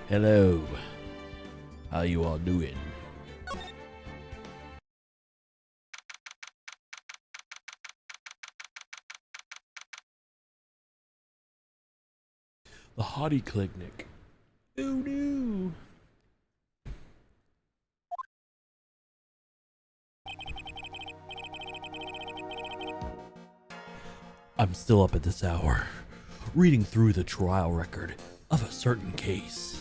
Hello. How you all doing? The Hottie Clinic. Oh no. I'm still up at this hour, reading through the trial record of a certain case.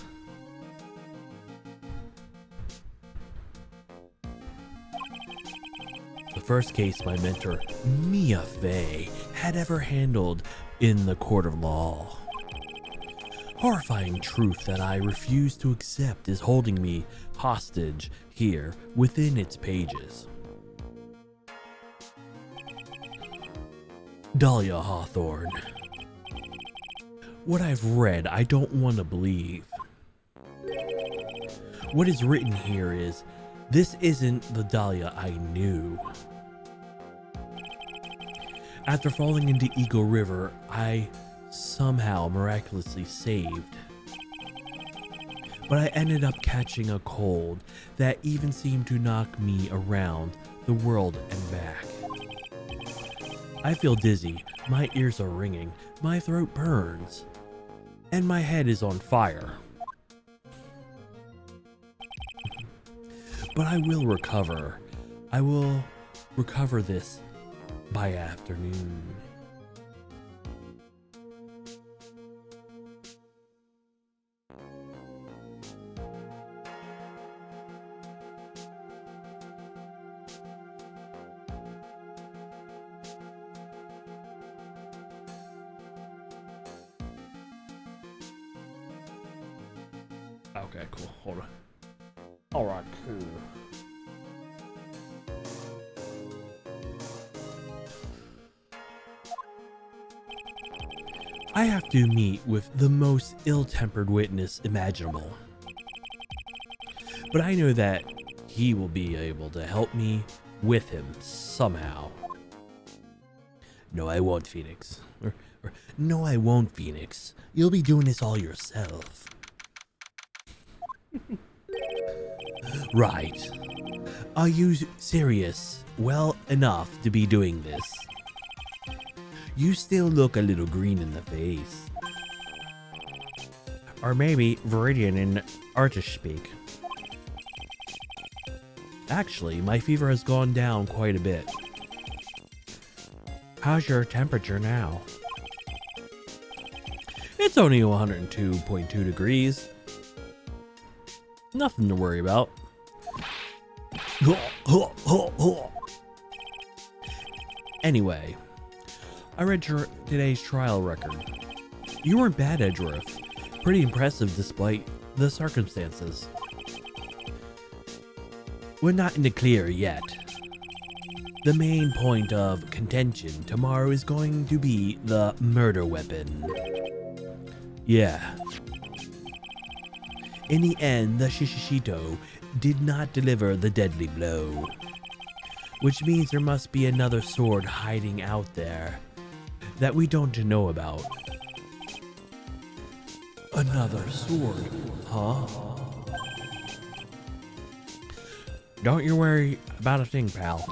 The first case my mentor, Mia Fey, had ever handled in the court of law. Horrifying truth that I refuse to accept is holding me hostage here within its pages. Dahlia Hawthorne. What I've read, I don't want to believe. What is written here is, this isn't the Dahlia I knew. After falling into Eagle River, I somehow miraculously saved. But I ended up catching a cold that even seemed to knock me around the world and back. I feel dizzy, my ears are ringing, my throat burns, and my head is on fire. But I will recover. I will recover this by afternoon. Okay, cool. Hold on. Alright, cool. I have to meet with the most ill-tempered witness imaginable. But I know that he will be able to help me with him somehow. No, I won't, Phoenix. No, I won't, Phoenix. You'll be doing this all yourself. Right. Are you serious? Well enough to be doing this? You still look a little green in the face. Or maybe Viridian in artist speak. Actually, my fever has gone down quite a bit. How's your temperature now? It's only 102.2 degrees. Nothing to worry about. Anyway, I read today's trial record. You weren't bad, Edgeworth. Pretty impressive despite the circumstances. We're not in the clear yet. The main point of contention tomorrow is going to be the murder weapon. Yeah. In the end, the Shishito did not deliver the deadly blow. Which means there must be another sword hiding out there that we don't know about. Another sword, huh? Don't you worry about a thing, pal.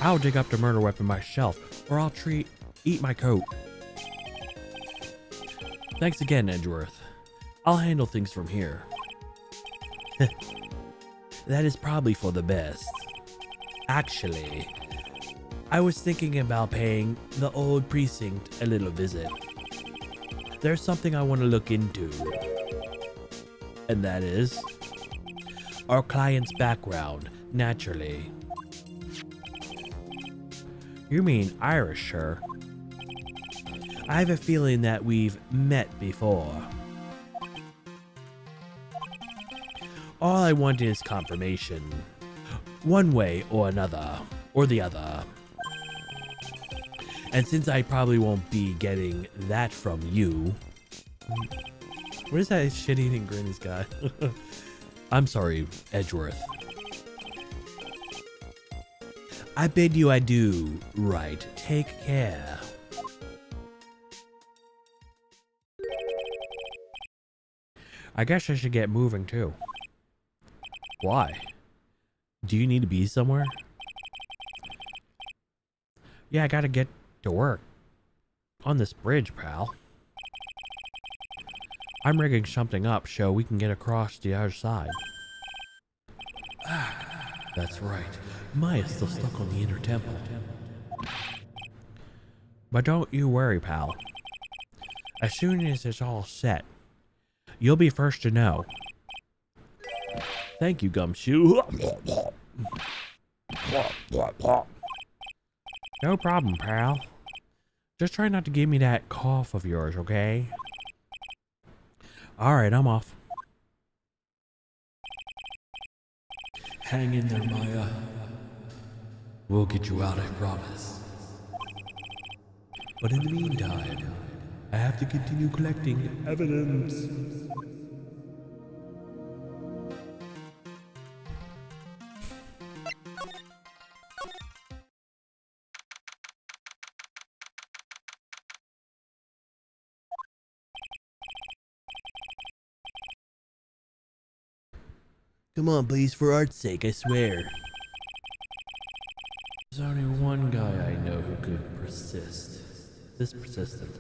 I'll dig up the murder weapon myself, or I'll eat my coat. Thanks again, Edgeworth. I'll handle things from here. That is probably for the best. Actually, I was thinking about paying the old precinct a little visit. There's something I want to look into. And that is our client's background, naturally. You mean Irish, sir? I have a feeling that we've met before. All I want is confirmation. One way or another, or the other. And since I probably won't be getting that from you... Where's that shit-eating grin he's got? I'm sorry, Edgeworth. I bid you adieu, Wright. Take care. I guess I should get moving too. Why? Do you need to be somewhere? Yeah, I gotta get to work. On this bridge, pal. I'm rigging something up so we can get across the other side. That's right. Maya's still stuck on the inner temple. But don't you worry, pal. As soon as it's all set, you'll be first to know. Thank you, Gumshoe. No problem, pal. Just try not to give me that cough of yours, okay? Alright, I'm off. Hang in there, Maya. We'll get you out, I promise. But in the meantime, I have to continue collecting evidence. Come on, please, for art's sake, I swear. There's only one guy I know who could persist. This persistent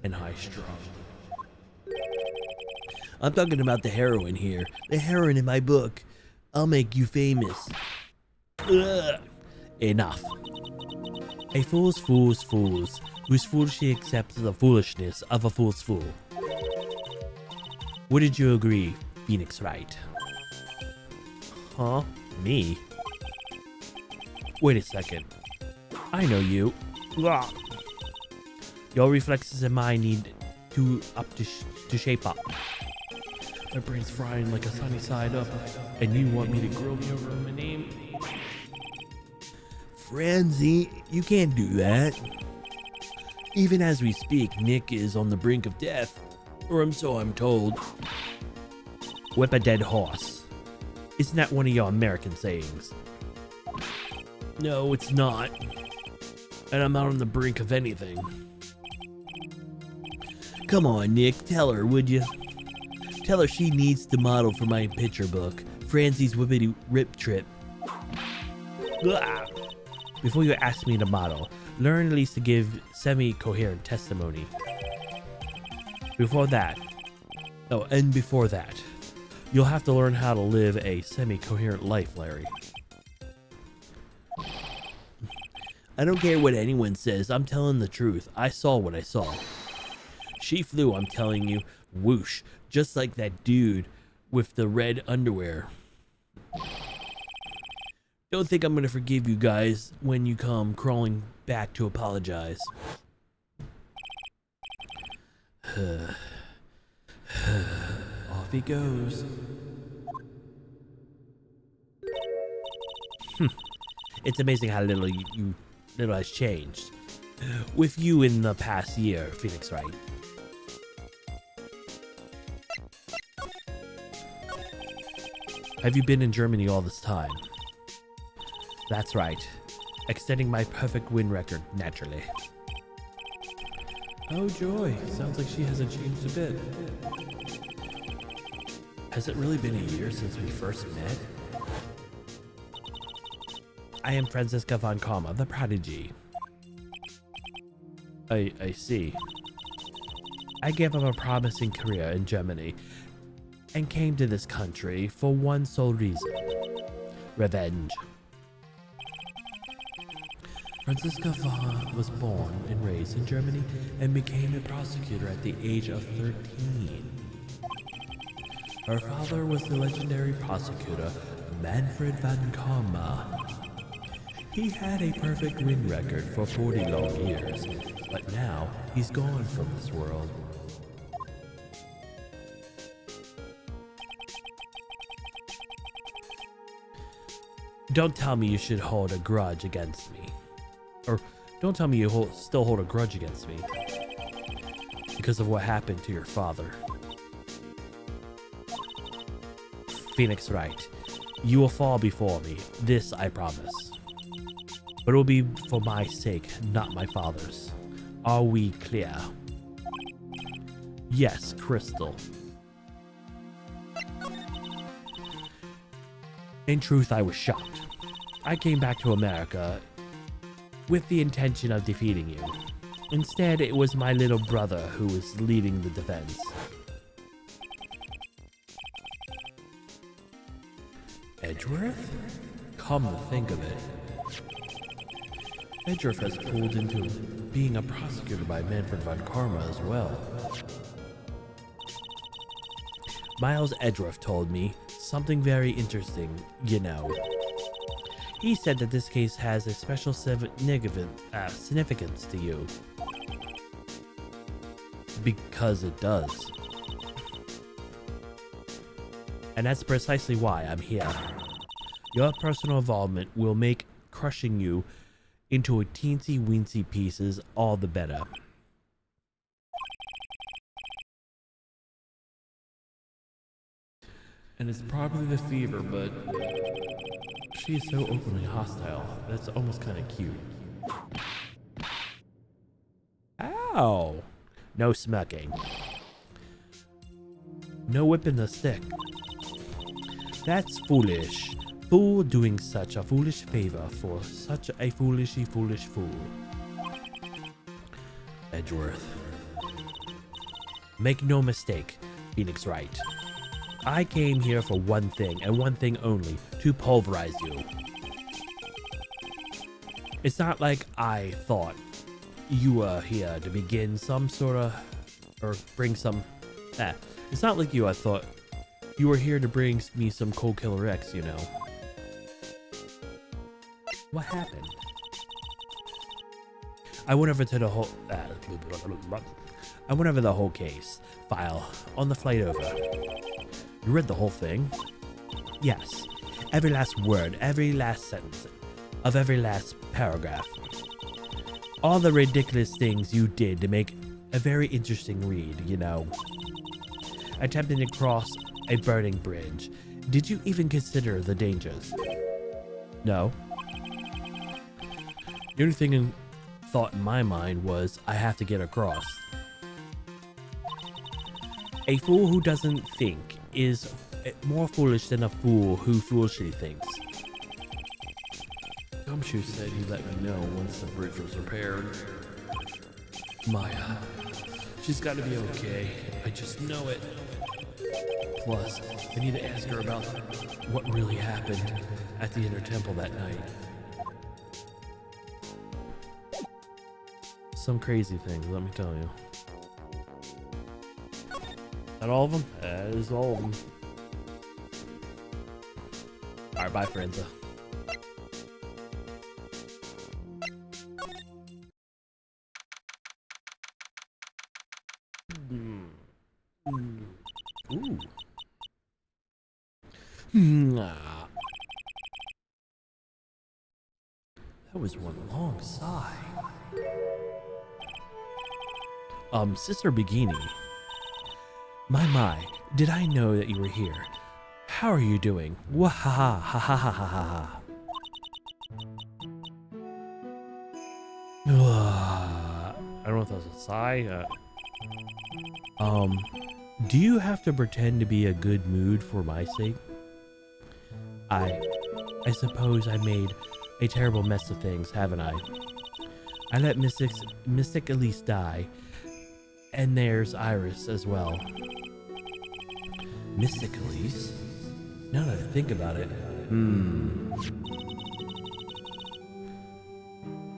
and high-strung. I'm talking about the heroine here. The heroine in my book. I'll make you famous. Ugh. Enough. A fool's fools, whose foolishly accepts the foolishness of a fool's fool. Wouldn't you agree, Phoenix Wright? Huh? Me? Wait a second. I know you. Ugh. Your reflexes and mine need to shape up. My brain's frying like a sunny side up, and you want me to grill me over my name? Franzi, you can't do that. Even as we speak, Nick is on the brink of death. Or so I'm told. Whip a dead horse. Isn't that one of your American sayings? No, it's not. And I'm not on the brink of anything. Come on, Nick, tell her, would you? Tell her she needs to model for my picture book, Franzi's Whippity Rip Trip. Ugh. Before you ask me to model, learn at least to give semi-coherent testimony. Before that, you'll have to learn how to live a semi-coherent life, Larry. I don't care what anyone says, I'm telling the truth. I saw what I saw. She flew, I'm telling you, whoosh, just like that dude with the red underwear. Don't think I'm gonna forgive you guys when you come crawling back to apologize. Off he goes. It's amazing how little little has changed with you in the past year, Phoenix Wright. Have you been in Germany all this time? That's right. Extending my perfect win record, naturally. Oh joy, sounds like she hasn't changed a bit. Has it really been a year since we first met? I am Franziska von Kama, the prodigy. I see. I gave up a promising career in Germany and came to this country for one sole reason. Revenge. Franziska Vaughn was born and raised in Germany and became a prosecutor at the age of 13. Her father was the legendary prosecutor Manfred von Kama. He had a perfect win record for 40 long years, but now he's gone from this world. Don't tell me you should hold a grudge against me. Or don't tell me you still hold a grudge against me because of what happened to your father. Phoenix Wright, you will fall before me, this I promise. But it will be for my sake, not my father's. Are we clear? Yes, Crystal. In truth, I was shocked. I came back to America with the intention of defeating you. Instead, it was my little brother who was leading the defense. Edgeworth? Come to think of it, Edgeworth has pulled into being a prosecutor by Manfred von Karma as well. Miles Edgeworth told me something very interesting, you know. He said that this case has a special significance to you. Because it does. And that's precisely why I'm here. Your personal involvement will make crushing you into a teensy-weensy pieces all the better. And it's probably the fever, but she's so openly hostile. That's almost kind of cute. Ow! No smirking. No whipping the stick. That's foolish. Fool doing such a foolish favor for such a foolish fool. Edgeworth. Make no mistake, Phoenix Wright. I came here for one thing, and one thing only, to pulverize you. It's not like I thought you were here to begin some sort of, or bring some, it's not like I thought you were here to bring me some Cold Killer X, you know. What happened? I went over to the whole, I went over the whole case file on the flight over. You read the whole thing? Yes. Every last word, every last sentence of every last paragraph. All the ridiculous things you did to make a very interesting read, you know. Attempting to cross a burning bridge. Did you even consider the dangers? No. The only thing in thought in my mind was, I have to get across. A fool who doesn't think is more foolish than a fool who foolishly thinks. Gumshoe said he'd let me know once the bridge was repaired. Maya. She's gotta be okay. I just know it. Plus, I need to ask her about what really happened at the Inner Temple that night. Some crazy things, let me tell you. Not all of them? That is all of them. Alright, bye, Forenza. Ooh. That was one long sigh. Sister Bikini. My, did I know that you were here? How are you doing? Wahaha, ha ha ha ha ha ha. I don't know if that was a sigh. Do you have to pretend to be a good mood for my sake? I suppose I made a terrible mess of things, haven't I? I let Mystic Elise die, and there's Iris as well. Mystic Elise? Now that I think about it,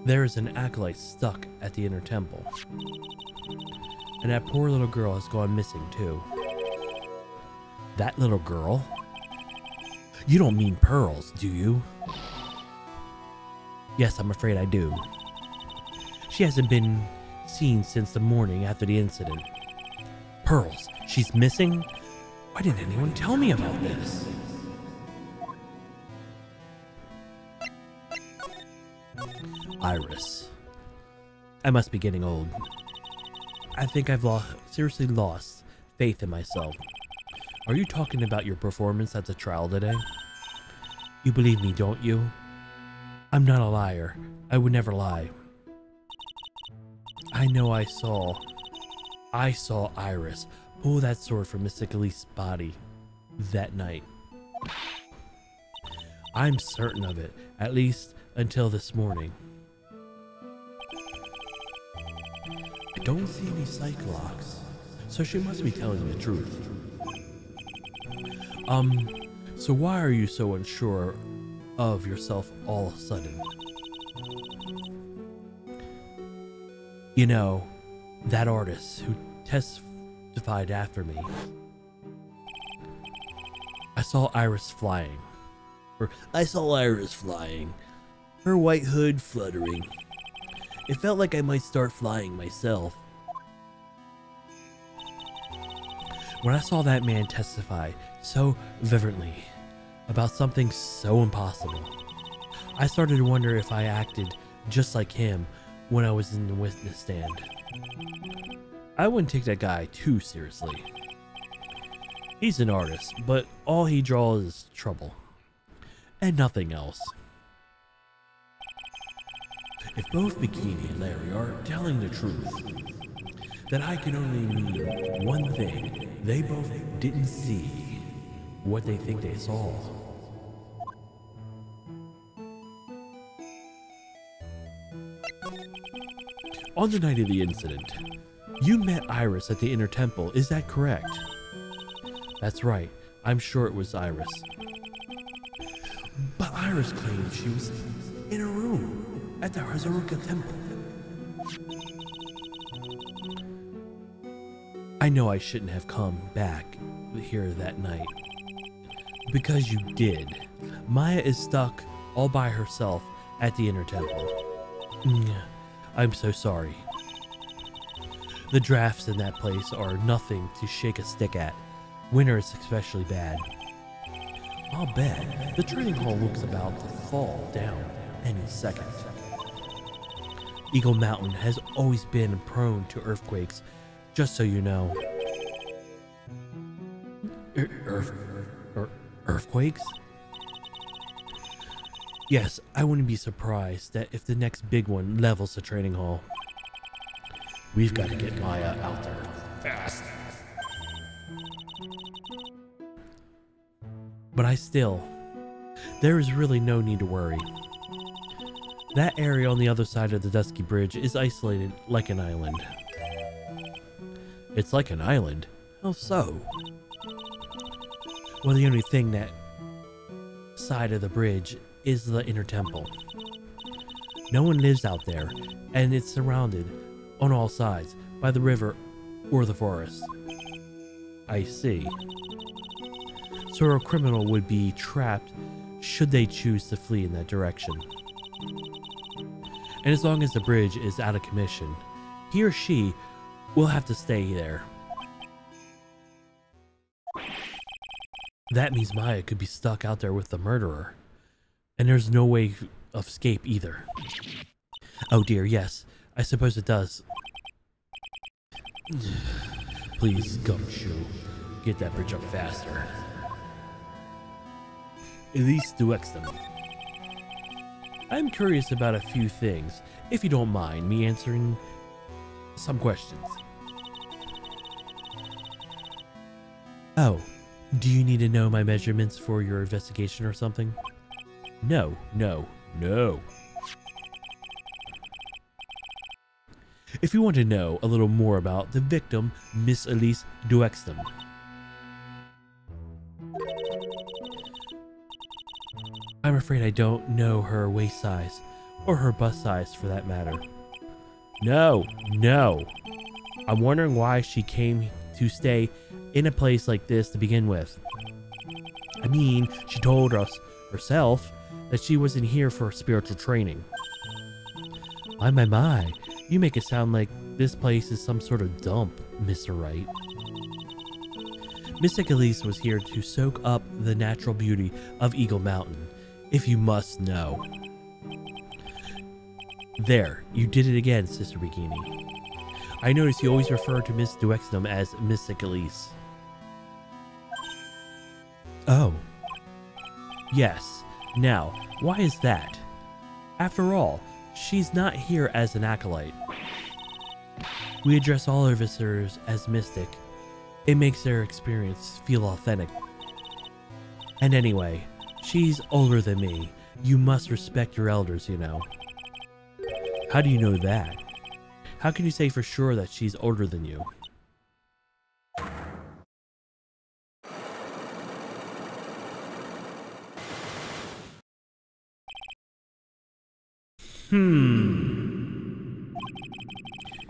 there is an acolyte stuck at the Inner Temple. And that poor little girl has gone missing too. That little girl? You don't mean Pearls, do you? Yes, I'm afraid I do. She hasn't been seen since the morning after the incident. Pearls, she's missing? Why didn't anyone tell me about this? Iris. I must be getting old. I think I've seriously lost faith in myself. Are you talking about your performance at the trial today? You believe me, don't you? I'm not a liar. I would never lie. I know I saw Iris pull that sword from Mystic Elise's body that night. I'm certain of it, at least until this morning. I don't see any cyclocks, so she must be telling the truth. So why are you so unsure of yourself all of a sudden? You know, that artist who testified after me. I saw Iris flying. Her white hood fluttering. It felt like I might start flying myself. When I saw that man testify so vividly about something so impossible, I started to wonder if I acted just like him when I was in the witness stand. I wouldn't take that guy too seriously. He's an artist, but all he draws is trouble, and nothing else. If both Bikini and Larry are telling the truth, then I can only mean one thing. They both didn't see what they think they saw. On the night of the incident, you met Iris at the Inner Temple, is that correct? That's right, I'm sure it was Iris. But Iris claimed she was in a room at the Hazuruka Temple. I know I shouldn't have come back here that night. Because you did. Maya is stuck all by herself at the Inner Temple. I'm so sorry. The drafts in that place are nothing to shake a stick at. Winter is especially bad. I'll bet the training hall looks about to fall down any second. Eagle Mountain has always been prone to earthquakes, just so you know. Earthquakes? Yes, I wouldn't be surprised that if the next big one levels the training hall. We've got to get Maya out there fast. But there is really no need to worry. That area on the other side of the Dusky Bridge is isolated like an island. It's like an island? How so? Well, the only thing that side of the bridge is the Inner Temple. No one lives out there, and it's surrounded on all sides by the river or the forest. I see. So a criminal would be trapped should they choose to flee in that direction. And as long as the bridge is out of commission, he or she will have to stay there. That means Maya could be stuck out there with the murderer. And there's no way of escape either. Oh dear, yes. I suppose it does. Please, Gumshoe, get that bridge up faster. Elise Duexton. I'm curious about a few things, if you don't mind me answering some questions. Oh, do you need to know my measurements for your investigation or something? No. If you want to know a little more about the victim, Miss Elise Duexton. I'm afraid I don't know her waist size, or her bust size for that matter. No. I'm wondering why she came to stay in a place like this to begin with. I mean, she told us herself that she wasn't here for spiritual training. My, you make it sound like this place is some sort of dump, Mr. Wright. Mystic Elise was here to soak up the natural beauty of Eagle Mountain, if you must know. There, you did it again, Sister Bikini. I notice you always refer to Miss Duexton as Mystic Elise. Oh. Yes. Now, why is that? After all, she's not here as an acolyte. We address all our visitors as mystic. It makes their experience feel authentic. And anyway, She's older than me. You must respect your elders, you know. How do you know that? How can you say for sure that she's older than you?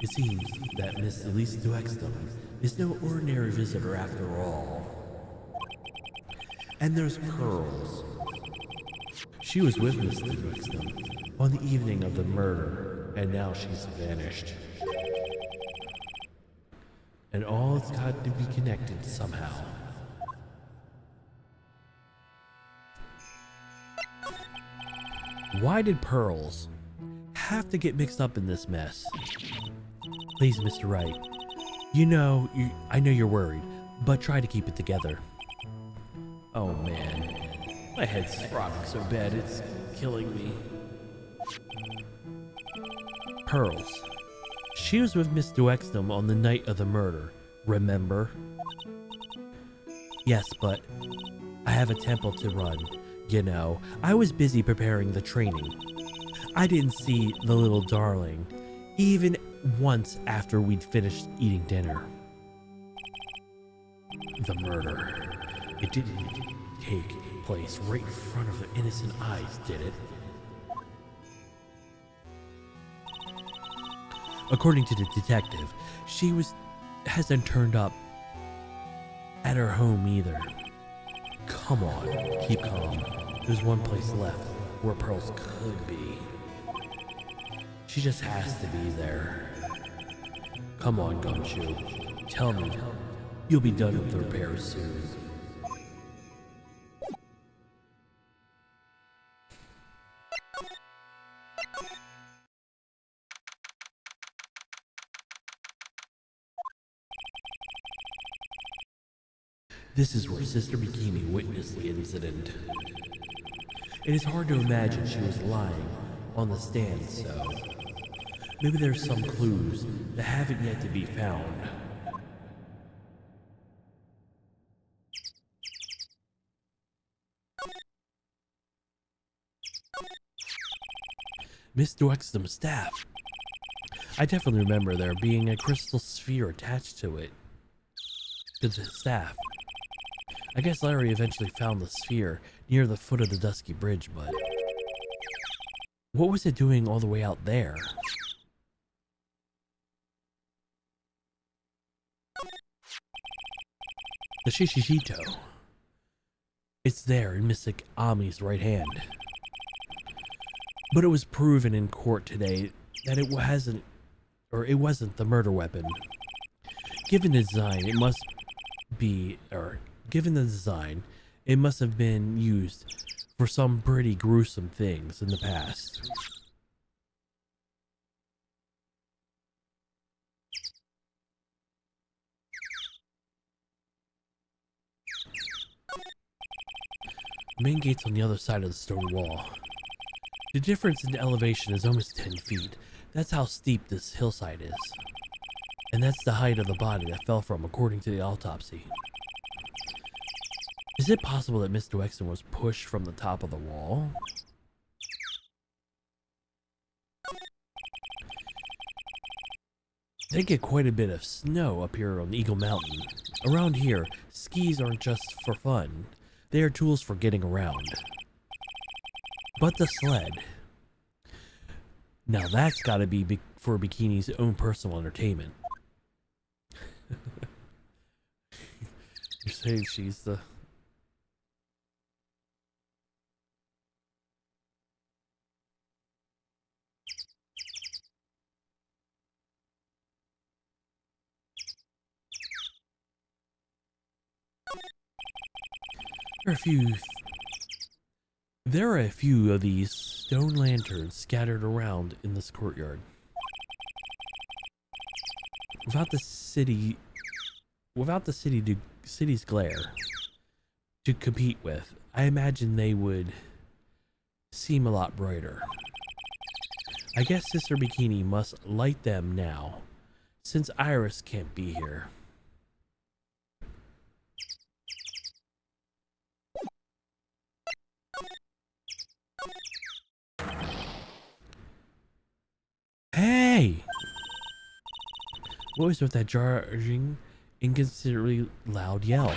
It seems that Miss Elise Duexton is no ordinary visitor after all. And there's Pearls. She was with Mr. Duexton on the evening of the murder, and now she's vanished. And all it's got to be connected somehow. Why did Pearls have to get mixed up in this mess? Please, Mr. Wright. I know you're worried, but try to keep it together. Oh man, my head's throbbing so bad it's killing me. Pearls. She was with Miss Duexton on the night of the murder, remember? Yes, but I have a temple to run. You know, I was busy preparing the training. I didn't see the little darling, even once after we'd finished eating dinner. The murder. It didn't take place right in front of the innocent eyes, did it? According to the detective, she hasn't turned up at her home either. Come on, keep calm. There's one place left where Pearls could be. She just has to be there. Come on, Gumshoe. Tell me, you'll be done with the repairs soon. This is where Sister Bikini witnessed the incident. It is hard to imagine she was lying on the stand, so maybe there's some clues that haven't yet to be found. Miss Duexton's staff. I definitely remember there being a crystal sphere attached to it. To the staff. I guess Larry eventually found the sphere near the foot of the Dusky Bridge, but what was it doing all the way out there? The Shishishito. It's there in Mystic Ami's right hand. But it was proven in court today that it wasn't the murder weapon. Given the design, it must have been used for some pretty gruesome things in the past. The main gate's on the other side of the stone wall. The difference in elevation is almost 10 feet. That's how steep this hillside is. And that's the height of the body that fell from, according to the autopsy. Is it possible that Miss Duexton was pushed from the top of the wall? They get quite a bit of snow up here on Eagle Mountain. Around here, skis aren't just for fun. They are tools for getting around. But the sled. Now that's gotta be for Bikini's own personal entertainment. You're saying she's the... There are a few of these stone lanterns scattered around in this courtyard. Without the city's glare to compete with, I imagine they would seem a lot brighter. I guess Sister Bikini must light them now, since Iris can't be here. Hey! What was with that jarring, inconsiderately loud yell?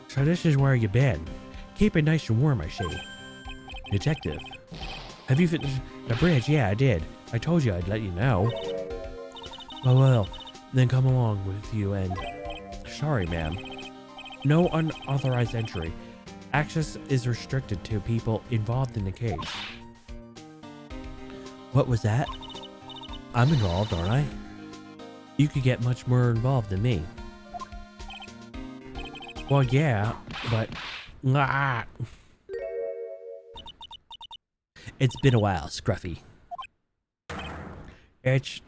So this is where you been. Keep it nice and warm, I say. Detective. Have you finished the bridge? Yeah, I did. I told you I'd let you know. Well, then come along with you and... Sorry, ma'am. No unauthorized entry. Access is restricted to people involved in the case. What was that? I'm involved, aren't I? You could get much more involved than me. Well, yeah, but... It's been a while, Scruffy. It's...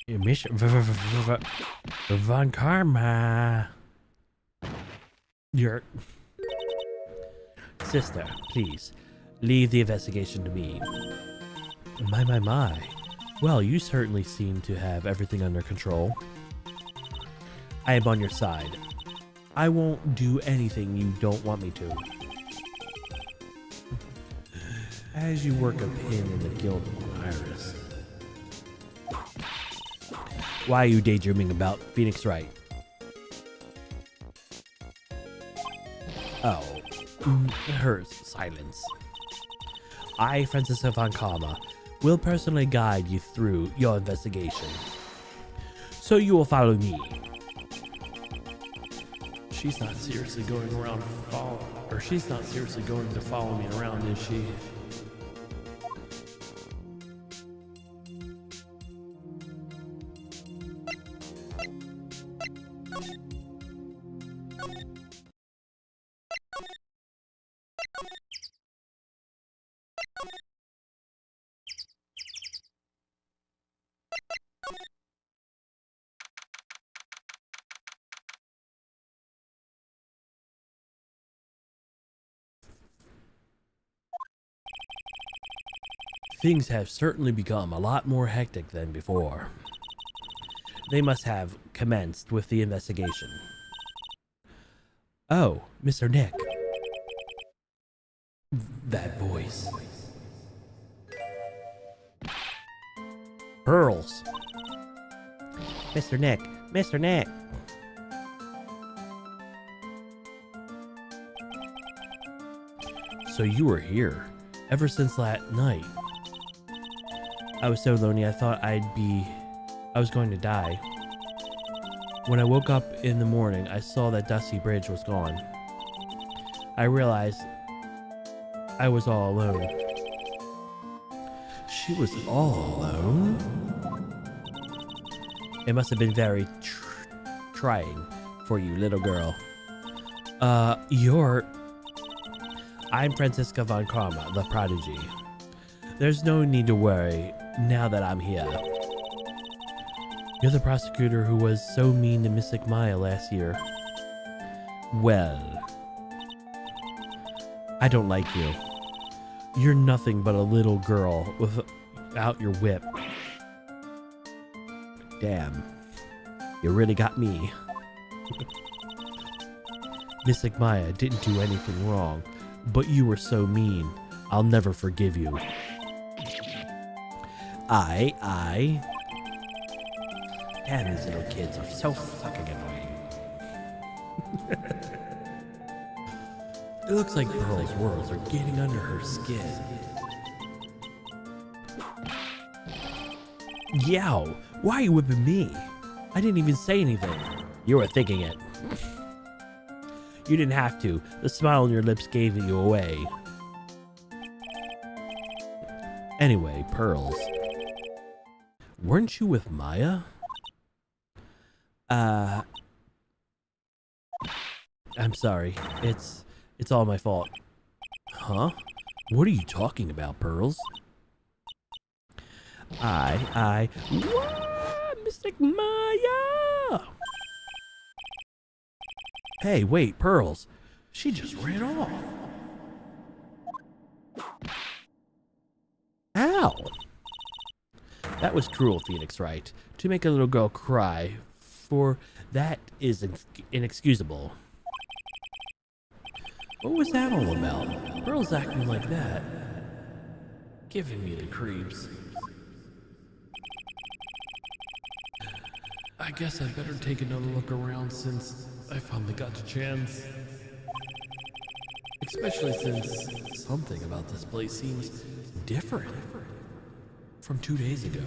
Miss Von Karma. Your... Sister, please, leave the investigation to me. My. Well, you certainly seem to have everything under control. I am on your side. I won't do anything you don't want me to. As you work a pin in the guild iris. Why are you daydreaming about Phoenix Wright? Oh, her silence. I, Francisco Von Karma, will personally guide you through your investigation. So you will follow me. She's not seriously going around she's not seriously going to follow me around, is she? Things have certainly become a lot more hectic than before. They must have commenced with the investigation. Oh, Mr. Nick. That voice. Pearls. Mr. Nick. Mr. Nick. So you were here ever since that night. I was so lonely I thought I was going to die. When I woke up in the morning, I saw that dusty bridge was gone. I realized I was all alone. She was all alone? It must have been very trying for you, little girl. I'm Francisca Von Karma, the prodigy. There's no need to worry now that I'm here. You're the prosecutor who was so mean to Mystic Maya last year. Well, I don't like you. You're nothing but a little girl without your whip. Damn, you really got me. Mystic Maya didn't do anything wrong, but you were so mean. I'll never forgive you. Damn, these little kids are so fucking annoying. It looks like Pearl's words are getting under her skin. Yow, why are you whipping me? I didn't even say anything. You were thinking it. You didn't have to. The smile on your lips gave you away. Anyway, Pearls. Weren't you with Maya? I'm sorry. It's all my fault. Huh? What are you talking about, Pearls? What? Mystic Maya! Hey, wait, Pearls. She just ran off. Ow! That was cruel, Phoenix Wright. To make a little girl cry, for that is inexcusable. What was that all about? Pearl's acting like that. giving me the creeps. I guess I better take another look around since I finally got the chance. Especially since something about this place seems different from 2 days ago.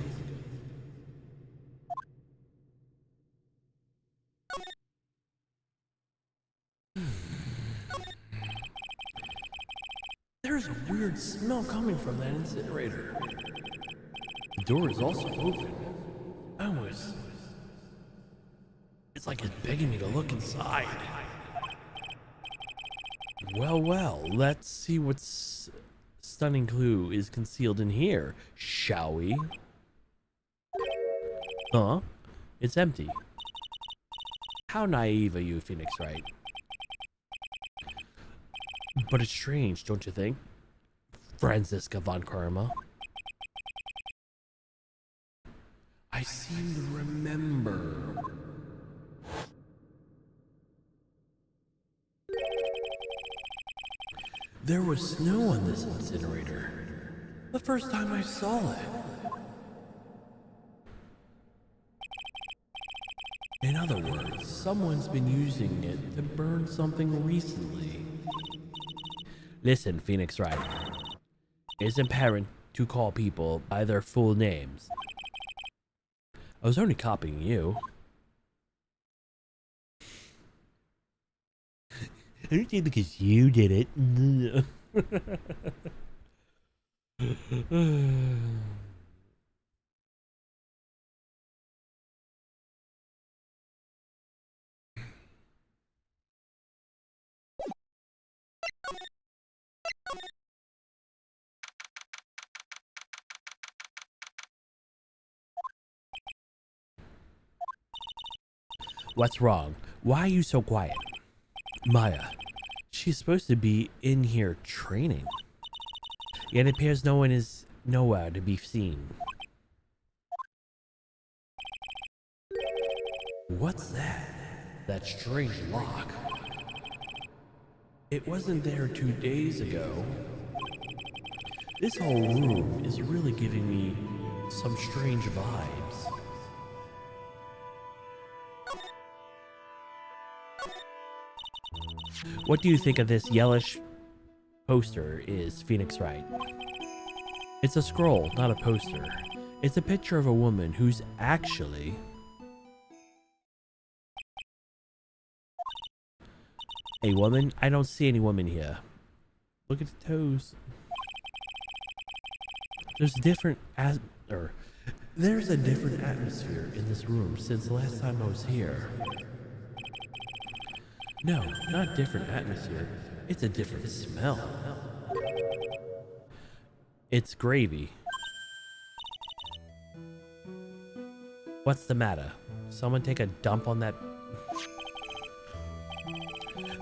There's a weird smell coming from that incinerator. The door is also open. It's like it's begging me to look inside. Well, let's see what stunning clue is concealed in here, shall we? Huh? It's empty. How naive are you, Phoenix Wright? But it's strange, don't you think? Franziska von Karma. I seem to remember. There was snow on this incinerator the first time I saw it. In other words, someone's been using it to burn something recently. Listen, Phoenix Wright. It's imperative to call people by their full names. I was only copying you. Only because you did it. What's wrong? Why are you so quiet? Maya, she's supposed to be in here training. Yet it appears no one is nowhere to be seen. What's that? That strange lock. It wasn't there 2 days ago. This whole room is really giving me some strange vibes. What do you think of this yellowish poster is, Phoenix Wright? It's a scroll, not a poster. It's a picture of a woman who's actually... a woman? I don't see any woman here. Look at the toes. There's a different atmosphere in this room since the last time I was here. No, not different atmosphere. It's a different smell. It's gravy. What's the matter? Someone take a dump on that?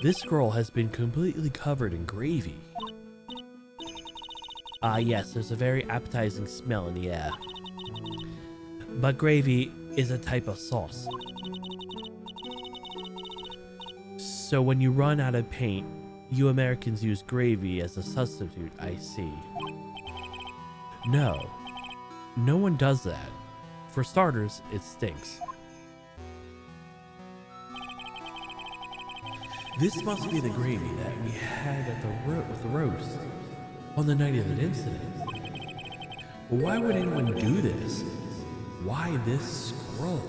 This scroll has been completely covered in gravy. Ah, yes, there's a very appetizing smell in the air. But gravy is a type of sauce. So when you run out of paint, you Americans use gravy as a substitute, I see. No, no one does that. For starters, it stinks. This must be the gravy that we had at with the roast on the night of the incident. But why would anyone do this? Why this scroll?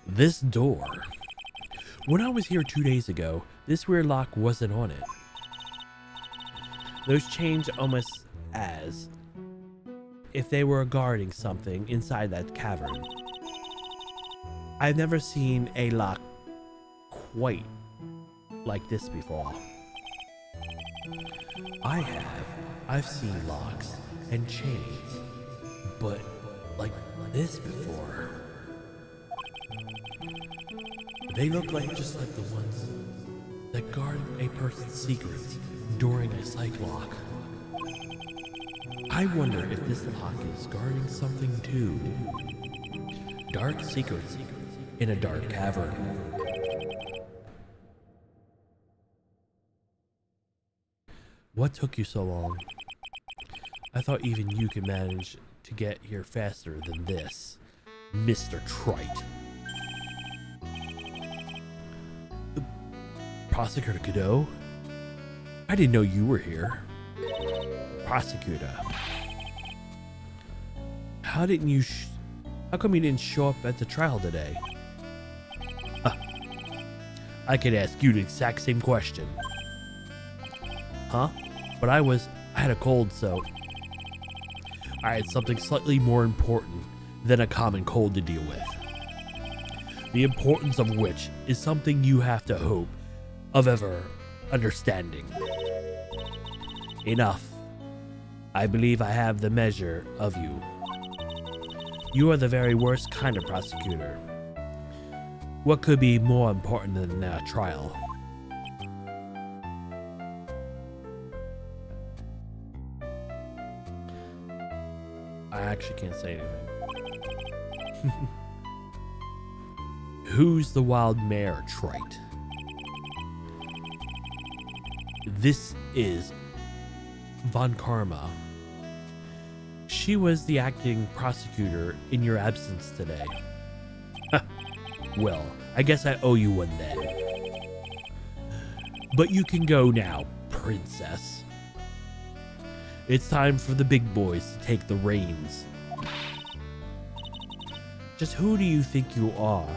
This door. When I was here 2 days ago, this weird lock wasn't on it. Those chains almost as if they were guarding something inside that cavern. I've never seen a lock quite like this before. I've seen locks and chains, but like this before. They look like just like the ones that guard a person's secrets during a psych lock. I wonder if this lock is guarding something too. Dark secrets in a dark cavern. What took you so long? I thought even you could manage to get here faster than this, Mr. Trite. Prosecutor Godot? I didn't know you were here. Prosecutor. How come you didn't show up at the trial today? I could ask you the exact same question. Huh? But I had a cold, so I had something slightly more important than a common cold to deal with. The importance of which is something you have to hope of ever understanding. Enough. I believe I have the measure of you. You are the very worst kind of prosecutor. What could be more important than a trial? I actually can't say anything. Who's the wild mare, Trite? This is Von Karma. She was the acting prosecutor in your absence today. Well, I guess I owe you one then. But you can go now, princess. It's time for the big boys to take the reins. Just who do you think you are?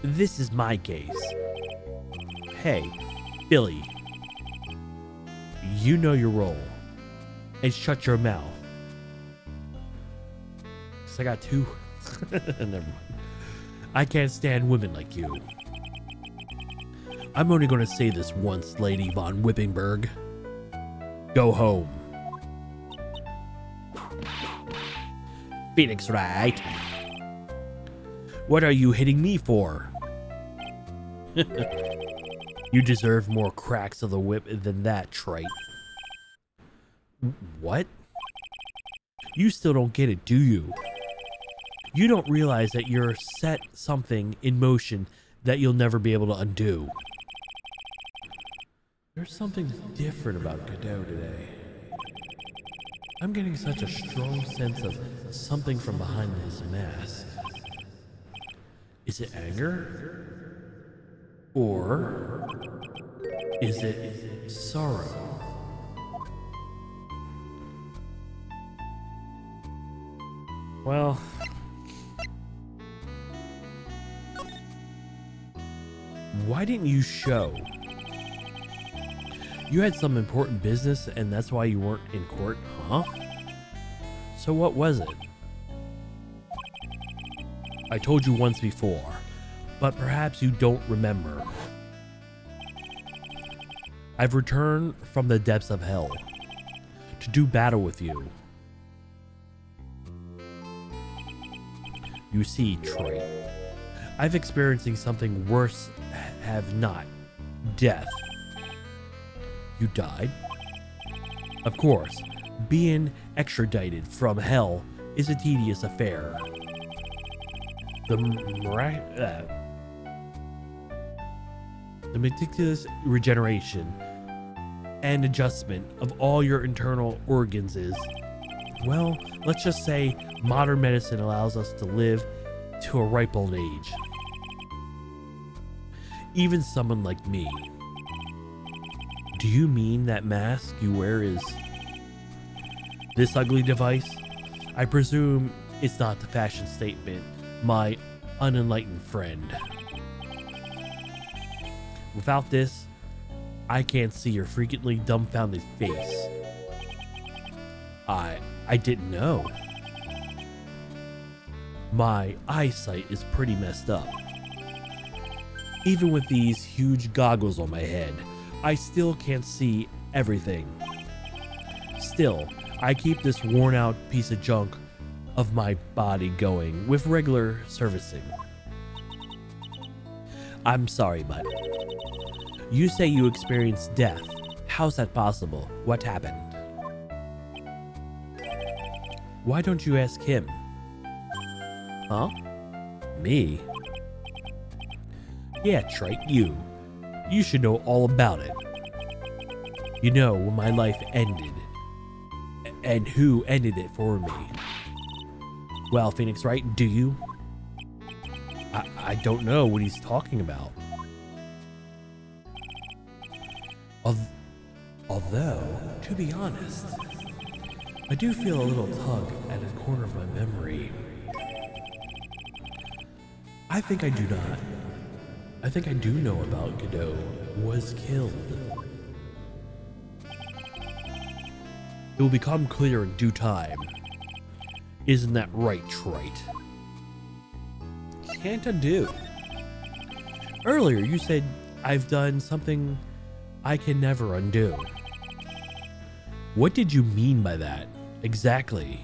This is my case. Hey, Billy. You know your role. And shut your mouth. So I got two. Never mind. I can't stand women like you. I'm only going to say this once, Lady Von Whippingberg. Go home. Phoenix Wright. What are you hitting me for? You deserve more cracks of the whip than that, Trite. What? You still don't get it, do you? You don't realize that you're set something in motion that you'll never be able to undo. There's something different about Godot today. I'm getting such a strong sense of something from behind his mask. Is it anger? Or is it sorrow? Well, why didn't you show? You had some important business and that's why you weren't in court, huh? So what was it? I told you once before, but perhaps you don't remember. I've returned from the depths of hell to do battle with you. You see, Trite, I've experiencing something worse have not. Death. You died? Of course, being extradited from hell is a tedious affair. The meticulous regeneration and adjustment of all your internal organs is, well, let's just say modern medicine allows us to live to a ripe old age. Even someone like me. Do you mean that mask you wear is this ugly device? I presume it's not the fashion statement, my unenlightened friend. Without this, I can't see your frequently dumbfounded face. I didn't know. My eyesight is pretty messed up. Even with these huge goggles on my head, I still can't see everything. Still, I keep this worn out piece of junk of my body going with regular servicing. I'm sorry, but you say you experienced death. How's that possible? What happened? Why don't you ask him? Huh? Me? Yeah, Trite, you. You should know all about it. You know when my life ended. And who ended it for me. Well, Phoenix Wright, do you? I don't know what he's talking about. Although, to be honest, I do feel a little tug at the corner of my memory. I think I do not. I think I do know about Godot was killed. It will become clear in due time. Isn't that right, Trite? Can't undo. Earlier you said I've done something I can never undo. What did you mean by that? Exactly.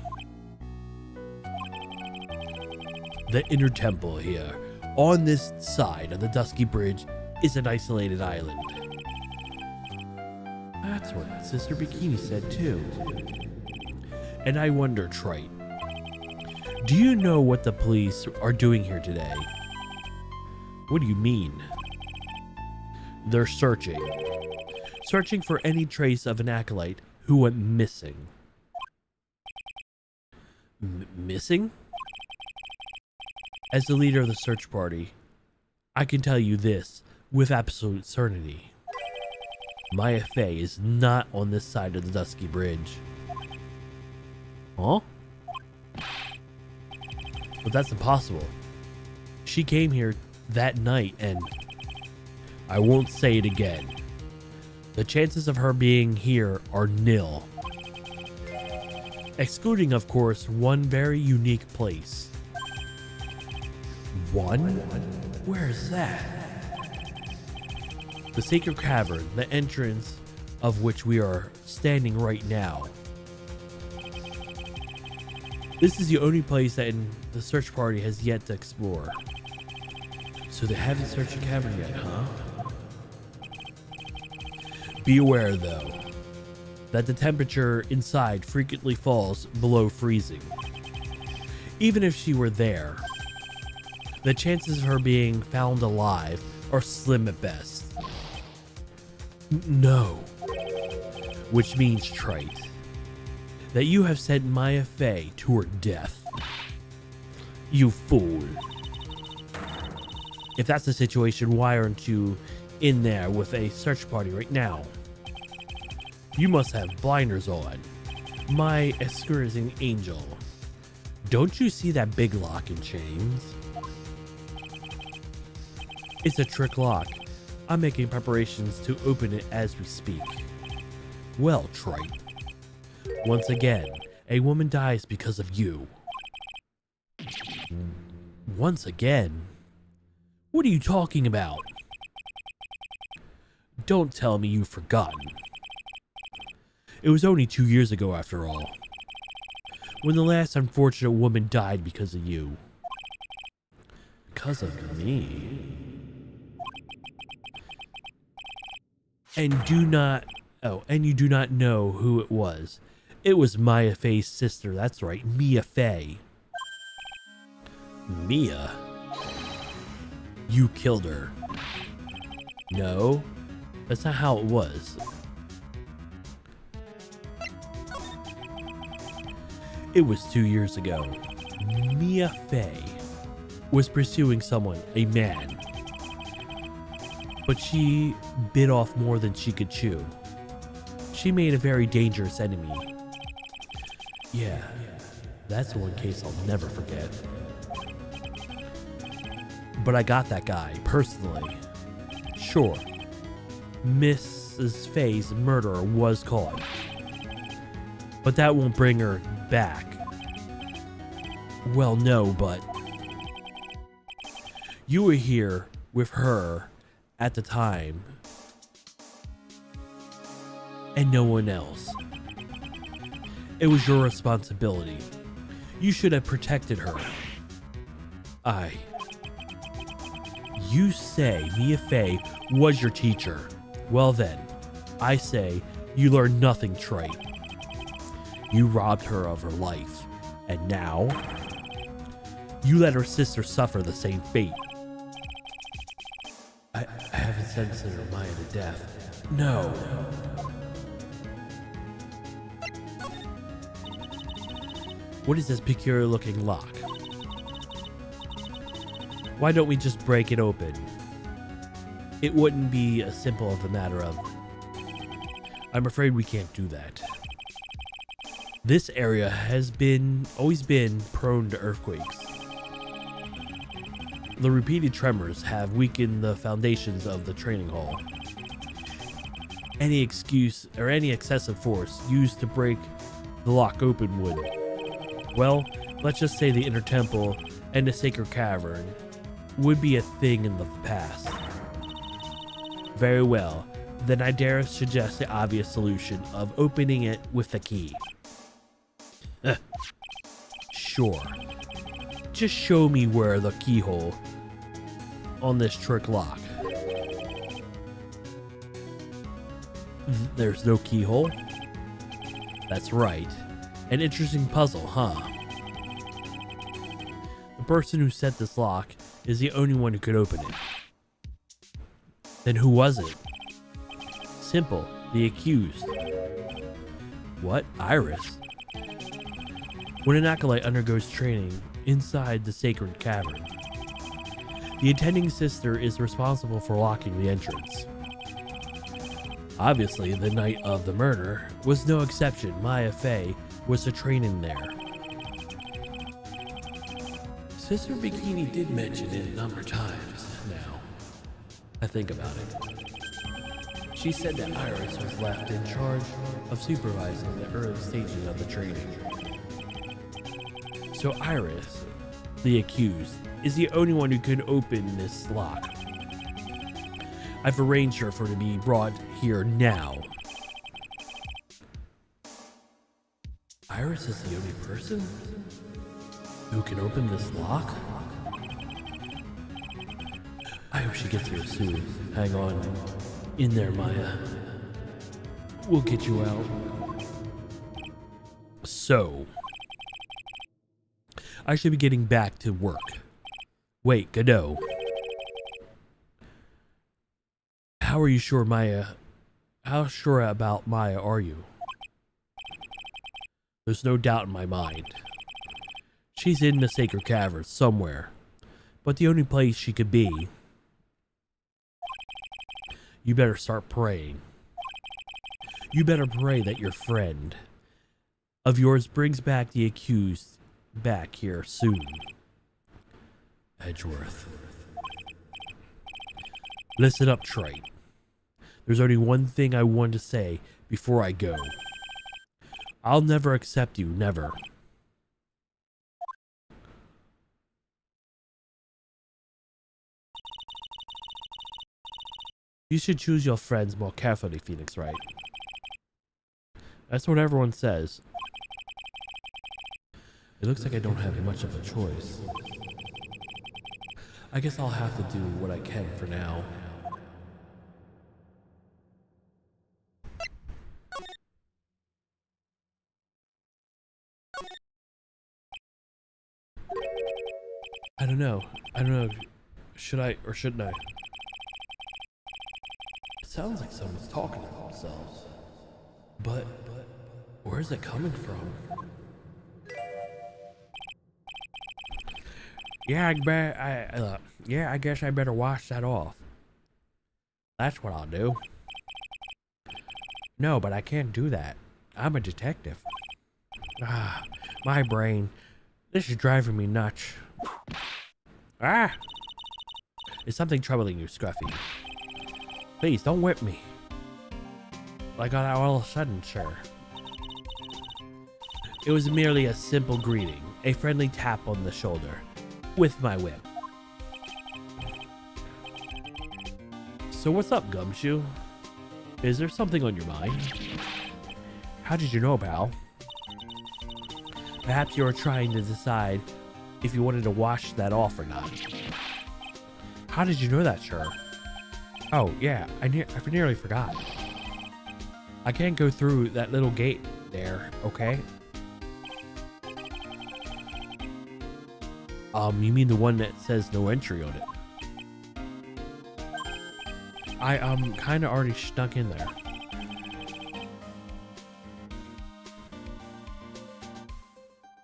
The inner temple here, on this side of the Dusky Bridge, is an isolated island. That's what Sister Bikini said too. And I wonder, Trite, do you know what the police are doing here today? What do you mean? They're searching. Searching for any trace of an acolyte who went missing. Missing? As the leader of the search party, I can tell you this with absolute certainty. Maya Fey is not on this side of the Dusky Bridge. Huh? But that's impossible. She came here that night and I won't say it again. The chances of her being here are nil. Excluding, of course, one very unique place. One? Where is that? The Sacred Cavern, the entrance of which we are standing right now. This is the only place that the search party has yet to explore. So they haven't searched the cavern yet, huh? Be aware, though, that the temperature inside frequently falls below freezing. Even if she were there, the chances of her being found alive are slim at best. No. Which means, Trite, that you have sent Maya Fey to her death. You fool. If that's the situation, why aren't you in there with a search party right now? You must have blinders on. My escorting angel. Don't you see that big lock and chains? It's a trick lock. I'm making preparations to open it as we speak. Well, Trite. Once again, a woman dies because of you. Once again? What are you talking about? Don't tell me you've forgotten. It was only 2 years ago, after all, when the last unfortunate woman died because of you. Because of me? And you do not know who it was. It was Maya Fey's sister, that's right, Mia Fey. Mia? You killed her. No, that's not how it was. It was 2 years ago. Mia Fey was pursuing someone, a man. But she bit off more than she could chew. She made a very dangerous enemy. Yeah, that's one case I'll never forget. But I got that guy, personally. Sure, Mrs. Fey's murderer was caught. But that won't bring her back. Well, no, but you were here with her at the time, and no one else. It was your responsibility. You should have protected her. You say Mia Fey was your teacher. Well then, I say you learned nothing, Trite. You robbed her of her life, and now you let her sister suffer the same fate. I haven't censored Maya to death. No. What is this peculiar looking lock? Why don't we just break it open? It wouldn't be as simple of a matter of... I'm afraid we can't do that. This area has always been prone to earthquakes. The repeated tremors have weakened the foundations of the training hall. Any excuse or any excessive force used to break the lock open would, well, let's just say the inner temple and the sacred cavern would be a thing in the past. Very well, then I dare suggest the obvious solution of opening it with a key. Sure. Just show me where the keyhole on this trick lock. There's no keyhole? That's right. An interesting puzzle, huh? The person who set this lock is the only one who could open it. Then who was it? Simple, the accused. What? Iris? When an acolyte undergoes training inside the sacred cavern, the attending sister is responsible for locking the entrance. Obviously, the night of the murder was no exception. Maya Fey was to train in there. Sister Bikini did mention it a number of times now. I think about it. She said that Iris was left in charge of supervising the early stages of the training. So Iris, the accused, is the only one who could open this lock. I've arranged her for to be brought here now. Iris is the only person who can open this lock? I hope she gets here soon. Hang on in there, Maya. We'll get you out. So, I should be getting back to work. Wait, Godot. How are you sure Maya? How sure about Maya are you? There's no doubt in my mind. She's in the sacred cavern somewhere, but the only place she could be. You better start praying. You better pray that your friend of yours brings back the accused back here soon. Edgeworth. Listen up, Trite. There's only one thing I want to say before I go. I'll never accept you, never. You should choose your friends more carefully, Phoenix Wright. That's what everyone says. It looks like I don't have much of a choice. I guess I'll have to do what I can for now. I don't know. Should I or shouldn't I? It sounds like someone's talking to themselves. But where's it coming from? Yeah, I guess I better wash that off. That's what I'll do. No, but I can't do that. I'm a detective. Ah, my brain. This is driving me nuts. Ah! Is something troubling you, Scruffy? Please, don't whip me. Like all of a sudden, sir. It was merely a simple greeting, a friendly tap on the shoulder, with my whip. So what's up, Gumshoe? Is there something on your mind? How did you know, pal? Perhaps you were trying to decide if you wanted to wash that off or not. How did you know that, sir? Oh, yeah, I nearly forgot. I can't go through that little gate there, okay? You mean the one that says no entry on it? I kind of already snuck in there.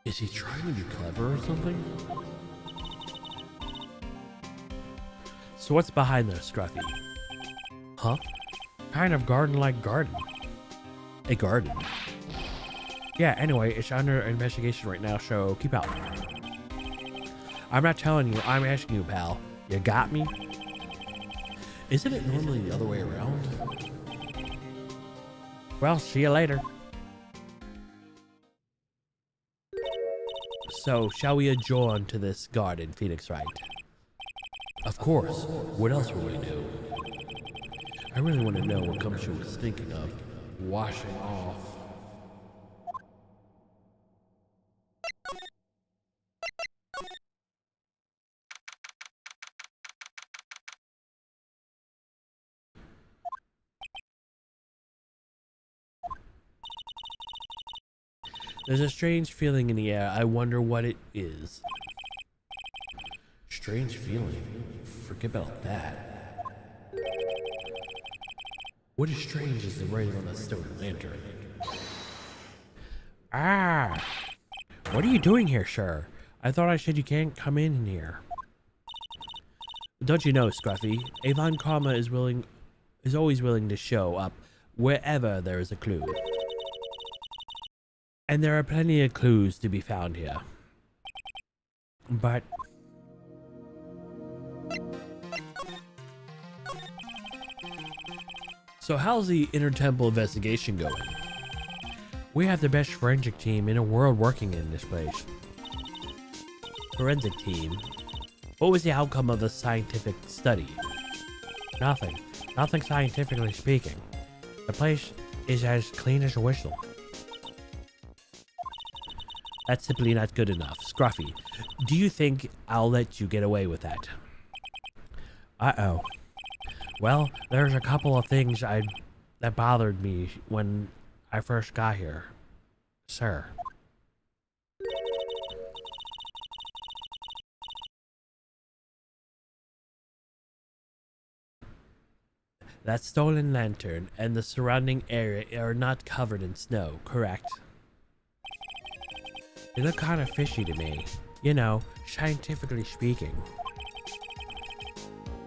Is he trying to be clever or something? So what's behind there, Scruffy? Huh? Kind of garden-like garden. A garden? Yeah, anyway, it's under investigation right now, so keep out. I'm not telling you, I'm asking you, pal. You got me? Isn't it normally the other way around? Well, see you later. So, shall we adjourn to this garden, Phoenix Wright? Of course. What else would we do? I really want to know what Gumshoe was thinking of. Washing off. There's a strange feeling in the air. I wonder what it is. Strange feeling. Forget about that. What is strange is the writing on the stone lantern. Ah! What are you doing here, sir? I thought I said you can't come in here. Don't you know, Scruffy? Avon Karma is always willing to show up wherever there is a clue. And there are plenty of clues to be found here. But so how's the intertemple investigation going? We have the best forensic team in the world working in this place. Forensic team? What was the outcome of the scientific study? Nothing. Nothing scientifically speaking. The place is as clean as a whistle. That's simply not good enough. Scruffy, do you think I'll let you get away with that? Uh-oh. Well, there's a couple of things that bothered me when I first got here, sir. That stolen lantern and the surrounding area are not covered in snow, correct? They look kind of fishy to me. You know, scientifically speaking.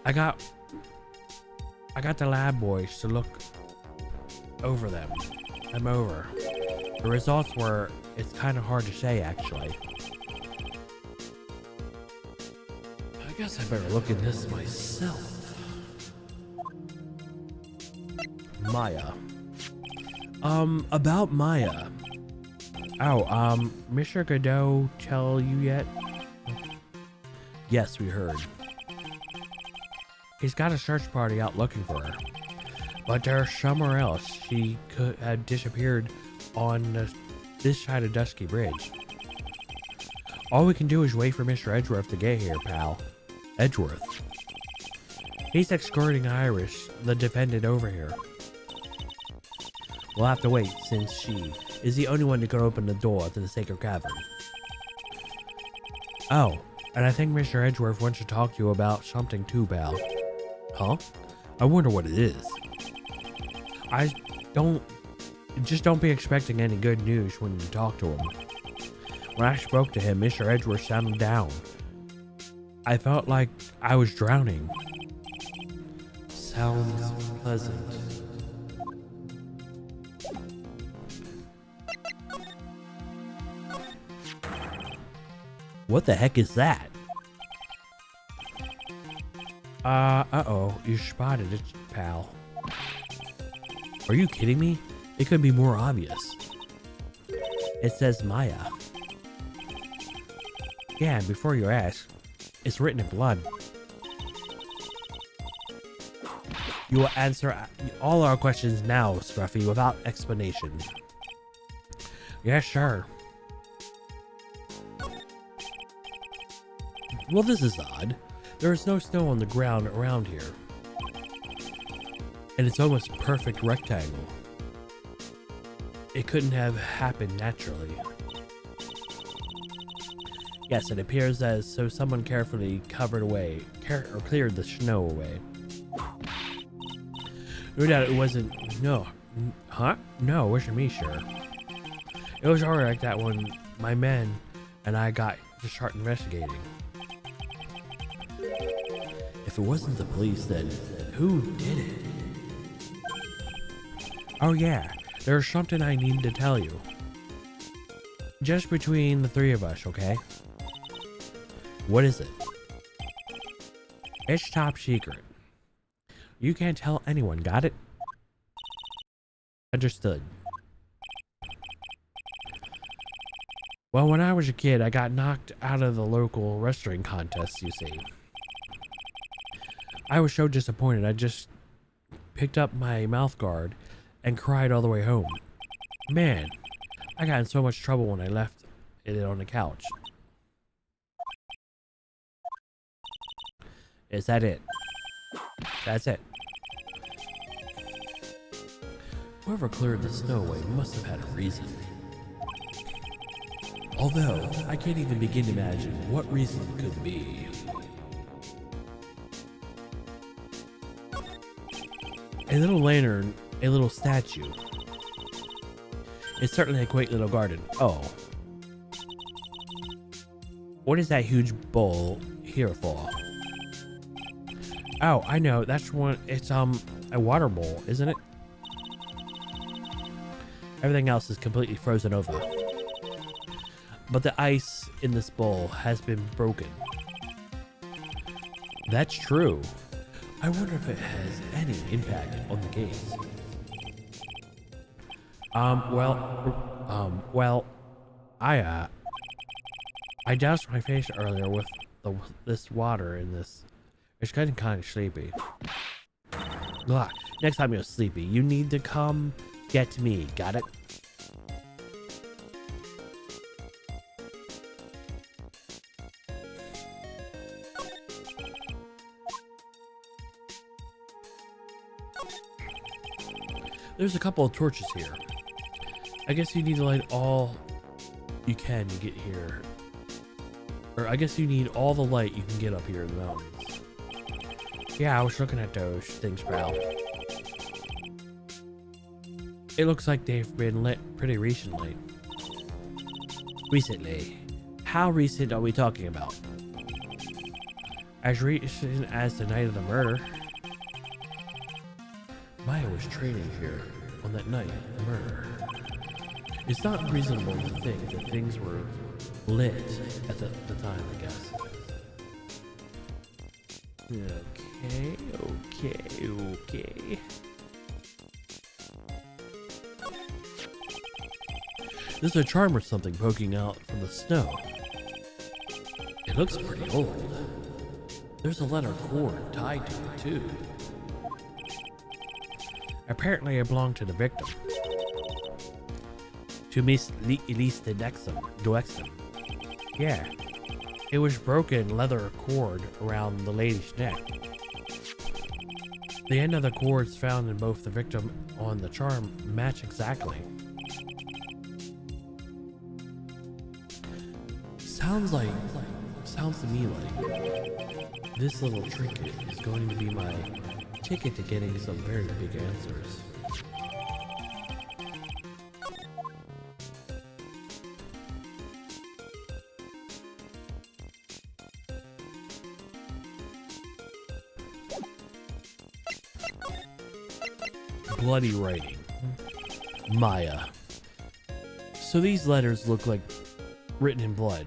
I got the lab boys to look over them. The results were, it's kind of hard to say actually. I guess I better look at this myself. Maya. About Maya. Oh, Mr. Godot tell you yet? Yes, we heard. He's got a search party out looking for her. But there's somewhere else. She could have disappeared on this side of Dusky Bridge. All we can do is wait for Mr. Edgeworth to get here, pal. Edgeworth? He's escorting Iris, the defendant, over here. We'll have to wait, since she is the only one who can open the door to the Sacred Cavern. Oh, and I think Mr. Edgeworth wants to talk to you about something too, pal. Huh? I wonder what it is. Just don't be expecting any good news when you talk to him. When I spoke to him, Mr. Edgeworth sounded down. I felt like I was drowning. Sounds pleasant. What the heck is that? Uh-oh, you spotted it, pal. Are you kidding me? It could be more obvious. It says Maya. Yeah, and before you ask, it's written in blood. You will answer all our questions now, Scruffy, without explanation. Yes, sir. Well, this is odd. There is no snow on the ground around here. And it's almost a perfect rectangle. It couldn't have happened naturally. Yes, it appears as though someone carefully covered away, or cleared the snow away. No doubt it wasn't. No. Huh? No, what you mean, sure. It was already like that when my men and I got to start investigating. If it wasn't the police, then who did it? Oh yeah, there's something I need to tell you. Just between the three of us, okay? What is it? It's top secret. You can't tell anyone, got it? Understood. Well, when I was a kid, I got knocked out of the local wrestling contest, you see. I was so disappointed, I just picked up my mouth guard and cried all the way home. Man, I got in so much trouble when I left it on the couch. Is that it? That's it. Whoever cleared the snow away must have had a reason. Although, I can't even begin to imagine what reason it could be. A little lantern, a little statue. It's certainly a quaint little garden. Oh. What is that huge bowl here for? Oh, I know. That's one. It's a water bowl, isn't it? Everything else is completely frozen over. But the ice in this bowl has been broken. That's true. I wonder if it has any impact on the case. Well, I doused my face earlier with this water in this. It's getting kind of sleepy. Ugh. Next time you're sleepy, you need to come get me. Got it? There's a couple of torches here. I guess you need to light all you can to get here. Or I guess you need all the light you can get up here in the mountains. Yeah, I was looking at those things, pal. It looks like they've been lit pretty recently. Recently? How recent are we talking about? As recent as the night of the murder. Maya was training here on that night of the murder. It's not reasonable to think that things were lit at the time, I guess. Okay. There's a charm or something poking out from the snow. It looks pretty old. There's a leather cord tied to it, too. Apparently it belonged to the victim. To Miss Elise Duexum. Yeah. It was broken leather cord around the lady's neck. The end of the cords found in both the victim on the charm match exactly. Sounds to me like this little trinket is going to be my ticket to getting some very big answers. Bloody writing. Maya. So these letters look like written in blood.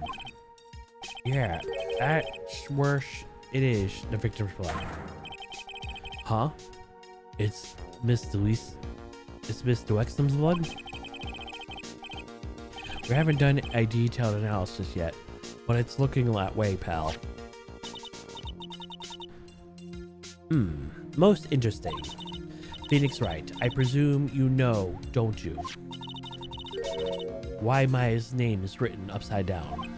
Yeah, that's where it is, the victim's blood. Huh? It's Miss Duexum's blood? We haven't done a detailed analysis yet, but it's looking that way, pal. Most interesting. Phoenix Wright, I presume you know, don't you? Why Maya's name is written upside down.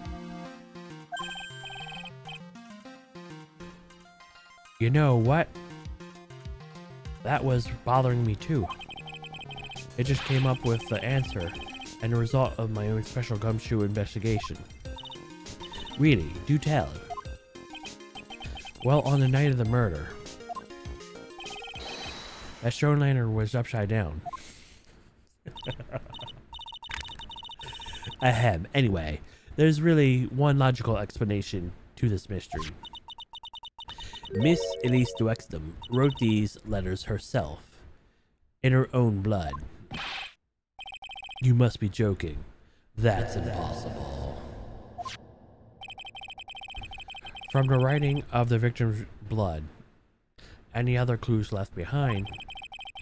You know what? That was bothering me too. It just came up with the answer and the result of my own special gumshoe investigation. Really, do tell. Well, on the night of the murder, That stone lantern was upside down. Ahem. Anyway, there's really one logical explanation to this mystery. Miss Elise Duexton wrote these letters herself, in her own blood. You must be joking. That's impossible. From the writing of the victim's blood and the other clues left behind,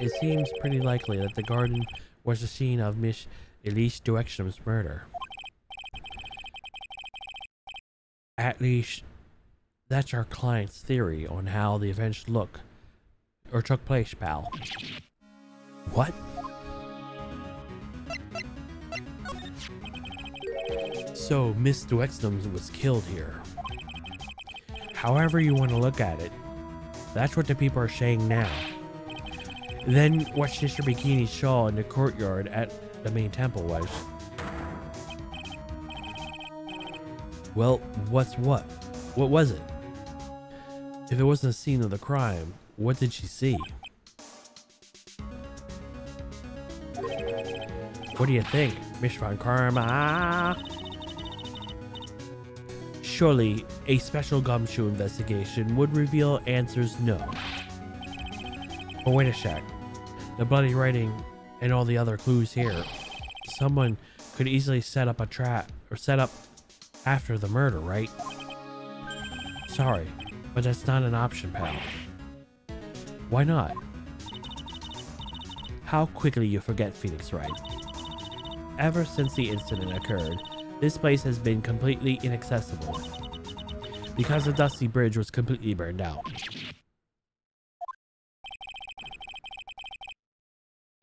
it seems pretty likely that the garden was the scene of Miss Elise Duexton's murder. At least, that's our client's theory on how the events took place, pal. What? So, Miss Duexton was killed here. However you want to look at it, that's what the people are saying now. Then what Sister Bikini saw in the courtyard at the main temple was... Well, what? What was it? If it wasn't a scene of the crime, what did she see? What do you think, Miss Von Karma? Surely, a special gumshoe investigation would reveal answers no. But wait a sec. The bloody writing and all the other clues here. Someone could easily set up a trap or set up after the murder, right? Sorry, but that's not an option, pal. Why not? How quickly you forget, Phoenix Wright. Ever since the incident occurred, this place has been completely inaccessible because the Dusty Bridge was completely burned out.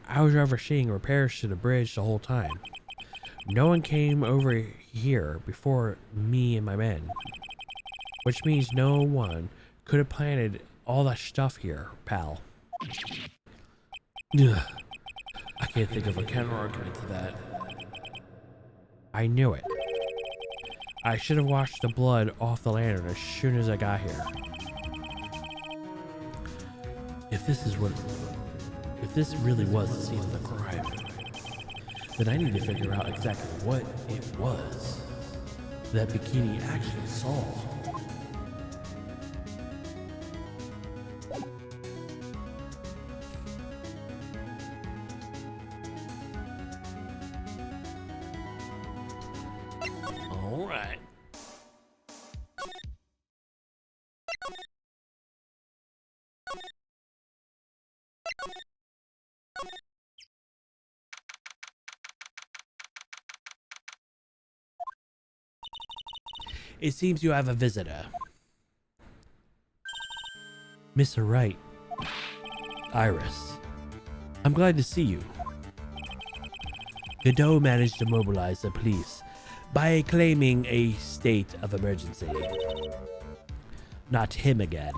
I was overseeing repairs to the bridge the whole time. No one came over here before me and my men, which means no one could have planted all that stuff here, pal. Ugh. I can't think of a counter-argument to that. I knew it. I should have washed the blood off the lantern as soon as I got here. If this really was the scene of the crime, then I need to figure out exactly what it was that Bikini actually saw. All right. It seems you have a visitor. Mr. Wright. Iris. I'm glad to see you. Godot managed to mobilize the police by claiming a state of emergency. Not him again.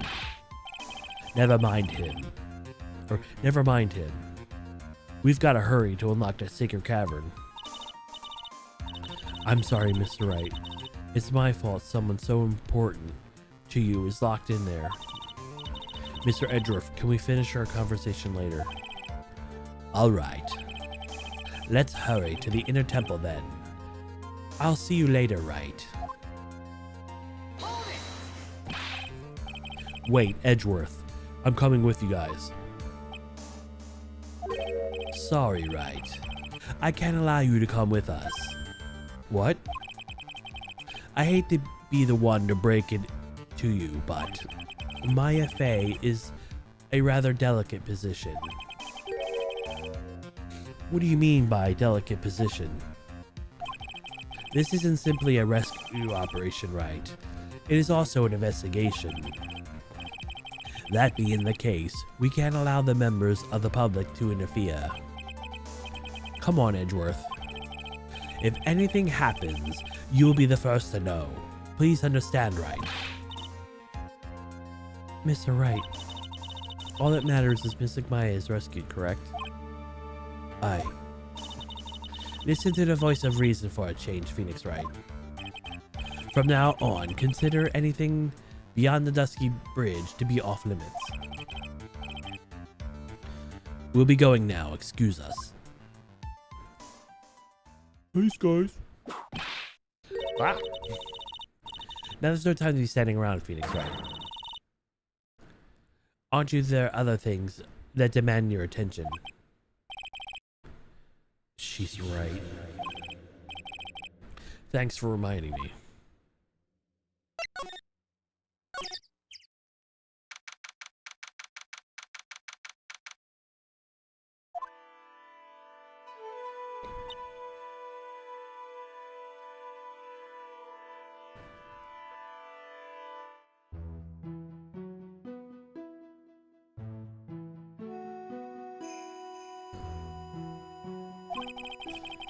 Never mind him. We've got to hurry to unlock that sacred cavern. I'm sorry, Mr. Wright. It's my fault someone so important to you is locked in there. Mr. Edgeworth, can we finish our conversation later? All right. Let's hurry to the inner temple then. I'll see you later, Wright. Wait, Edgeworth. I'm coming with you guys. Sorry, Wright. I can't allow you to come with us. What? I hate to be the one to break it to you, but my FA is a rather delicate position. What do you mean by delicate position? This isn't simply a rescue operation, right? It is also an investigation. That being the case, we can't allow the members of the public to interfere. Come on, Edgeworth. If anything happens, you'll be the first to know. Please understand, Wright. Mr. Wright, all that matters is Mystic Maya is rescued, correct? Aye. Listen to the voice of reason for a change, Phoenix Wright. From now on, consider anything beyond the Dusky Bridge to be off limits. We'll be going now. Excuse us. Thanks, guys. Ah. Now there's no time to be standing around, Phoenix Wright. Aren't you there other things that demand your attention? She's right. Thanks for reminding me.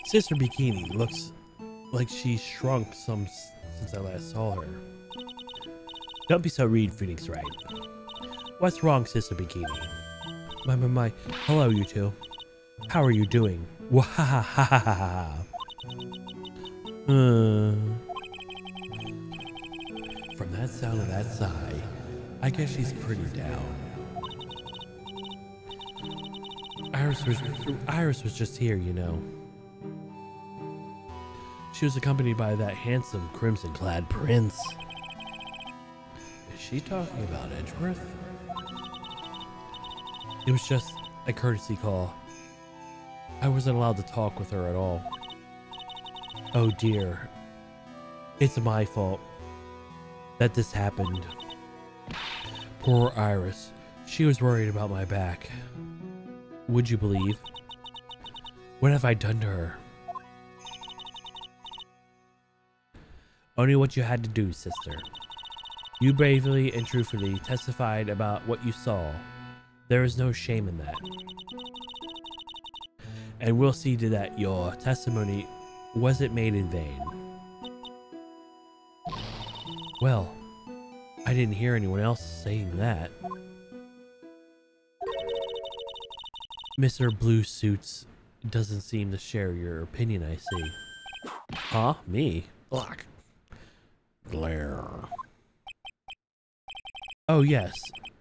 Sister Bikini looks like she's shrunk some since I last saw her. Don't be so rude, Phoenix Wright. What's wrong, Sister Bikini? My. Hello, you two. How are you doing? Wahahaha. From that sound of that sigh, I guess she's pretty down. Iris was just here, you know. She was accompanied by that handsome crimson-clad prince. Is she talking about Edgeworth? It was just a courtesy call. I wasn't allowed to talk with her at all. Oh dear. It's my fault that this happened. Poor Iris. She was worried about my back. Would you believe? What have I done to her? Only what you had to do, sister. You bravely and truthfully testified about what you saw. There is no shame in that. And we'll see to that your testimony wasn't made in vain. Well, I didn't hear anyone else saying that. Mr. Blue Suits doesn't seem to share your opinion, I see. Huh? Me? Ugh. Glare. Oh yes,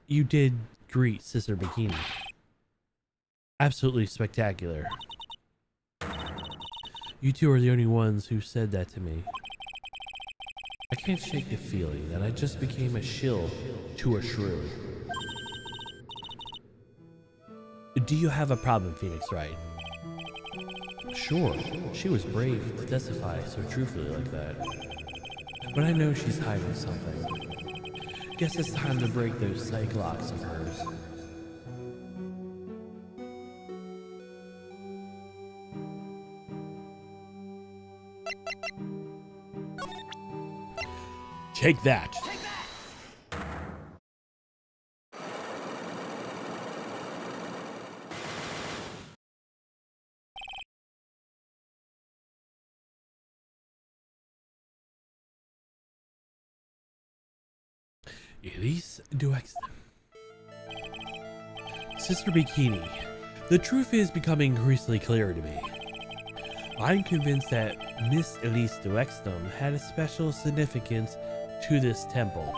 you did greet Sister Bikini. Absolutely spectacular. You two are the only ones who said that to me. I can't shake the feeling that I just became a shill to a shrew. Do you have a problem, Phoenix Wright? Sure, she was brave to testify so truthfully like that. But I know she's hiding something. Guess it's time to break those psych locks of hers. Take that! Elise Duexton. Sister Bikini, the truth is becoming increasingly clear to me. I'm convinced that Miss Elise Duexton had a special significance to this temple.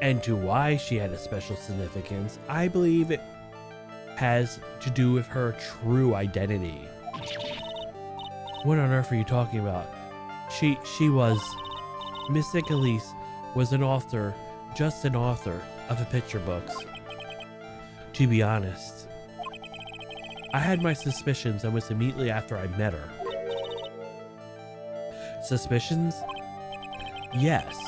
And to why she had a special significance, I believe it has to do with her true identity. What on earth are you talking about? She was... Mystic Elise was an author, just an author of the picture books. To be honest, I had my suspicions almost immediately after I met her. Suspicions? Yes,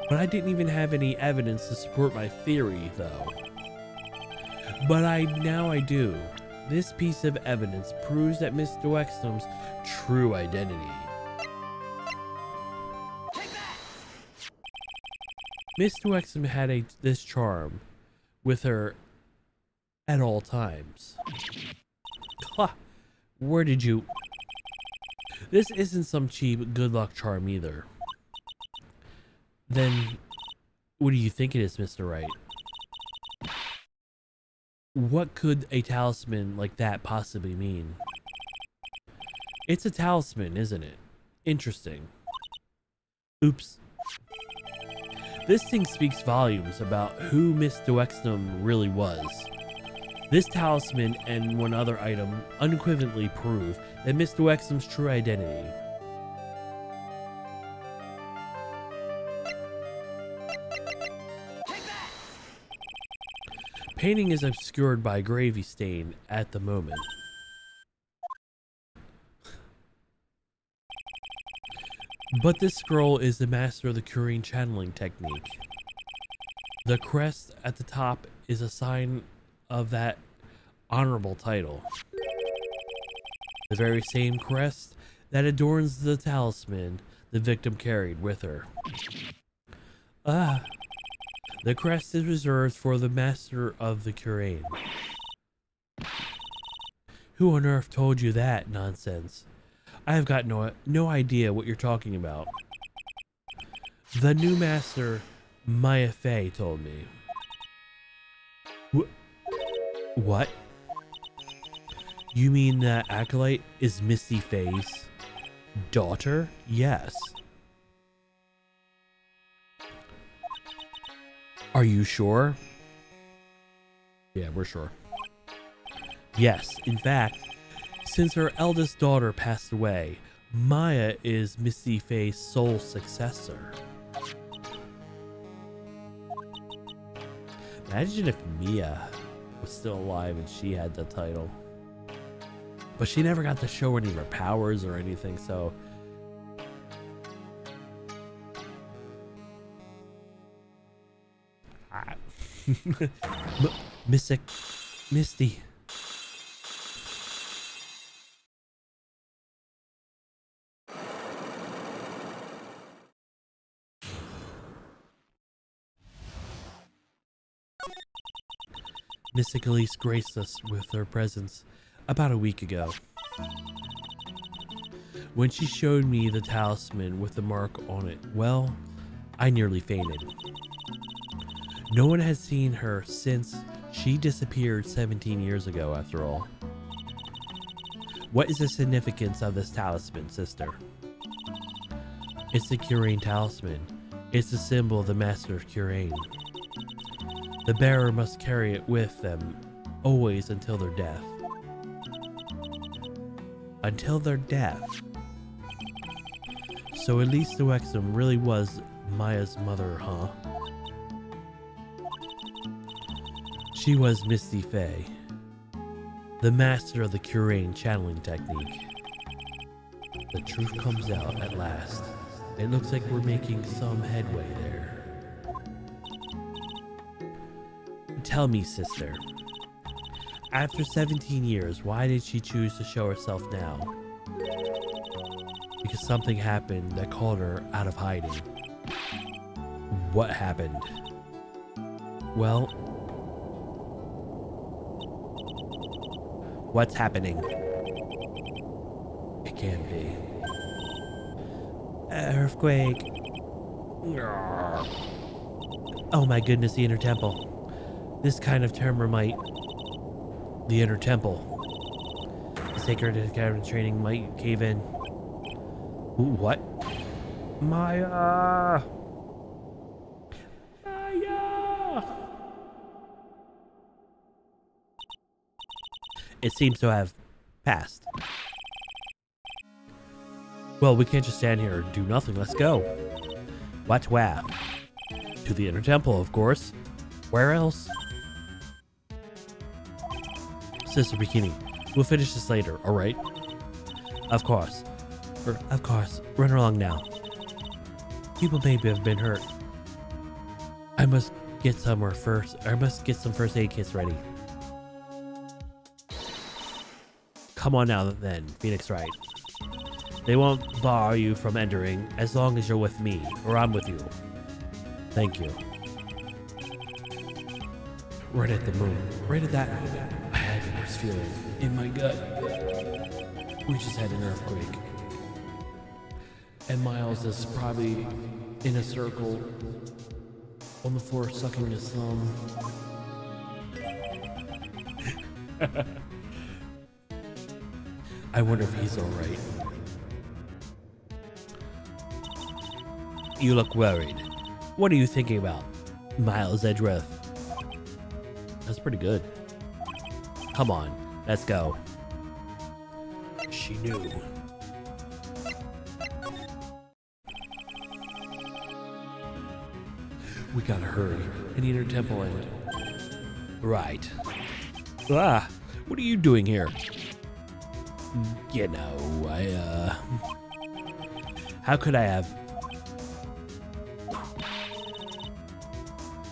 but I didn't even have any evidence to support my theory, though. But now I do. This piece of evidence proves that Miss Duexton's true identity. Miss Duexton had this charm with her at all times. Ha! Where did you... This isn't some cheap good luck charm either. Then, what do you think it is, Mr. Wright? What could a talisman like that possibly mean? It's a talisman, isn't it? Interesting. Oops. This thing speaks volumes about who Mr. Wexham really was. This talisman and one other item unequivocally prove that Mr. Wexham's true identity. Painting is obscured by a gravy stain at the moment. But this scroll is the master of the Curine channeling technique. The crest at the top is a sign of that honorable title. The very same crest that adorns the talisman the victim carried with her. The crest is reserved for the master of the Curine. Who on earth told you that nonsense? I have got no idea what you're talking about. The new master, Maya Fey, told me. What? You mean that acolyte is Misty Fey's daughter? Yes. Are you sure? Yeah, we're sure. Yes, in fact, since her eldest daughter passed away, Maya is Misty Fey's sole successor. Imagine if Mia was still alive and she had the title. But she never got to show any of her powers or anything, so... Misty. Mystic Elise graced us with her presence about a week ago. When she showed me the talisman with the mark on it, well, I nearly fainted. No one has seen her since she disappeared 17 years ago, after all. What is the significance of this talisman, sister? It's the Curine talisman. It's the symbol of the Master of Curine. The bearer must carry it with them, always until their death. Until their death. So at least the Wexham really was Maya's mother, huh? She was Misty Fey, the master of the Curine channeling technique. The truth comes out at last. It looks like we're making some headway there. Tell me, sister, after 17 years, why did she choose to show herself now? Because something happened that called her out of hiding. What happened? Well, what's happening? It can't be. Earthquake. Oh my goodness, the inner temple. This kind of termite. The inner temple. The sacred academy training might cave in. What? Maya! Maya! It seems to have passed. Well, we can't just stand here and do nothing. Let's go. What? Where? To the inner temple, of course. Where else? Sister Bikini, we'll finish this later, alright? Of course. Of course. Run along now. People maybe have been hurt. I must get somewhere first. I must get some first aid kits ready. Come on now then, Phoenix Wright. They won't bar you from entering as long as you're with me, or I'm with you. Thank you. Right at the moon. Right at that moment, I had the worst feeling in my gut. We just had an earthquake. And Miles is probably in a circle on the floor sucking his thumb. I wonder if he's alright. You look worried. What are you thinking about, Miles Edgeworth? That's pretty good. Come on, let's go. She knew. We gotta hurry. I need her temple end. Right. Ah, what are you doing here? You know, how could I have?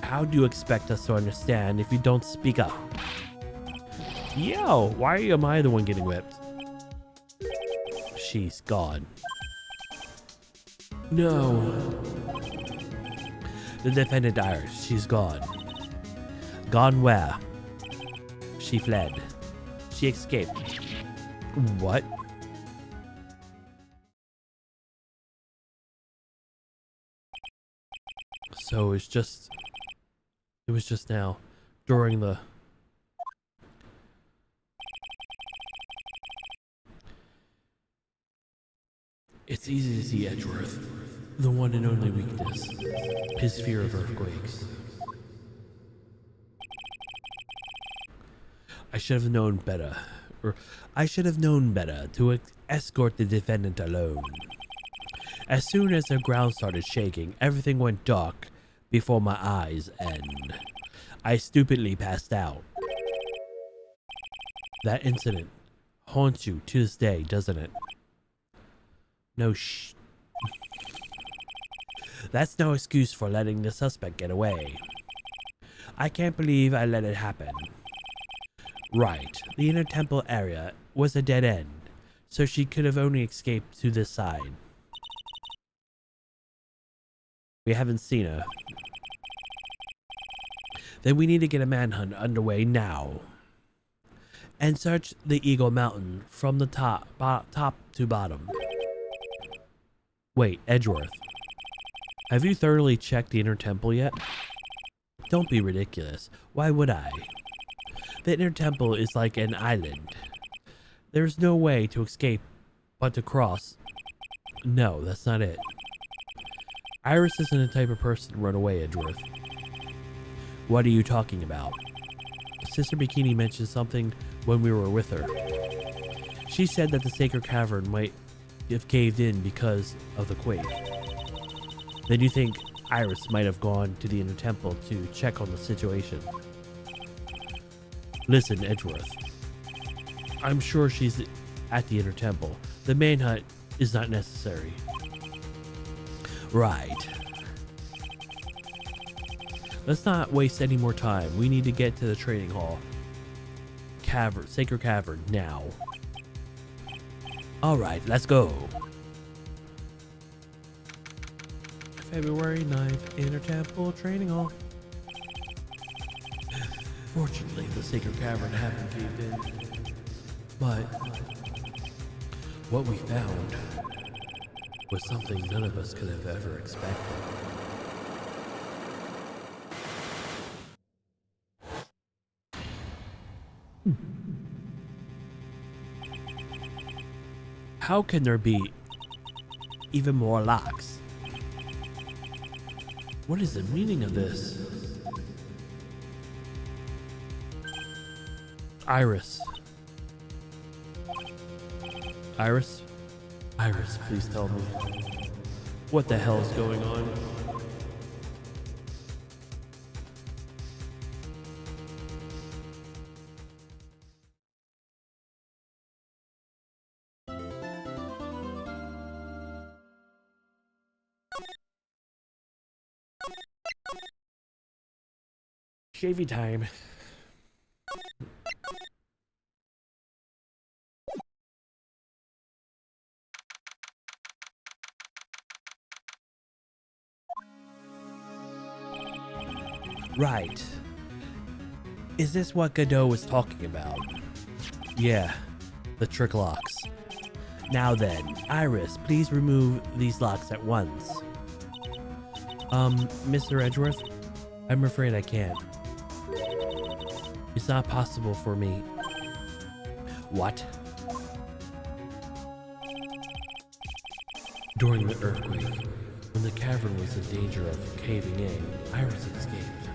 How do you expect us to understand if you don't speak up? Yo, why am I the one getting whipped? She's gone. No. The defendant Iris, she's gone. Gone where? She fled. She escaped. What? So it was just now, during the... It's easy to see Edgeworth, the one and only weakness, his fear of earthquakes. I should have known better, to escort the defendant alone. As soon as the ground started shaking, everything went dark before my eyes and I stupidly passed out. That incident haunts you to this day, doesn't it? No That's no excuse for letting the suspect get away. I can't believe I let it happen. Right, the inner temple area was a dead end, so she could have only escaped to this side. We haven't seen her. Then we need to get a manhunt underway now. And search the Eagle Mountain from the top to bottom. Wait, Edgeworth. Have you thoroughly checked the inner temple yet? Don't be ridiculous. Why would I? The inner temple is like an island. There's no way to escape but to cross. No, that's not it. Iris isn't the type of person to run away, Edgeworth. What are you talking about? Sister Bikini mentioned something when we were with her. She said that the sacred cavern might have caved in because of the quake. Then you think Iris might have gone to the inner temple to check on the situation. Listen, Edgeworth. I'm sure she's at the inner temple. The manhunt is not necessary. Right. Let's not waste any more time. We need to get to the training hall. Sacred Cavern, now. Alright, let's go. February 9th, Inner Temple Training Hall. Fortunately, the Sacred Cavern haven't caved in. But what we found was something none of us could have ever expected. How can there be even more locks? What is the meaning of this? Iris. Iris? Iris, please tell me. What the hell is going on? Shavy time. Right. Is this what Godot was talking about? Yeah, the trick locks. Now then, Iris, please remove these locks at once. Mr. Edgeworth, I'm afraid I can't. It's not possible for me. What? During the earthquake, When the cavern was in danger of caving in, Iris escaped.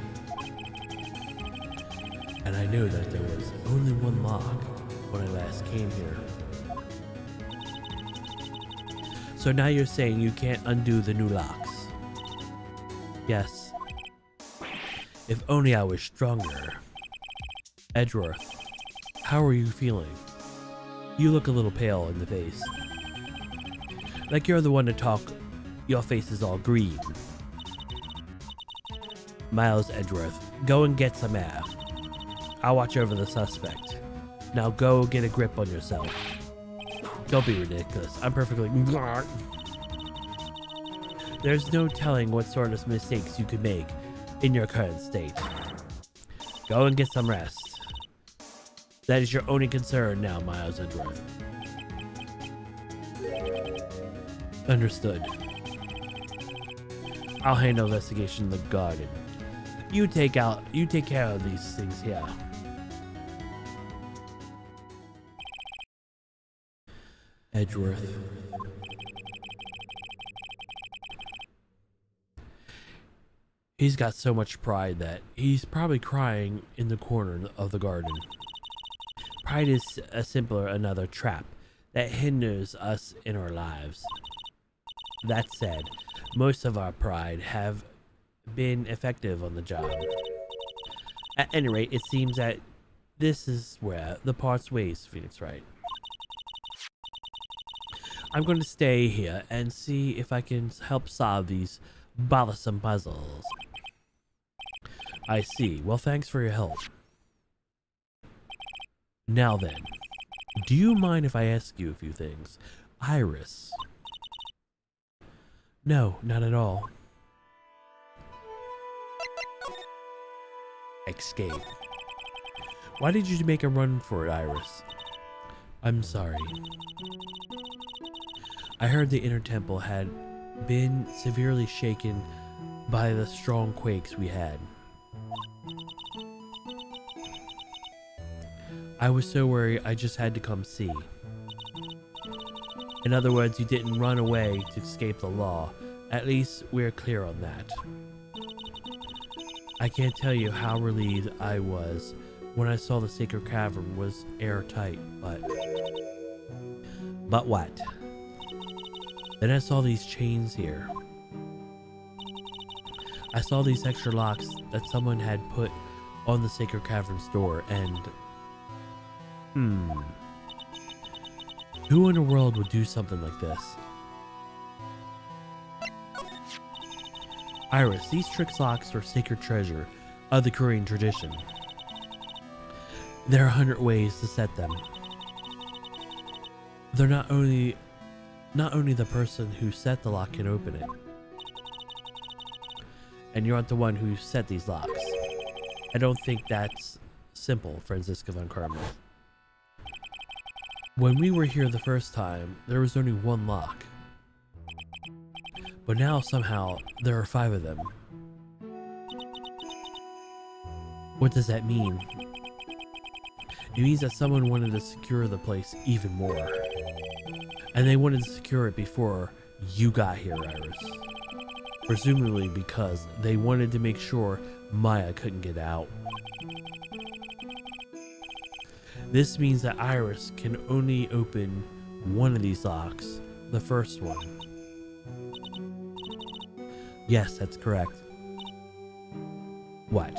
And I knew that there was only one lock when I last came here. So now you're saying you can't undo the new locks? Yes. If only I was stronger. Edgeworth, how are you feeling? You look a little pale in the face. Like you're the one to talk. Your face is all green. Miles Edgeworth, go and get some air. I'll watch over the suspect. Now go get a grip on yourself. Don't be ridiculous. I'm perfectly... There's no telling what sort of mistakes you could make in your current state. Go and get some rest. That is your only concern now, Miles Edgeworth. Understood. I'll handle investigation in the garden. You take care of these things here. Edgeworth. He's got so much pride that he's probably crying in the corner of the garden. Pride is simply another trap that hinders us in our lives. That said, most of our pride have been effective on the job. At any rate, it seems that this is where the parts ways, Phoenix Wright. I'm going to stay here and see if I can help solve these bothersome puzzles. I see. Well, thanks for your help. Now then, do you mind if I ask you a few things? Iris. No, not at all. Escape. Why did you make a run for it, Iris? I'm sorry. I heard the inner temple had been severely shaken by the strong quakes we had. I was so worried I just had to come see. In other words, you didn't run away to escape the law. At least we're clear on that. I can't tell you how relieved I was when I saw the sacred cavern was airtight, but... But what? Then I saw these chains here. I saw these extra locks that someone had put on the sacred cavern's door, and... Who in the world would do something like this? Iris, these trick locks are sacred treasure of the Korean tradition. There are 100 ways to set them. They're not only the person who set the lock can open it. And you're not the one who set these locks. I don't think that's simple, Franziska von Karma. When we were here the first time, there was only one lock. But now somehow there are 5 of them. What does that mean? It means that someone wanted to secure the place even more. And they wanted to secure it before you got here, Iris. Presumably because they wanted to make sure Maya couldn't get out. This means that Iris can only open one of these locks, the first one. Yes, that's correct. What?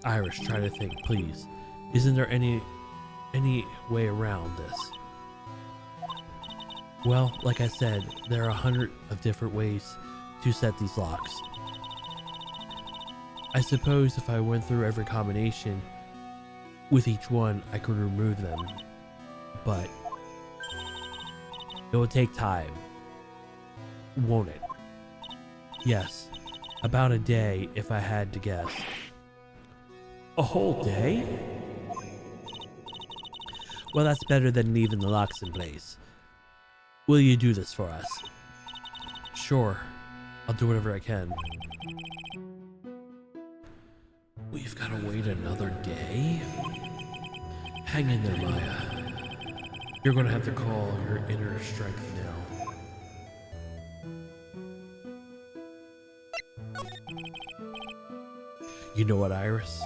Iris, try to think, please. Isn't there any way around this? Well, like I said, there are 100 of different ways to set these locks. I suppose if I went through every combination with each one, I could remove them, but it will take time, won't it? Yes, about a day if I had to guess. A whole day? Well, that's better than leaving the locks in place. Will you do this for us? Sure, I'll do whatever I can. We've got to wait another day? Hang in there, Maya. You're going to have to call your inner strength now. You know what, Iris?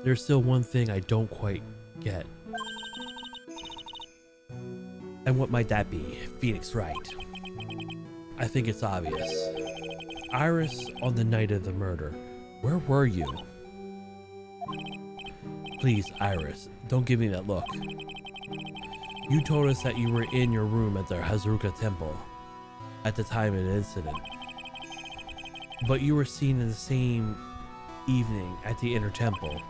There's still one thing I don't quite get. And what might that be? Phoenix Wright. I think it's obvious. Iris, on the night of the murder, where were you? Please, Iris, don't give me that look. You told us that you were in your room at the Hazuka Temple at the time of the incident. But you were seen in the same evening at the Inner Temple.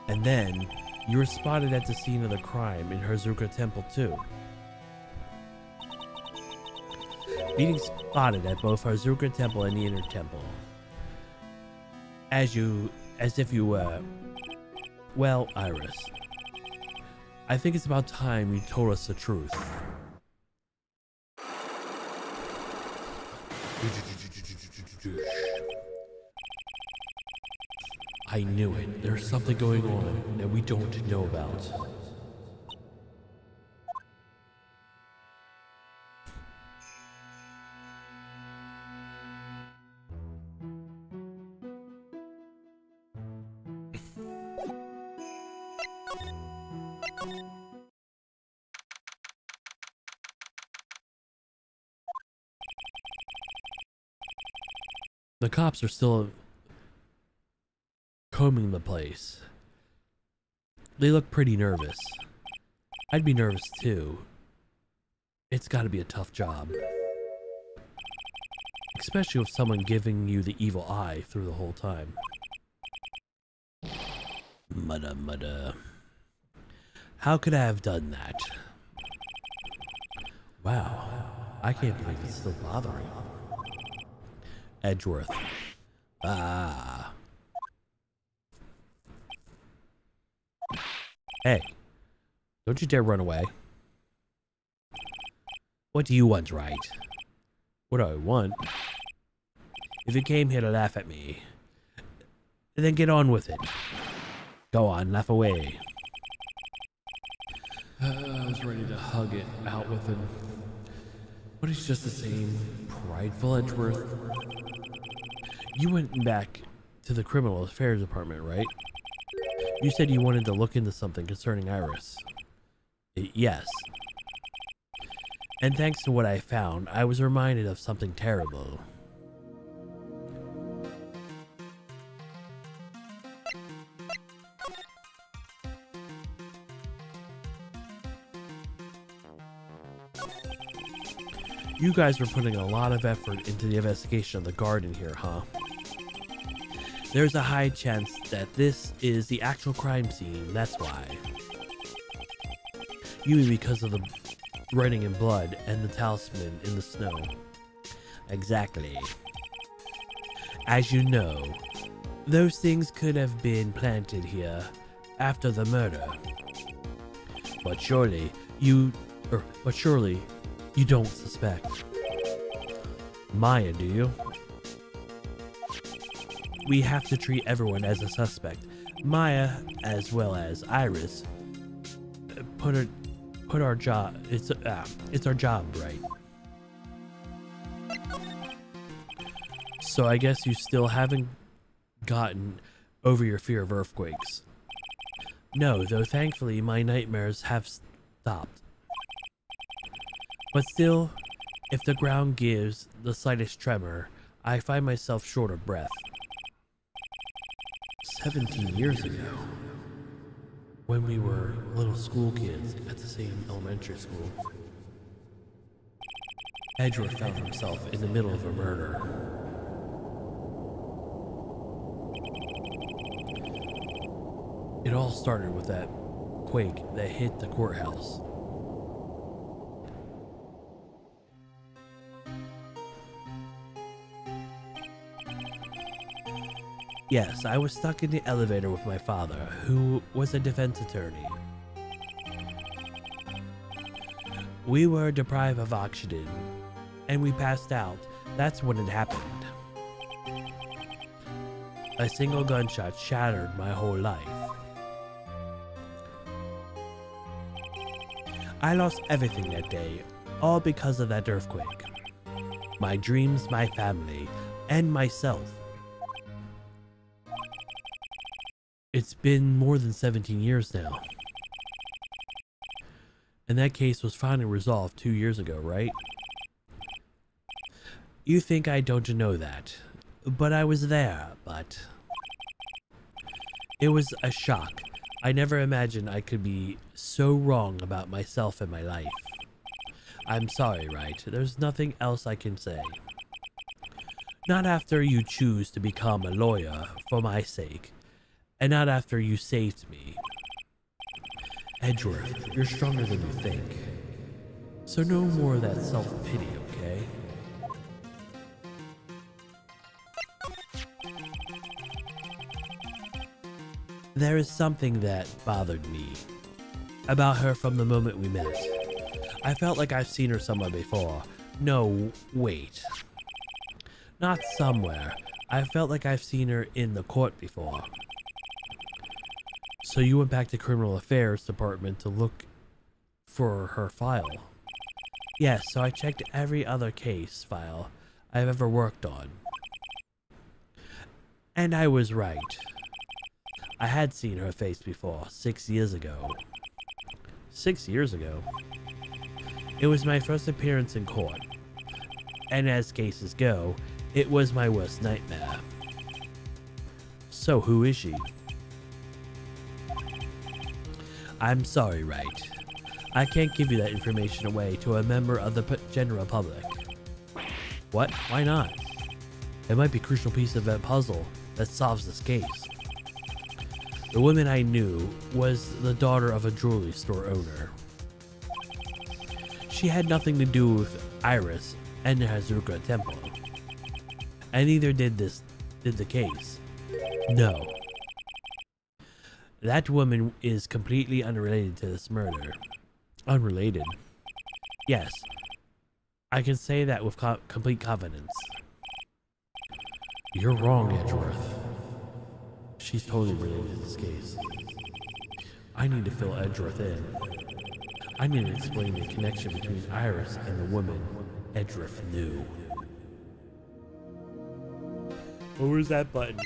And then, you were spotted at the scene of the crime in Hazuka Temple too. Being spotted at both Hazuka Temple and the Inner Temple. As if you were... Well, Iris, I think it's about time you told us the truth. I knew it. There's something going on that we don't know about. The cops are still combing the place. They look pretty nervous. I'd be nervous too. It's gotta be a tough job. Especially with someone giving you the evil eye through the whole time. Mudda. How could I have done that? Wow, I can't believe it's still bothering. Edgeworth. Ah. Hey, don't you dare run away. What do you want, Wright? What do I want? If you came here to laugh at me, then get on with it. Go on, laugh away. I was ready to hug it out with him. But he's just the same prideful Edgeworth. You went back to the criminal affairs department, right? You said you wanted to look into something concerning Iris. Yes. And thanks to what I found, I was reminded of something terrible. You guys were putting a lot of effort into the investigation of the garden here, huh? There's a high chance that this is the actual crime scene, that's why. You mean because of the writing in blood and the talisman in the snow. Exactly. As you know, those things could have been planted here after the murder. But surely you don't suspect Maya, do you? We have to treat everyone as a suspect. Maya, as well as Iris, put our job. It's our job, right? So I guess you still haven't gotten over your fear of earthquakes. No, though thankfully my nightmares have stopped. But still, if the ground gives the slightest tremor, I find myself short of breath. 17 years ago, when we were little school kids at the same elementary school, Edgeworth found himself in the middle of a murder. It all started with that quake that hit the courthouse. Yes, I was stuck in the elevator with my father, who was a defense attorney. We were deprived of oxygen, and we passed out. That's when it happened. A single gunshot shattered my whole life. I lost everything that day, all because of that earthquake. My dreams, my family, and myself. It's been more than 17 years now. And that case was finally resolved 2 years ago, right? You think I don't know that, but I was there, but... It was a shock. I never imagined I could be so wrong about myself and my life. I'm sorry, Wright. There's nothing else I can say. Not after you choose to become a lawyer for my sake, and not after you saved me. Edgeworth, you're stronger than you think. So no more of that self-pity, okay? There is something that bothered me about her from the moment we met. I felt like I've seen her somewhere before. No, wait. Not somewhere. I felt like I've seen her in the court before. So you went back to Criminal Affairs Department to look for her file? Yes, so I checked every other case file I've ever worked on. And I was right. I had seen her face before, 6 years ago. 6 years ago? It was my first appearance in court. And as cases go, it was my worst nightmare. So who is she? I'm sorry, Wright. I can't give you that information away to a member of the general public. What? Why not? It might be a crucial piece of that puzzle that solves this case. The woman I knew was the daughter of a jewelry store owner. She had nothing to do with Iris and the Hazuka Temple. And neither did the case. No. That woman is completely unrelated to this murder. Unrelated? Yes. I can say that with complete confidence. You're wrong, Edgeworth. She's totally related to this case. I need to fill Edgeworth in. I need to explain the connection between Iris and the woman Edgeworth knew. Oh, where's that button?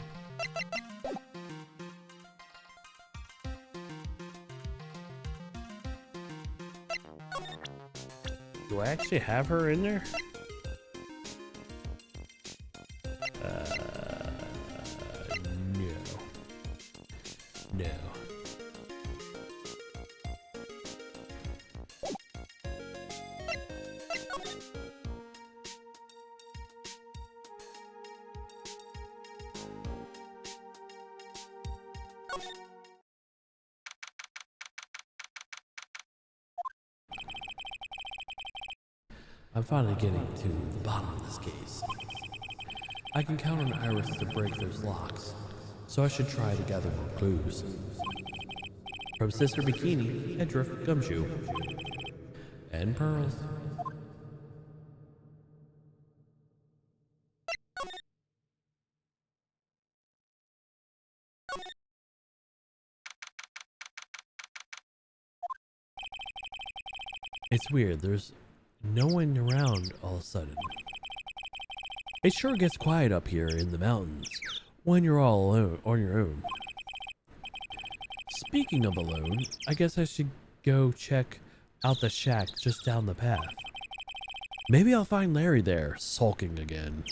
Do I actually have her in there? No. No. I'm finally getting to the bottom of this case. I can count on Iris to break those locks, so I should try to gather more clues. From Sister Bikini, Edgeworth, Gumshoe, and Pearls. It's weird, there's no one around all of a sudden. It sure gets quiet up here in the mountains when you're all alone on your own. Speaking of alone, I guess I should go check out the shack just down the path. Maybe I'll find Larry there, sulking again.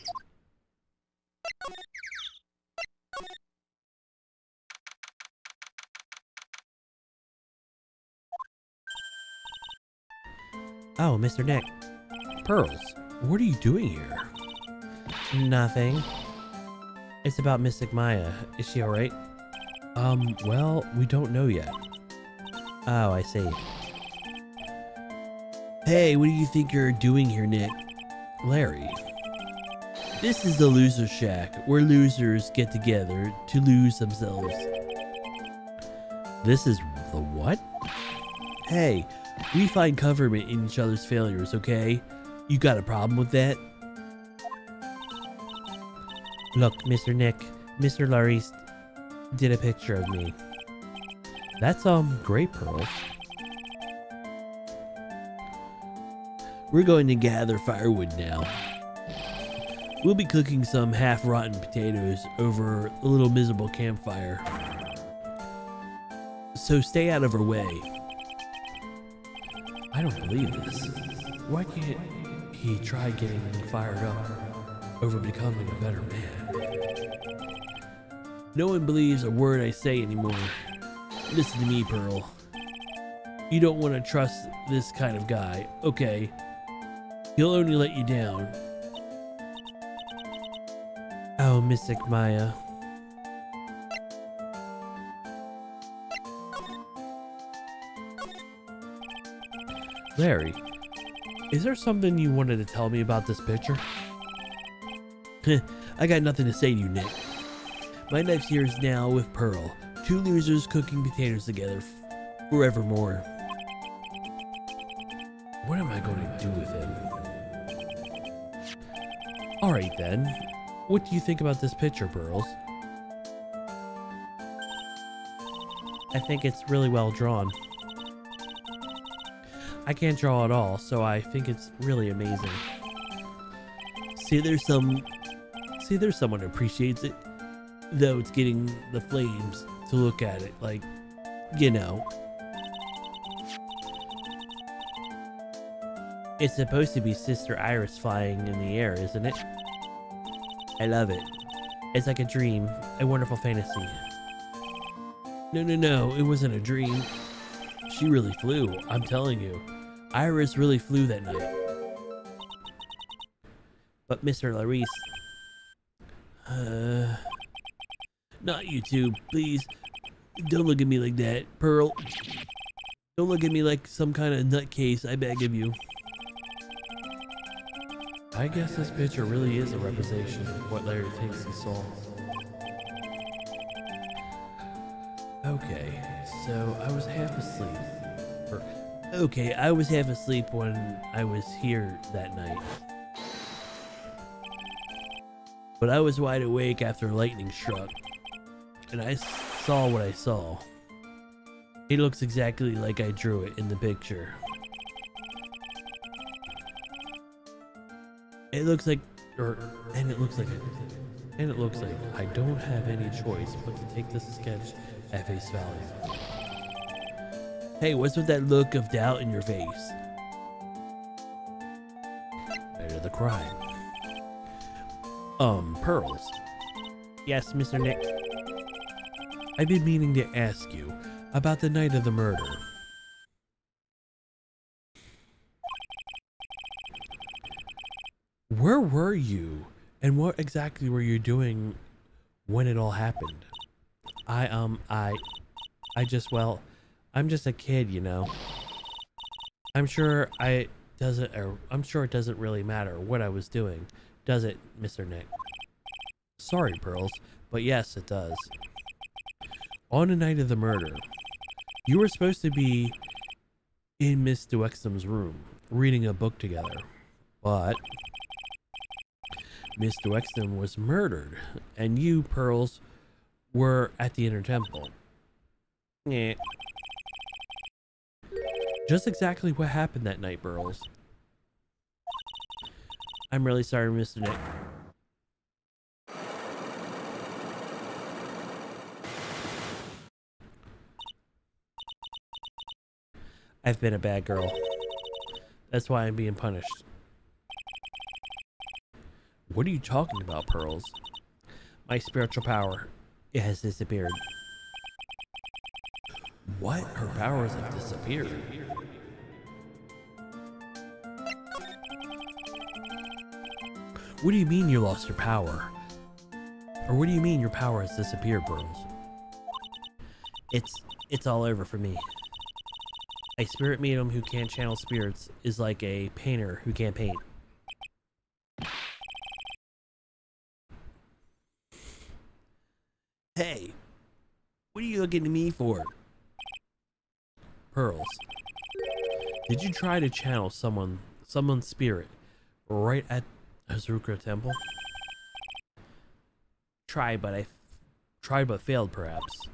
Oh, Mr. Nick. Pearls, what are you doing here? Nothing. It's about Mystic Maya. Is she alright? Well, we don't know yet. Oh, I see. Hey, what do you think you're doing here, Nick? Larry. This is the loser shack, where losers get together to lose themselves. This is the what? Hey, we find comfort in each other's failures, okay? You got a problem with that? Look, Mr. Nick, Mr. Larry did a picture of me. That's, great, Pearls. We're going to gather firewood now. We'll be cooking some half-rotten potatoes over a little miserable campfire. So stay out of her way. I don't believe this. Why can't he try getting fired up over becoming a better man? No one believes a word I say anymore. Listen to me, Pearl. You don't want to trust this kind of guy, okay? He'll only let you down. Oh, Mystic Maya. Larry, is there something you wanted to tell me about this picture? I got nothing to say to you, Nick. My life's here is now with Pearl. Two losers cooking potatoes together forevermore. What am I going to do with him? Alright then. What do you think about this picture, Pearls? I think it's really well drawn. I can't draw at all, so I think it's really amazing. See, there's someone who appreciates it, though it's getting the flames to look at it, like, you know. It's supposed to be Sister Iris flying in the air, isn't it? I love it. It's like a dream, a wonderful fantasy. No, it wasn't a dream. She really flew, I'm telling you. Iris really flew that night. But Mr. Larice... Not you two, please. Don't look at me like that, Pearl. Don't look at me like some kind of nutcase, I beg of you. I guess this picture really is a representation of what Larry thinks he saw. Okay, so I was half asleep. Okay, I was half asleep when I was here that night. But I was wide awake after lightning struck. And I saw what I saw. It looks exactly like I drew it in the picture. It looks like, and it looks like I don't have any choice but to take this sketch at face value. Hey, what's with that look of doubt in your face? Night of the crime. Pearls. Yes, Mr. Nick. I've been meaning to ask you about the night of the murder. Where were you? And what exactly were you doing when it all happened? I'm just a kid, you know. I'm sure it doesn't really matter what I was doing, does it, Mr. Nick? Sorry, Pearls, but yes, it does. On the night of the murder, you were supposed to be in Miss Dweckham's room, reading a book together, but Miss Dweckam was murdered, and you, Pearls, were at the Inner Temple. Yeah. Just exactly what happened that night, Pearls. I'm really sorry, Mr. Nick. I've been a bad girl. That's why I'm being punished. What are you talking about, Pearls? My spiritual power, it has disappeared. What? Her powers have disappeared. What do you mean you lost your power? Or what do you mean your power has disappeared, Pearls? It's all over for me. A spirit medium who can't channel spirits is like a painter who can't paint. Hey, what are you looking at me for? Pearls, did you try to channel someone's spirit right at Hazuka Temple? Tried but failed, perhaps.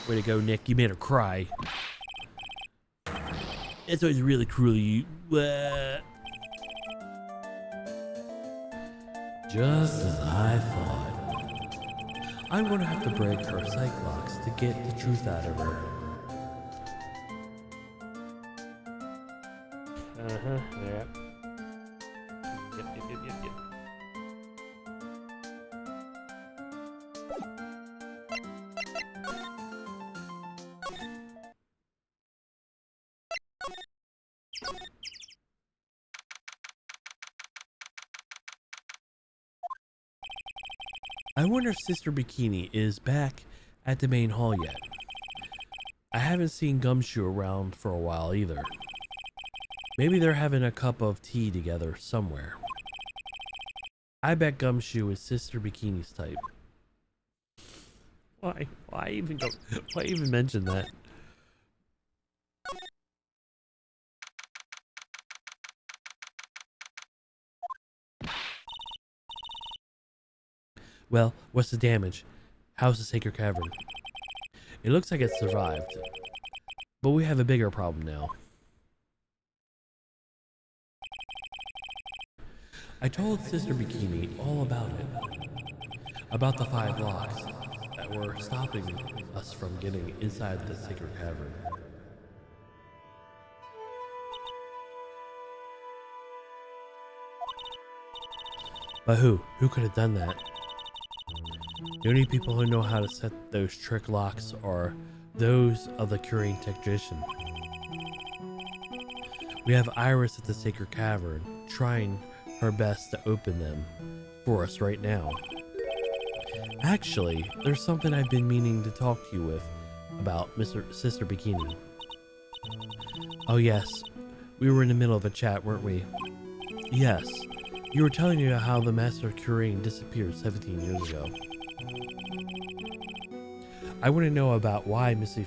Way to go, Nick. You made her cry. It's always really cruel of you. Just as I thought. I'm gonna have to break her psych locks to get the truth out of her. Yep. Yep. I wonder if Sister Bikini is back at the main hall yet. I haven't seen Gumshoe around for a while either. Maybe they're having a cup of tea together somewhere. I bet Gumshoe is Sister Bikini's type. Why? Why even mention that? Well, what's the damage? How's the Sacred Cavern? It looks like it survived, but we have a bigger problem now. I told Sister Bikini all about it. About the 5 locks that were stopping us from getting inside the Sacred Cavern. But who? Who could have done that? The only people who know how to set those trick locks are those of the curing technician. We have Iris at the Sacred Cavern trying her best to open them for us right now. Actually, there's something I've been meaning to talk to you with about, Sister Bikini. Oh yes, we were in the middle of a chat, weren't we? Yes, you were telling me how the Master of Curing disappeared 17 years ago. I want to know about why Misty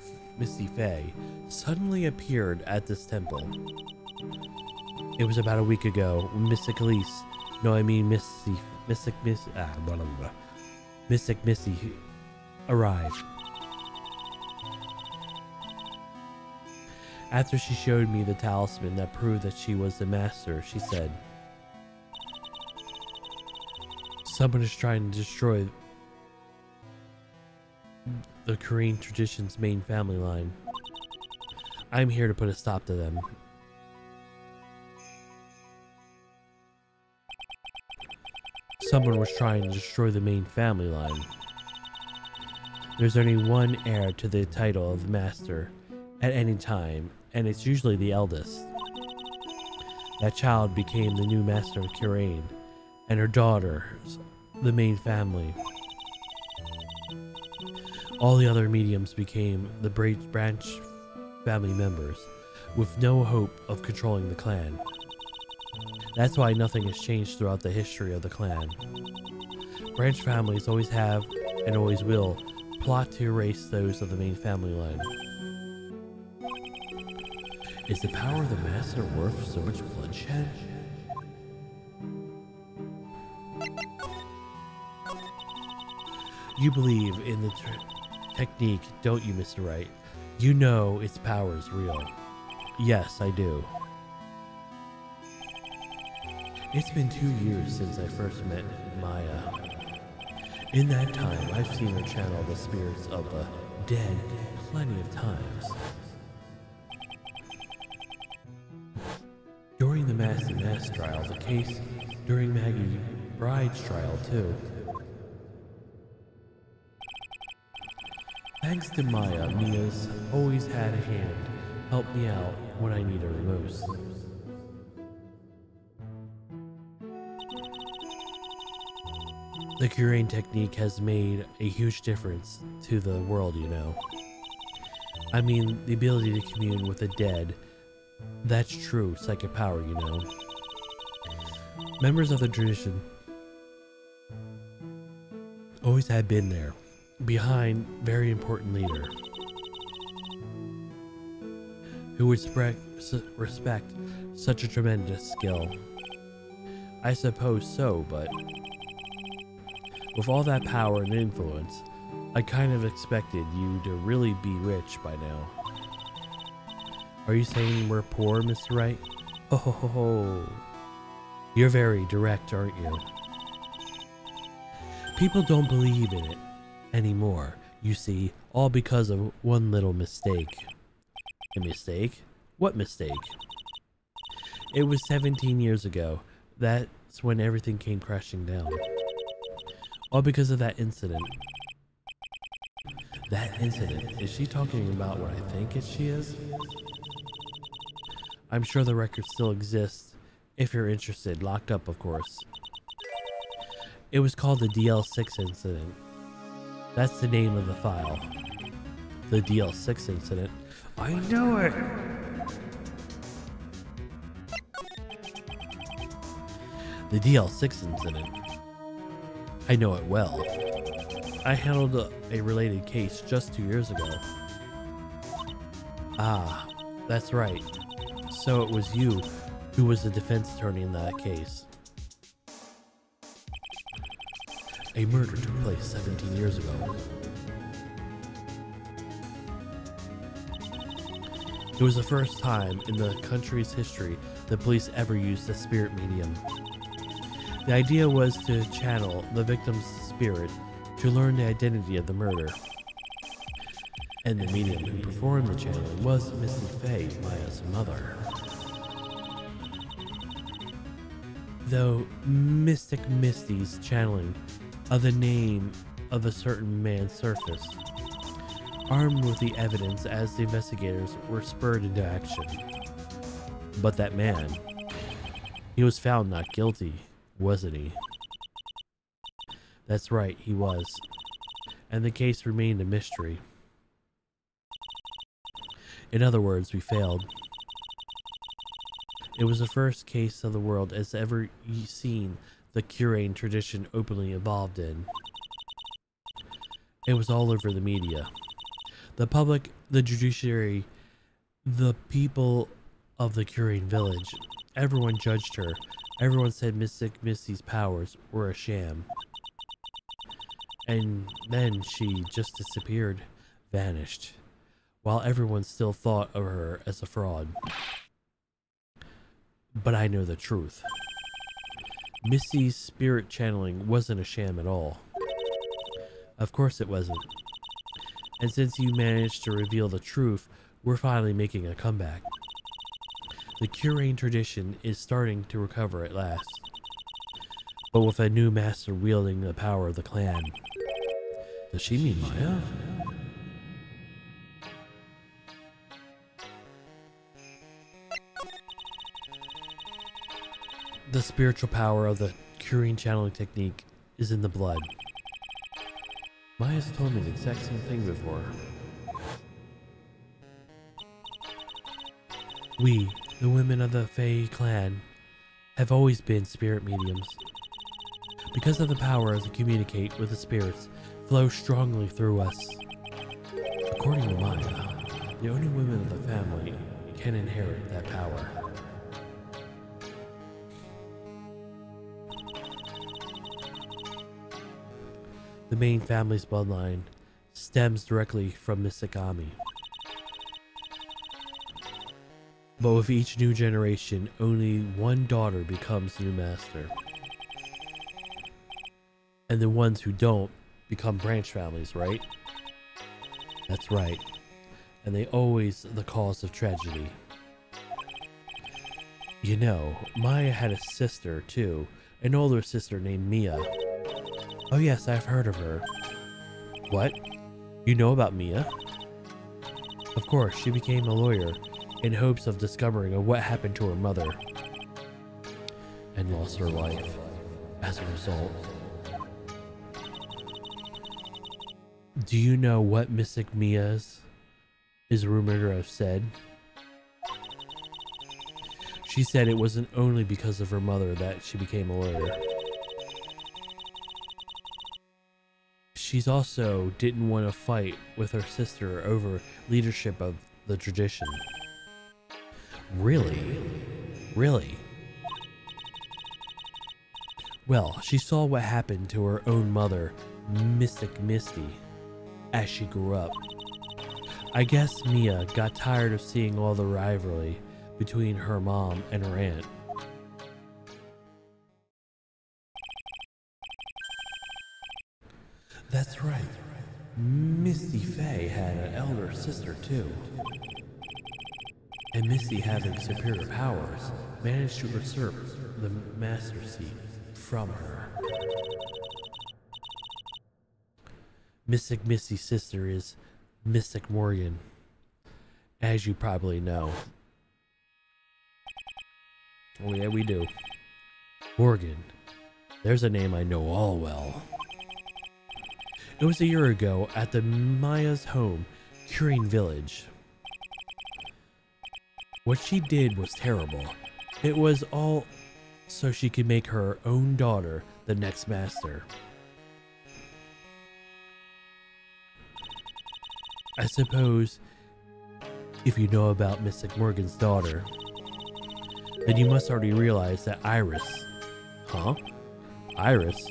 Faye suddenly appeared at this temple. It was about a week ago when Mystic Missy arrived. After she showed me the talisman that proved that she was the master, she said, "Someone is trying to destroy the Korean tradition's main family line. I'm here to put a stop to them." Someone was trying to destroy the main family line. There's only one heir to the title of master at any time, and it's usually the eldest. That child became the new master of Kurain, and her daughters, the main family. All the other mediums became the branch family members, with no hope of controlling the clan. That's why nothing has changed throughout the history of the clan. Branch families always have, and always will, plot to erase those of the main family line. Is the power of the master worth so much bloodshed? You believe in the technique, don't you, Mr. Wright? You know its power is real. Yes, I do. It's been 2 years since I first met Maya. In that time, I've seen her channel the spirits of the dead plenty of times. During the Mass trial, the case during Maggie Bride's trial too. Thanks to Maya, Mia's always had a hand help me out when I need her most. The curing technique has made a huge difference to the world, you know. I mean, the ability to commune with the dead, that's true psychic power, you know. Members of the tradition always have been there, behind very important leader, who would respect such a tremendous skill. I suppose so, but with all that power and influence, I kind of expected you to really be rich by now. Are you saying we're poor, Mr. Wright? Ho ho ho ho. You're very direct, aren't you? People don't believe in it anymore, you see, all because of one little mistake. A mistake? What mistake? It was 17 years ago. That's when everything came crashing down. All because of that incident. That incident? Is she talking about what I think she is? I'm sure the record still exists, if you're interested. Locked up, of course. It was called the DL6 incident. That's the name of the file. The DL6 incident. I know it! The DL6 incident. I know it well. I handled a related case just 2 years ago. Ah, that's right. So it was you who was the defense attorney in that case. A murder took place 17 years ago. It was the first time in the country's history the police ever used a spirit medium. The idea was to channel the victim's spirit to learn the identity of the murder. And the medium who performed the channeling was Missy Faye, Maya's mother. Though Mystic Misty's channeling of the name of a certain man surfaced, armed with the evidence as the investigators were spurred into action. But that man, he was found not guilty, wasn't he? That's right, he was. And the case remained a mystery. In other words, we failed. It was the first case of the world as ever seen the Curane tradition openly involved in. It was all over the media. The public, the judiciary, the people of the Curane village. Everyone judged her. Everyone said Mystic Misty's powers were a sham. And then she just disappeared, vanished, while everyone still thought of her as a fraud. But I know the truth. Misty's spirit channeling wasn't a sham at all. Of course it wasn't. And since you managed to reveal the truth, we're finally making a comeback. The Curane tradition is starting to recover at last, but with a new master wielding the power of the clan. Does she mean Maya? The spiritual power of the Curane channeling technique is in the blood. Maya's told me the exact same thing before. We, the women of the Fae clan, have always been spirit mediums. Because of the power to communicate with the spirits flows strongly through us. According to Maya, the only women of the family can inherit that power. The main family's bloodline stems directly from Misakami. But with each new generation, only one daughter becomes new master. And the ones who don't become branch families, right? That's right. And they always the cause of tragedy. You know, Maya had a sister too, an older sister named Mia. Oh yes, I've heard of her. What? You know about Mia? Of course, she became a lawyer in hopes of discovering what happened to her mother. And lost her life as a result. Do you know what Mystic Mia is rumored to have said? She said it wasn't only because of her mother that she became a lawyer. She's also didn't want to fight with her sister over leadership of the tradition. Really? Really? Well, she saw what happened to her own mother, Mystic Misty, as she grew up. I guess Mia got tired of seeing all the rivalry between her mom and her aunt. That's right. Misty Faye had an elder sister too. And Misty, having superior powers, managed to usurp the Master Seat from her. Mystic Misty's sister is Mystic Morgan, as you probably know. Oh yeah, we do. Morgan. There's a name I know all well. It was a year ago at the Maya's home, Curing Village. What she did was terrible. It was all so she could make her own daughter the next master. I suppose if you know about Mystic Morgan's daughter, then you must already realize that Iris. Huh? Iris?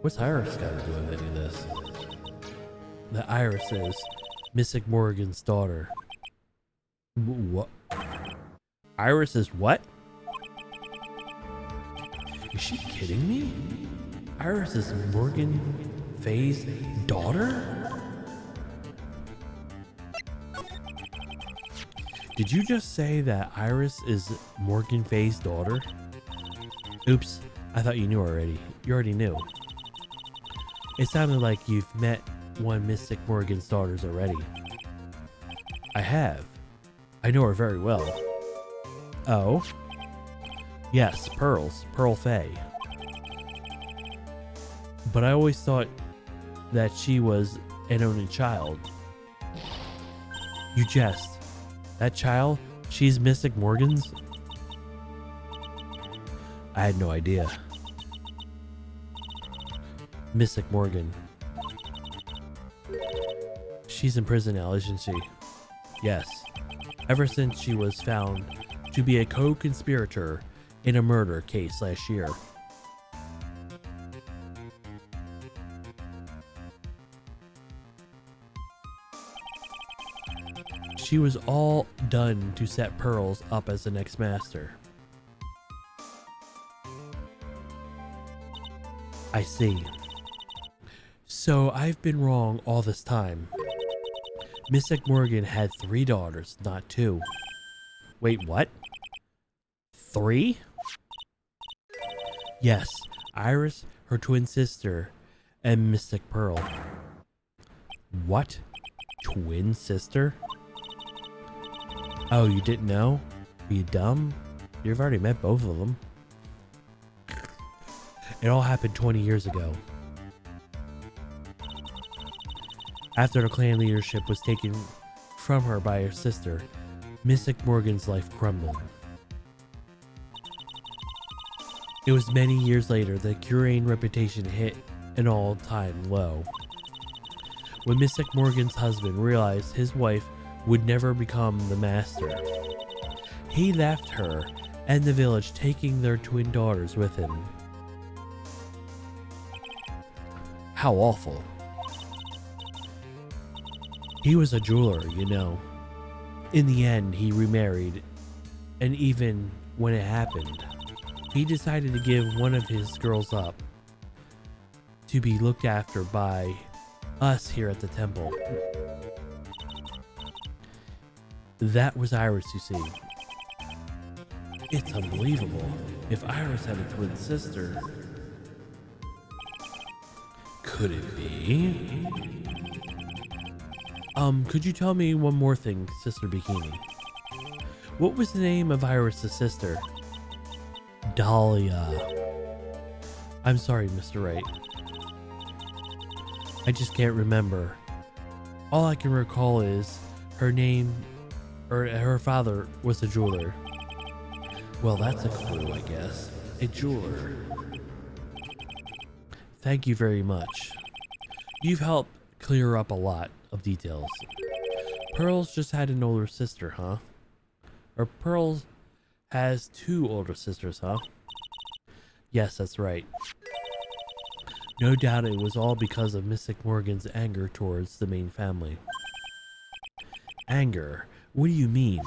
What's Iris got to do with any of this? That Iris is Mystic Morgan's daughter. What? Iris is what? Is she kidding me? Iris is Morgan Faye's daughter? Did you just say that Iris is Morgan Faye's daughter? Oops, I thought you knew already. You already knew. It sounded like you've met one Mystic Morgan's daughters already. I have. I know her very well. Oh? Yes, Pearl Faye. But I always thought that she was an only child. You jest. That child? She's Mystic Morgan's? I had no idea. Mystic Morgan. She's in prison now, isn't she? Yes. Ever since she was found to be a co-conspirator in a murder case last year. She was all done to set Pearls up as the next master. I see. So I've been wrong all this time. Mystic Morgan had 3 daughters, not 2. Wait, what? 3? Yes, Iris, her twin sister, and Mystic Pearl. What? Twin sister? Oh, you didn't know? Are you dumb? You've already met both of them. It all happened 20 years ago. After the clan leadership was taken from her by her sister, Mystic Morgan's life crumbled. It was many years later that Curane's reputation hit an all-time low. When Mystic Morgan's husband realized his wife would never become the master, he left her and the village, taking their twin daughters with him. How awful. He was a jeweler, you know. In the end, he remarried, and even when it happened, he decided to give one of his girls up to be looked after by us here at the temple. That was Iris, you see. It's unbelievable. If Iris had a twin sister, could it be? Could you tell me one more thing, Sister Bikini? What was the name of Iris' sister? Dahlia. I'm sorry, Mr. Wright. I just can't remember. All I can recall is her name, or her father was a jeweler. Well, that's a clue, I guess. A jeweler. Thank you very much. You've helped clear up a lot of details. Pearls just had an older sister, huh? Or Pearls has 2 older sisters, huh? Yes, that's right. No doubt it was all because of Mystic Morgan's anger towards the main family. Anger? What do you mean?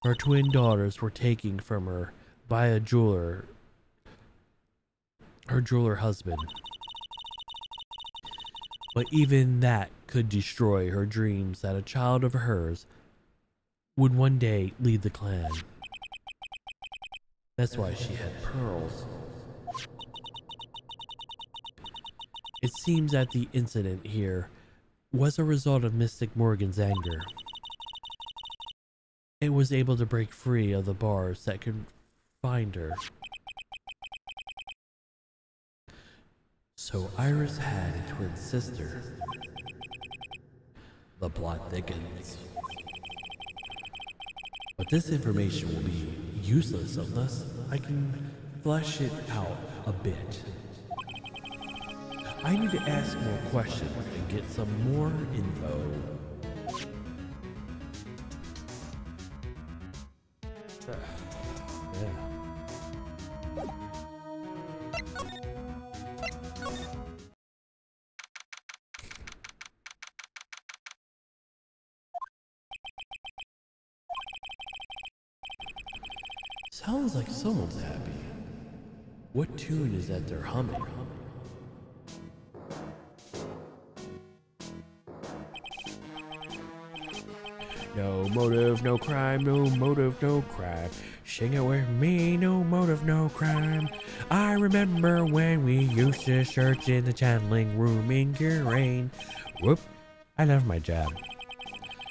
Her twin daughters were taken from her by a jeweler, her jeweler husband. But even that could destroy her dreams that a child of hers would one day lead the clan. That's why she had pearls. It seems that the incident here was a result of Mystic Morgan's anger. It was able to break free of the bars that confined her. So Iris had a twin sister. The plot thickens. But this information will be useless unless I can flesh it out a bit. I need to ask more questions and get some more info. Yeah. Sounds like someone's happy. What tune is that they're humming? No motive, no crime, no motive, no crime. Sing it with me, no motive, no crime. I remember when we used to search in the channeling room in Gurain. Whoop, I love my job.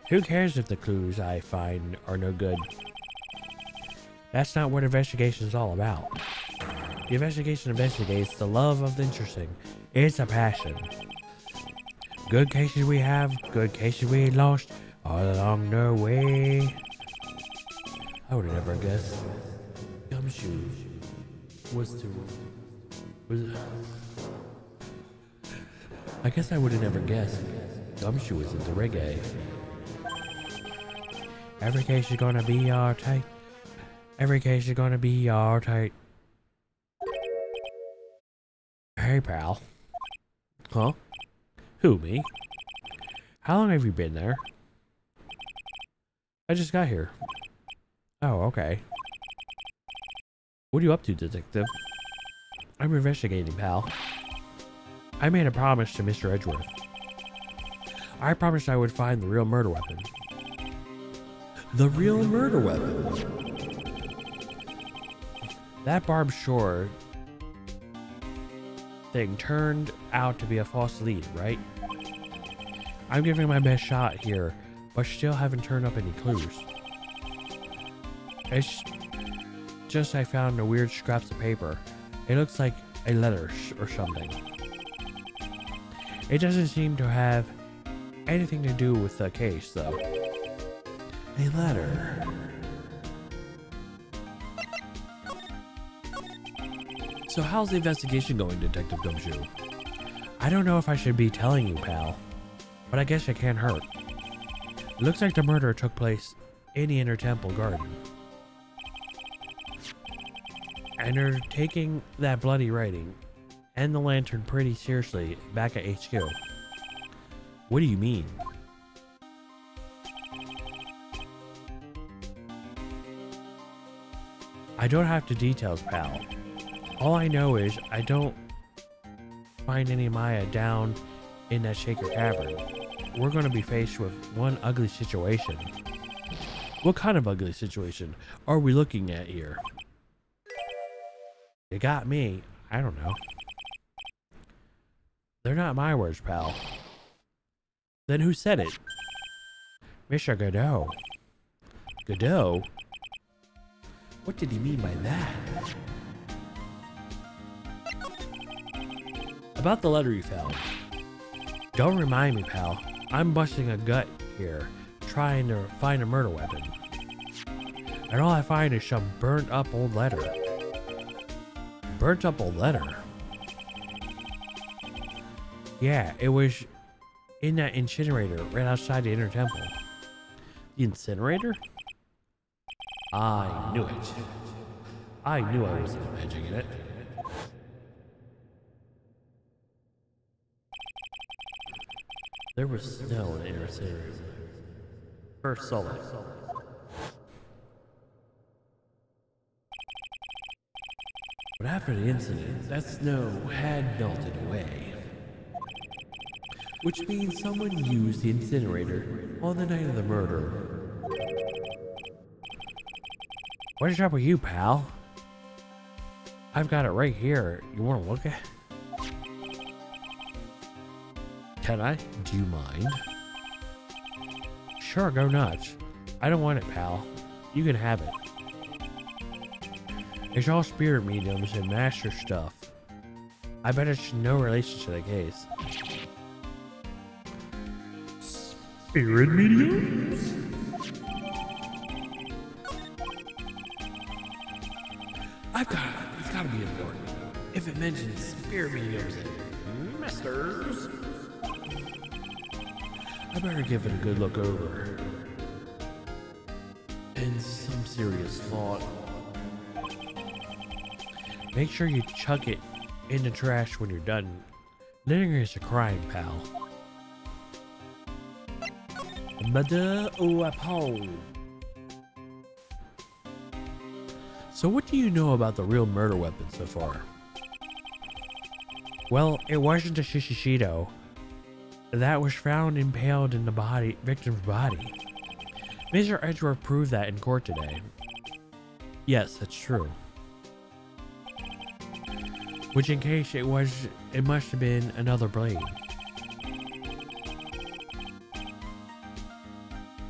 Who cares if the clues I find are no good? That's not what investigation is all about. The investigation investigates the love of the interesting. It's a passion. Good cases we have, good cases we lost, all along the way. I would have never guessed Gumshoe I guess I would have never guessed Gumshoe was into reggae. Every case is gonna be alright. Every case is gonna be alright. Hey, pal. Huh? Who, me? How long have you been there? I just got here. Oh, okay. What are you up to, detective? I'm investigating, pal. I made a promise to Mr. Edgeworth. I promised I would find the real murder weapon. The real murder weapon? That Barb Shore thing turned out to be a false lead, right? I'm giving my best shot here, but still haven't turned up any clues. It's just I found a weird scraps of paper. It looks like a letter or something. It doesn't seem to have anything to do with the case, though. A letter. So how's the investigation going, Detective Gumshoe? I don't know if I should be telling you, pal, but I guess it can't hurt. It looks like the murder took place in the Inner Temple Garden. And they're taking that bloody writing and the lantern pretty seriously back at HQ. What do you mean? I don't have the details, pal. All I know is I don't find any Maya down in that Shaker Cavern. We're going to be faced with one ugly situation. What kind of ugly situation are we looking at here? You got me. I don't know. They're not my words, pal. Then who said it? Mr. Godot. Godot? What did he mean by that? About the letter you found. Don't remind me, pal. I'm busting a gut here, trying to find a murder weapon. And all I find is some burnt up old letter. Burnt up old letter? Yeah, it was in that incinerator right outside the Inner Temple. The incinerator? I knew it. I knew I wasn't imagining it. There was snow in the incinerator. First solid. But after the incident, that snow had melted away. Which means someone used the incinerator on the night of the murder. What is up with you, pal? I've got it right here. You want to look at? Can I? Do you mind? Sure, go nuts. I don't want it, pal. You can have it. It's all spirit mediums and master stuff. I bet it's no relation to the case. Spirit mediums? It's gotta be important. If it mentions spirit mediums and masters, I better give it a good look over. And some serious thought. Make sure you chuck it in the trash when you're done. Littering is a crime, pal. Mother ou Paul. So what do you know about the real murder weapon so far? Well, it wasn't a Shishido. That was found impaled in the victim's body. Mr. Edgeworth proved that in court today. Yes, that's true. Which in case it must have been another blade.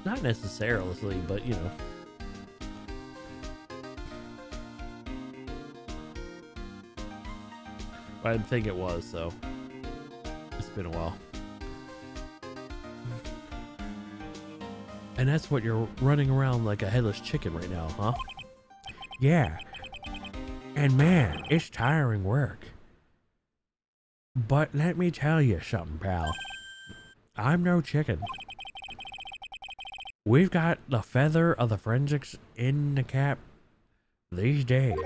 Not necessarily, but you know. I didn't think it was, so it's been a while. And that's what you're running around like a headless chicken right now, huh? Yeah. And man, it's tiring work. But let me tell you something, pal. I'm no chicken. We've got the feather of the forensics in the cap these days.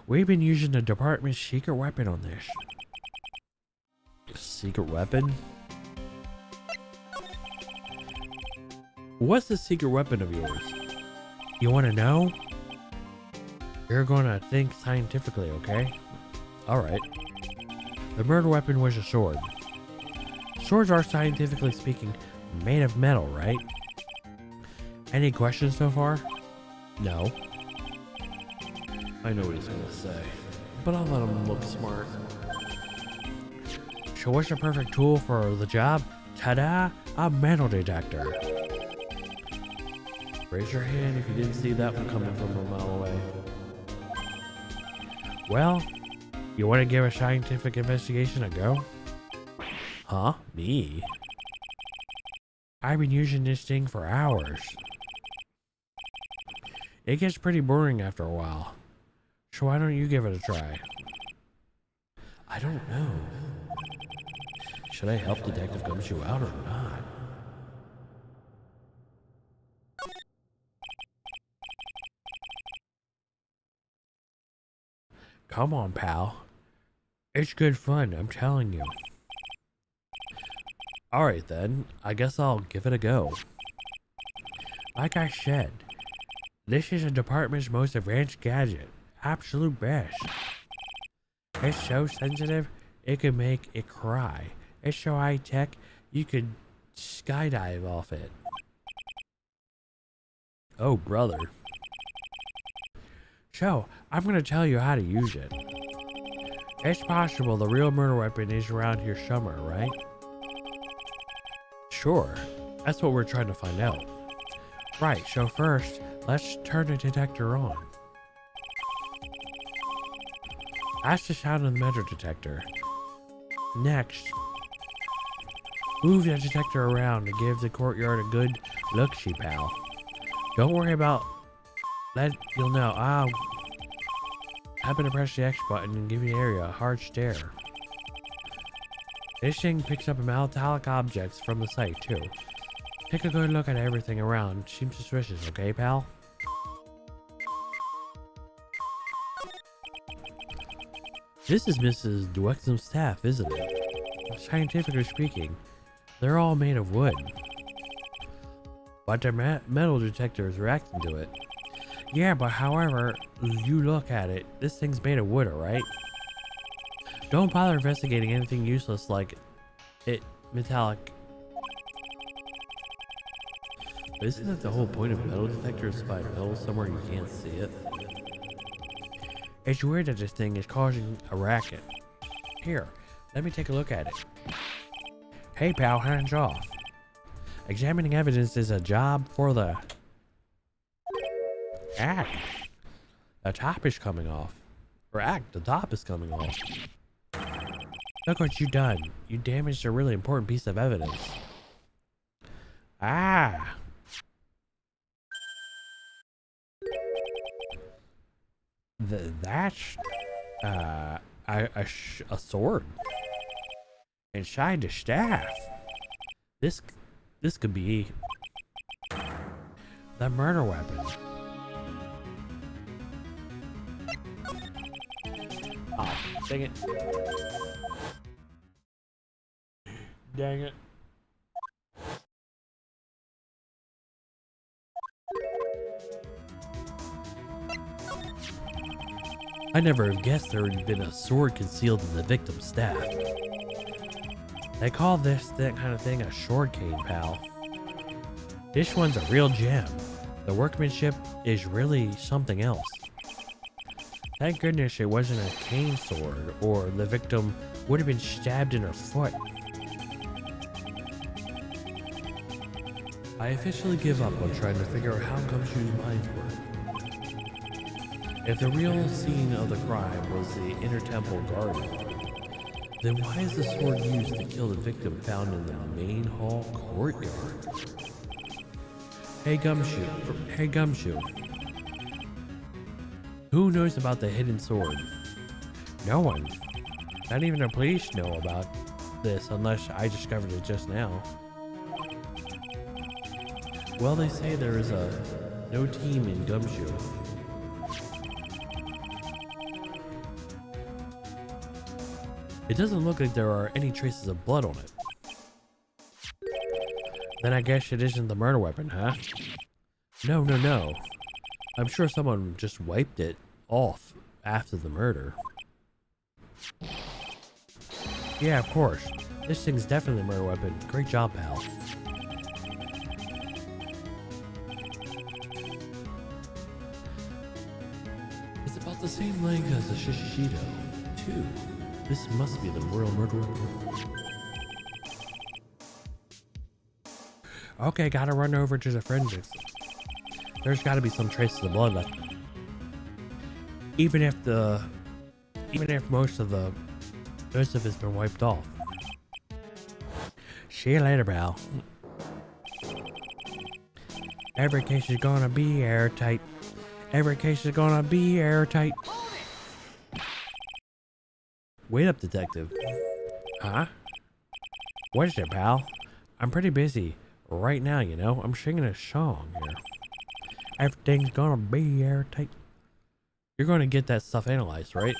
We've been using the department's secret weapon on this. Secret weapon? What's the secret weapon of yours? You want to know? You're gonna think scientifically, okay? Alright. The murder weapon was a sword. Swords are, scientifically speaking, made of metal, right? Any questions so far? No. I know what he's gonna say, but I'll let him look smart. So what's the perfect tool for the job? Ta-da! A metal detector. Raise your hand if you didn't see that one coming from a mile away. Well, you want to give a scientific investigation a go? Huh? Me? I've been using this thing for hours. It gets pretty boring after a while. So why don't you give it a try? I don't know. Should I help Detective Gumshoe out or not? Come on, pal. It's good fun, I'm telling you. Alright then, I guess I'll give it a go. Like I said, this is the department's most advanced gadget. Absolute best. It's so sensitive, it could make it cry. It's so high tech, you could skydive off it. Oh, brother. So, I'm gonna tell you how to use it. It's possible the real murder weapon is around here somewhere, right? Sure. That's what we're trying to find out. Right, so first, let's turn the detector on. That's the sound of the metal detector. Next, move the detector around to give the courtyard a good look-see, pal. Don't worry about that, you'll know. I'll happen to press the X button and give the area a hard stare. This thing picks up metallic objects from the site too. Take a good look at everything around. Seems suspicious, okay, pal? This is Mrs. Dwexham's staff, isn't it? Scientifically speaking, they're all made of wood. but the metal detector is reacting to it. Yeah, but however you look at it, this thing's made of wood, alright? Don't bother investigating anything useless like it metallic. Isn't that the whole point of metal detectors? Find metal somewhere you can't see it. It's weird that this thing is causing a racket. Here, let me take a look at it. Hey pal, hands off. Examining evidence is a job for the... Act. The top is coming off. Or act, the top is coming off. Look what you done. You damaged a really important piece of evidence. Ah. That's a sword inside the staff. This could be the murder weapon. Oh, dang it! Dang it! I never guessed there had been a sword concealed in the victim's staff. They call that kind of thing a sword cane, pal. This one's a real gem. The workmanship is really something else. Thank goodness it wasn't a cane sword, or the victim would have been stabbed in her foot. I officially give up on trying to figure out how Gumshoe's minds work. If the real scene of the crime was the inner temple garden, then why is the sword used to kill the victim found in the main hall courtyard? Hey Gumshoe. Who knows about the hidden sword? No one. Not even the police know about this unless I discovered it just now. Well, they say there is no team in Gumshoe. It doesn't look like there are any traces of blood on it. Then I guess it isn't the murder weapon, huh? No. I'm sure someone just wiped it off after the murder. Yeah, of course. This thing's definitely a murder weapon. Great job, pal. It's about the same length as the Shishido, too. This must be the real murder weapon. Okay, gotta run over to the forensics. There's gotta be some traces of blood left. Even if most of it's been wiped off. See you later, pal. Every case is gonna be airtight. Every case is gonna be airtight. Wait up, detective. Huh? What is it, pal? I'm pretty busy right now, you know. I'm singing a song here. Everything's gonna be airtight. You're gonna get that stuff analyzed, right?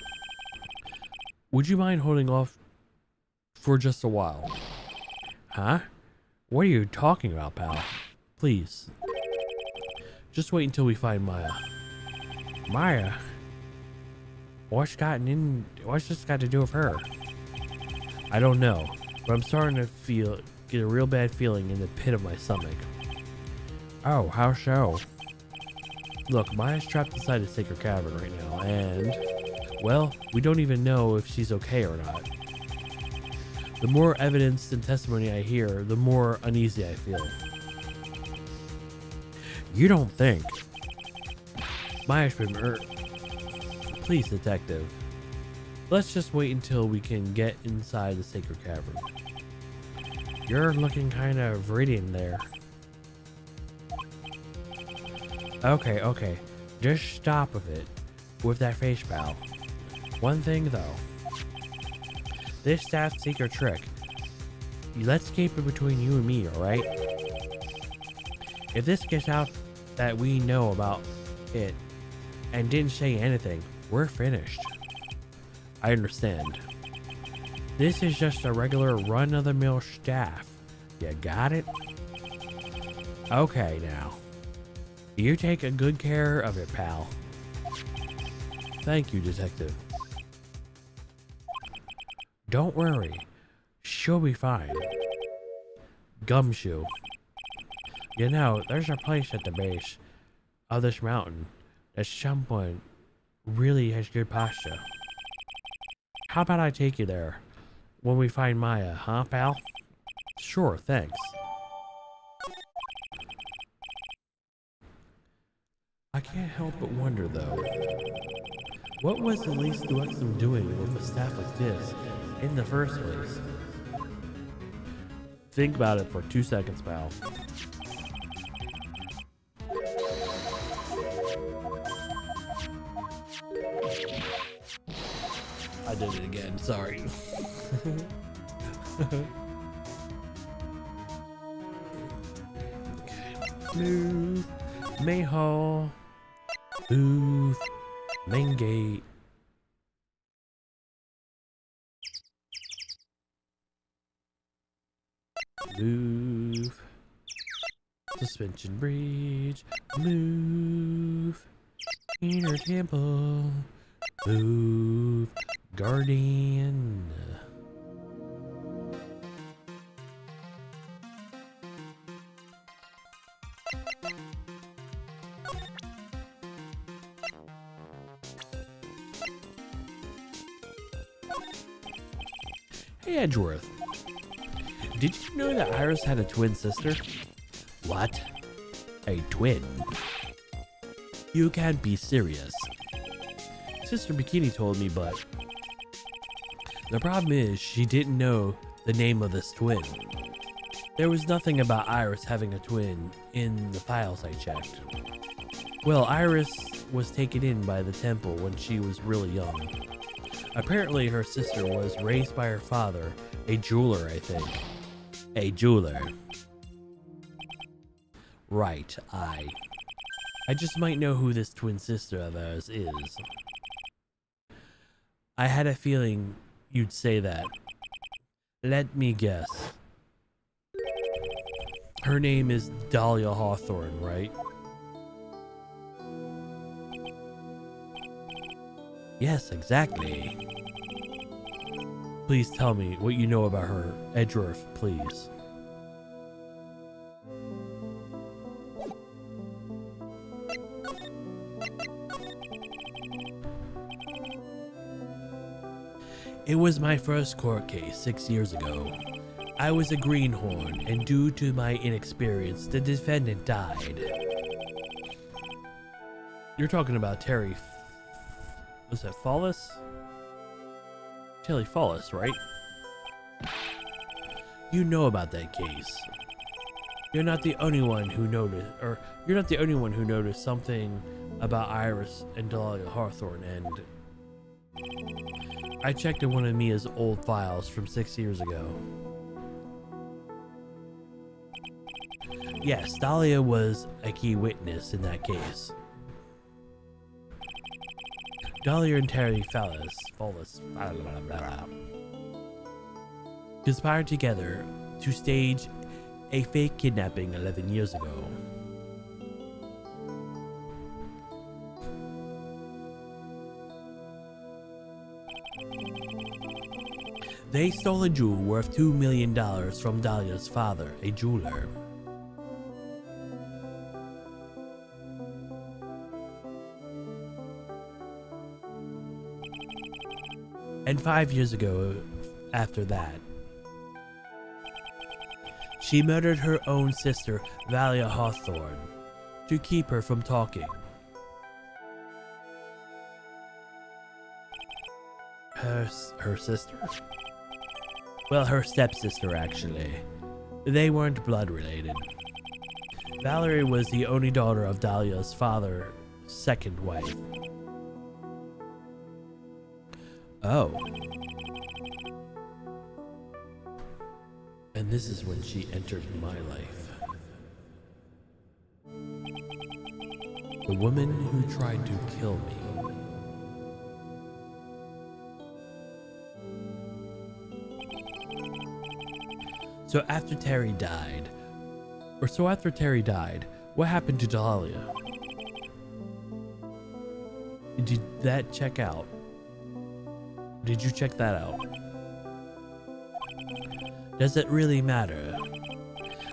Would you mind holding off for just a while? Huh? What are you talking about, pal? Please. Just wait until we find Maya. Maya? What's this got to do with her? I don't know, but I'm starting to get a real bad feeling in the pit of my stomach. Oh, how so? Look, Maya's trapped inside a sacred cavern right now, and, well, we don't even know if she's okay or not. The more evidence and testimony I hear, the more uneasy I feel. You don't think? Maya's been hurt. Please, detective. Let's just wait until we can get inside the sacred cavern. You're looking kind of viridian there. Okay. Just stop with that face, pal. One thing though. This staff secret trick. Let's keep it between you and me, alright? If this gets out that we know about it and didn't say anything, we're finished. I understand. This is just a regular run-of-the-mill staff. You got it? Okay, now. You take a good care of it, pal. Thank you, Detective. Don't worry. She'll be fine. Gumshoe. You know, there's a place at the base of this mountain that someone really has good pasta. How about I take you there when we find Maya, huh, pal? Sure, thanks. I can't help but wonder, though, what was Elise Duexum doing with a staff like this in the first place? Think about it for 2 seconds, pal. I did it again, sorry. Move, Mayhall, booth, main gate. Move, suspension bridge, move, inner temple, move, guardian. Hey Edgeworth, did you know that Iris had a twin sister? What? A twin? You can't be serious. Sister Bikini told me, but the problem is she didn't know the name of this twin. There was nothing about Iris having a twin in the files I checked. Well, Iris was taken in by the temple when she was really young. Apparently her sister was raised by her father, a jeweler, I think. A jeweler. Right, I just might know who this twin sister of ours is. I had a feeling you'd say that. Let me guess. Her name is Dahlia Hawthorne, right? Yes, exactly. Please tell me what you know about her, Edgeworth, please. It was my first court case 6 years ago. I was a greenhorn, and due to my inexperience, the defendant died. You're talking about Terry... Was that Follis? Terry Follis, right? You know about that case. You're not the only one who noticed, or you're not the only one who noticed something about Iris and Dahlia Hawthorne, and I checked in one of Mia's old files from 6 years ago. Yes, Dahlia was a key witness in that case. Dahlia and Terry Follis conspired together to stage a fake kidnapping 11 years ago. They stole a jewel worth $2 million from Dahlia's father, a jeweler. And 5 years ago, after that, she murdered her own sister, Dahlia Hawthorne, to keep her from talking. Her sister? Well, her stepsister, actually. They weren't blood related. Valerie was the only daughter of Dahlia's father's second wife. Oh. And this is when she entered my life. The woman who tried to kill me. So after Terry died, Or so after Terry died, what happened to Dahlia? Did that check out? Did you check that out? Does it really matter?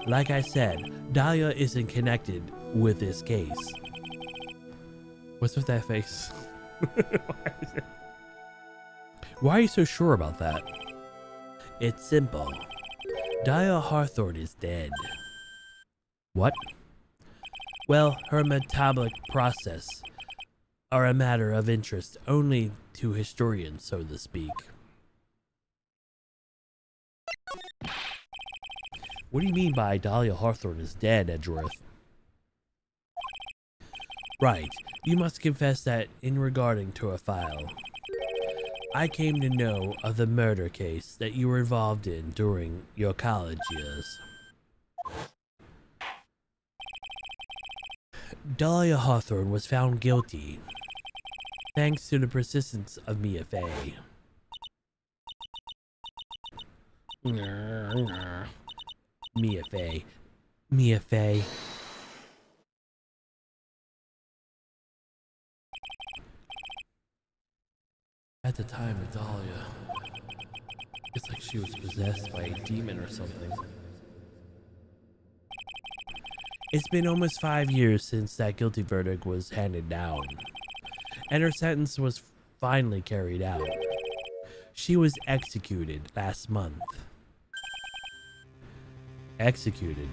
Like I said, Dahlia isn't connected with this case. What's with that face? Why are you so sure about that? It's simple. Dahlia Hawthorne is dead. What? Well, her metabolic process are a matter of interest only to historians, so to speak. What do you mean by Dahlia Hawthorne is dead, Edgeworth? Right, you must confess that in regarding to a file, I came to know of the murder case that you were involved in during your college years. Dahlia Hawthorne was found guilty thanks to the persistence of Mia Fey. Mia Fey. Mia Fey. At the time of Dahlia, it's like she was possessed by a demon or something. It's been almost 5 years since that guilty verdict was handed down, and her sentence was finally carried out. She was executed last month. Executed.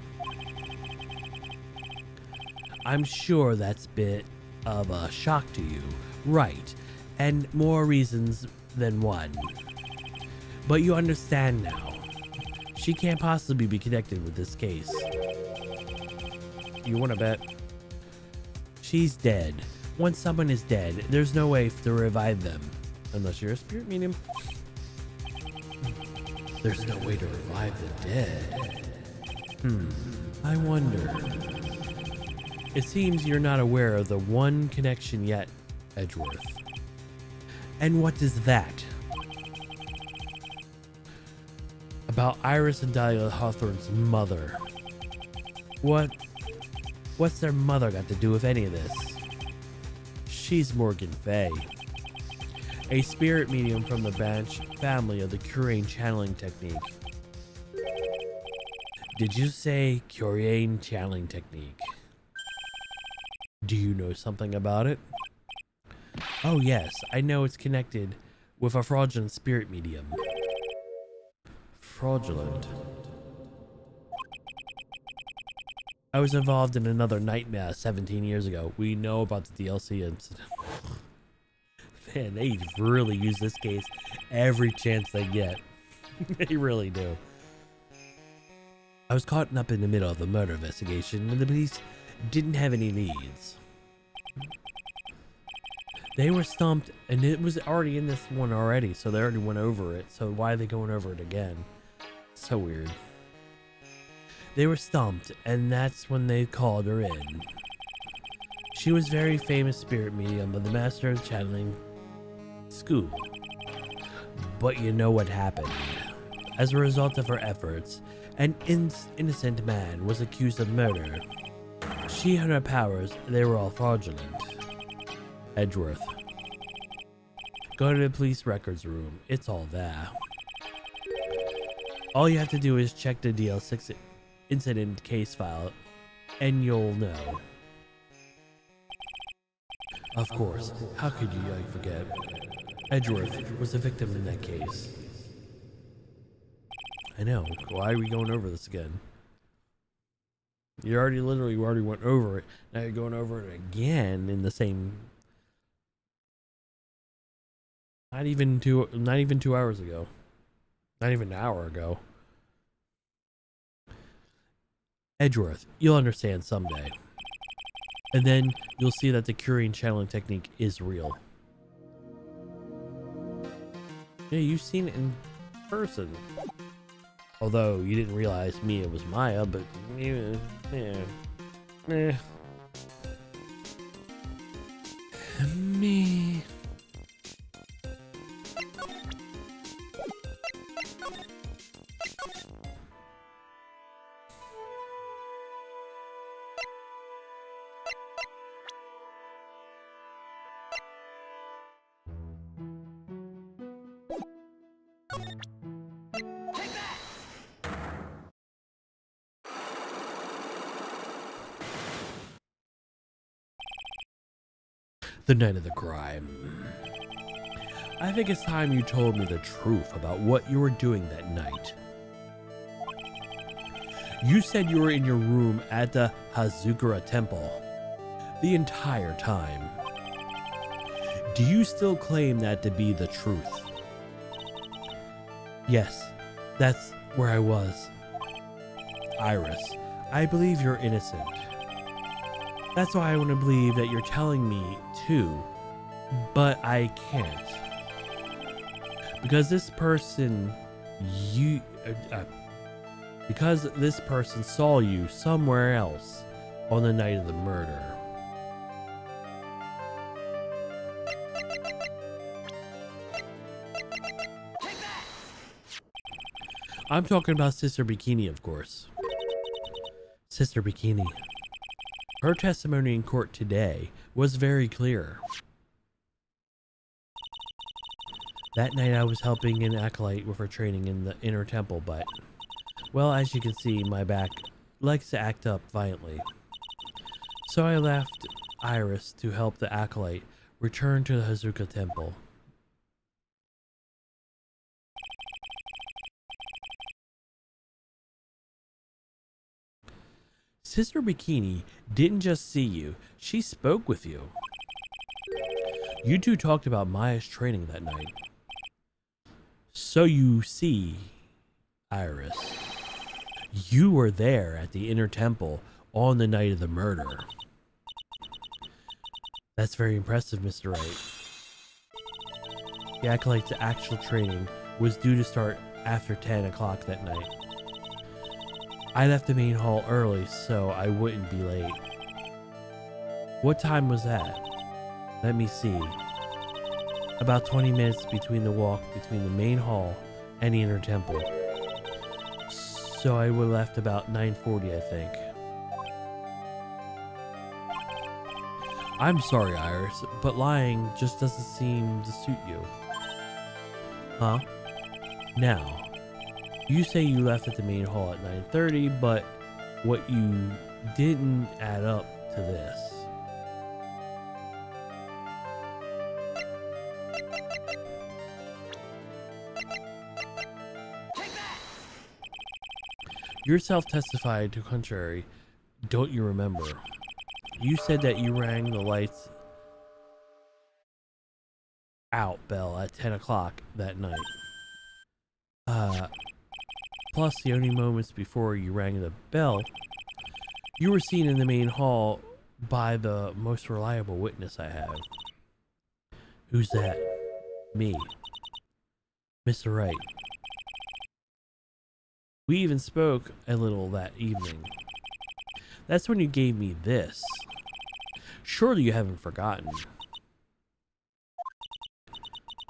I'm sure that's a bit of a shock to you, right? And more reasons than one. But you understand now. She can't possibly be connected with this case. You wanna bet? She's dead. Once someone is dead, there's no way to revive them. Unless you're a spirit medium. There's no way to revive the dead. I wonder. It seems you're not aware of the one connection yet, Edgeworth. And what is that? About Iris and Dahlia Hawthorne's mother. What's their mother got to do with any of this? She's Morgan Fay, a spirit medium from the branch family of the Curian channeling technique. Did you say Curian channeling technique? Do you know something about it? Oh yes, I know it's connected with a fraudulent spirit medium. Fraudulent? I was involved in another nightmare 17 years ago. We know about the DLC incident. Man, they really use this case every chance they get. They really do. I was caught up in the middle of a murder investigation and the police didn't have any leads. They were stumped, and it was already in this one already, so they already went over it. So why are they going over it again? So weird. They were stumped, and that's when they called her in. She was very famous spirit medium of the Master of Channeling School. But you know what happened. As a result of her efforts, an innocent man was accused of murder. She and her powers, they were all fraudulent. Edgeworth. Go to the police records room. It's all there. All you have to do is check the DL6 incident case file, and you'll know. Of course, how could you forget? Edgeworth was a victim in that case. I know. Why are we going over this again? You already went over it. Now you're going over it again in the same. Not even 2 hours ago. Not even an hour ago. Edgeworth, you'll understand someday. And then you'll see that the Curian channeling technique is real. Yeah, you've seen it in person. Although you didn't realize Mia was Maya, but yeah. Me. The night of the crime. I think it's time you told me the truth about what you were doing that night. You said you were in your room at the Hazukura Temple the entire time. Do you still claim that to be the truth? Yes, that's where I was. Iris, I believe you're innocent. That's why I want to believe that you're telling me too, but I can't. Because this person saw you somewhere else on the night of the murder. I'm talking about Sister Bikini, of course. Sister Bikini. Her testimony in court today was very clear. That night I was helping an acolyte with her training in the inner temple, but, well, as you can see, my back likes to act up violently. So I left Iris to help the acolyte return to the Hazuka Temple. Sister Bikini didn't just see you, she spoke with you. You two talked about Maya's training that night. So you see, Iris, you were there at the inner temple on the night of the murder. That's very impressive, Mr. Wright. The acolyte's actual training was due to start after 10 o'clock that night. I left the main hall early so I wouldn't be late. What time was that? Let me see. About 20 minutes between the walk between the main hall and the inner temple. So I would have left about 9:40, I think. I'm sorry, Iris, but lying just doesn't seem to suit you. Huh? Now, you say you left at the main hall at 9:30, but what you didn't add up to this. Yourself testified to contrary, don't you remember? You said that you rang the lights out bell at 10 o'clock that night. Plus the only moments before you rang the bell, you were seen in the main hall by the most reliable witness I have. Who's that? Me. Mr. Wright. We even spoke a little that evening. That's when you gave me this. Surely you haven't forgotten.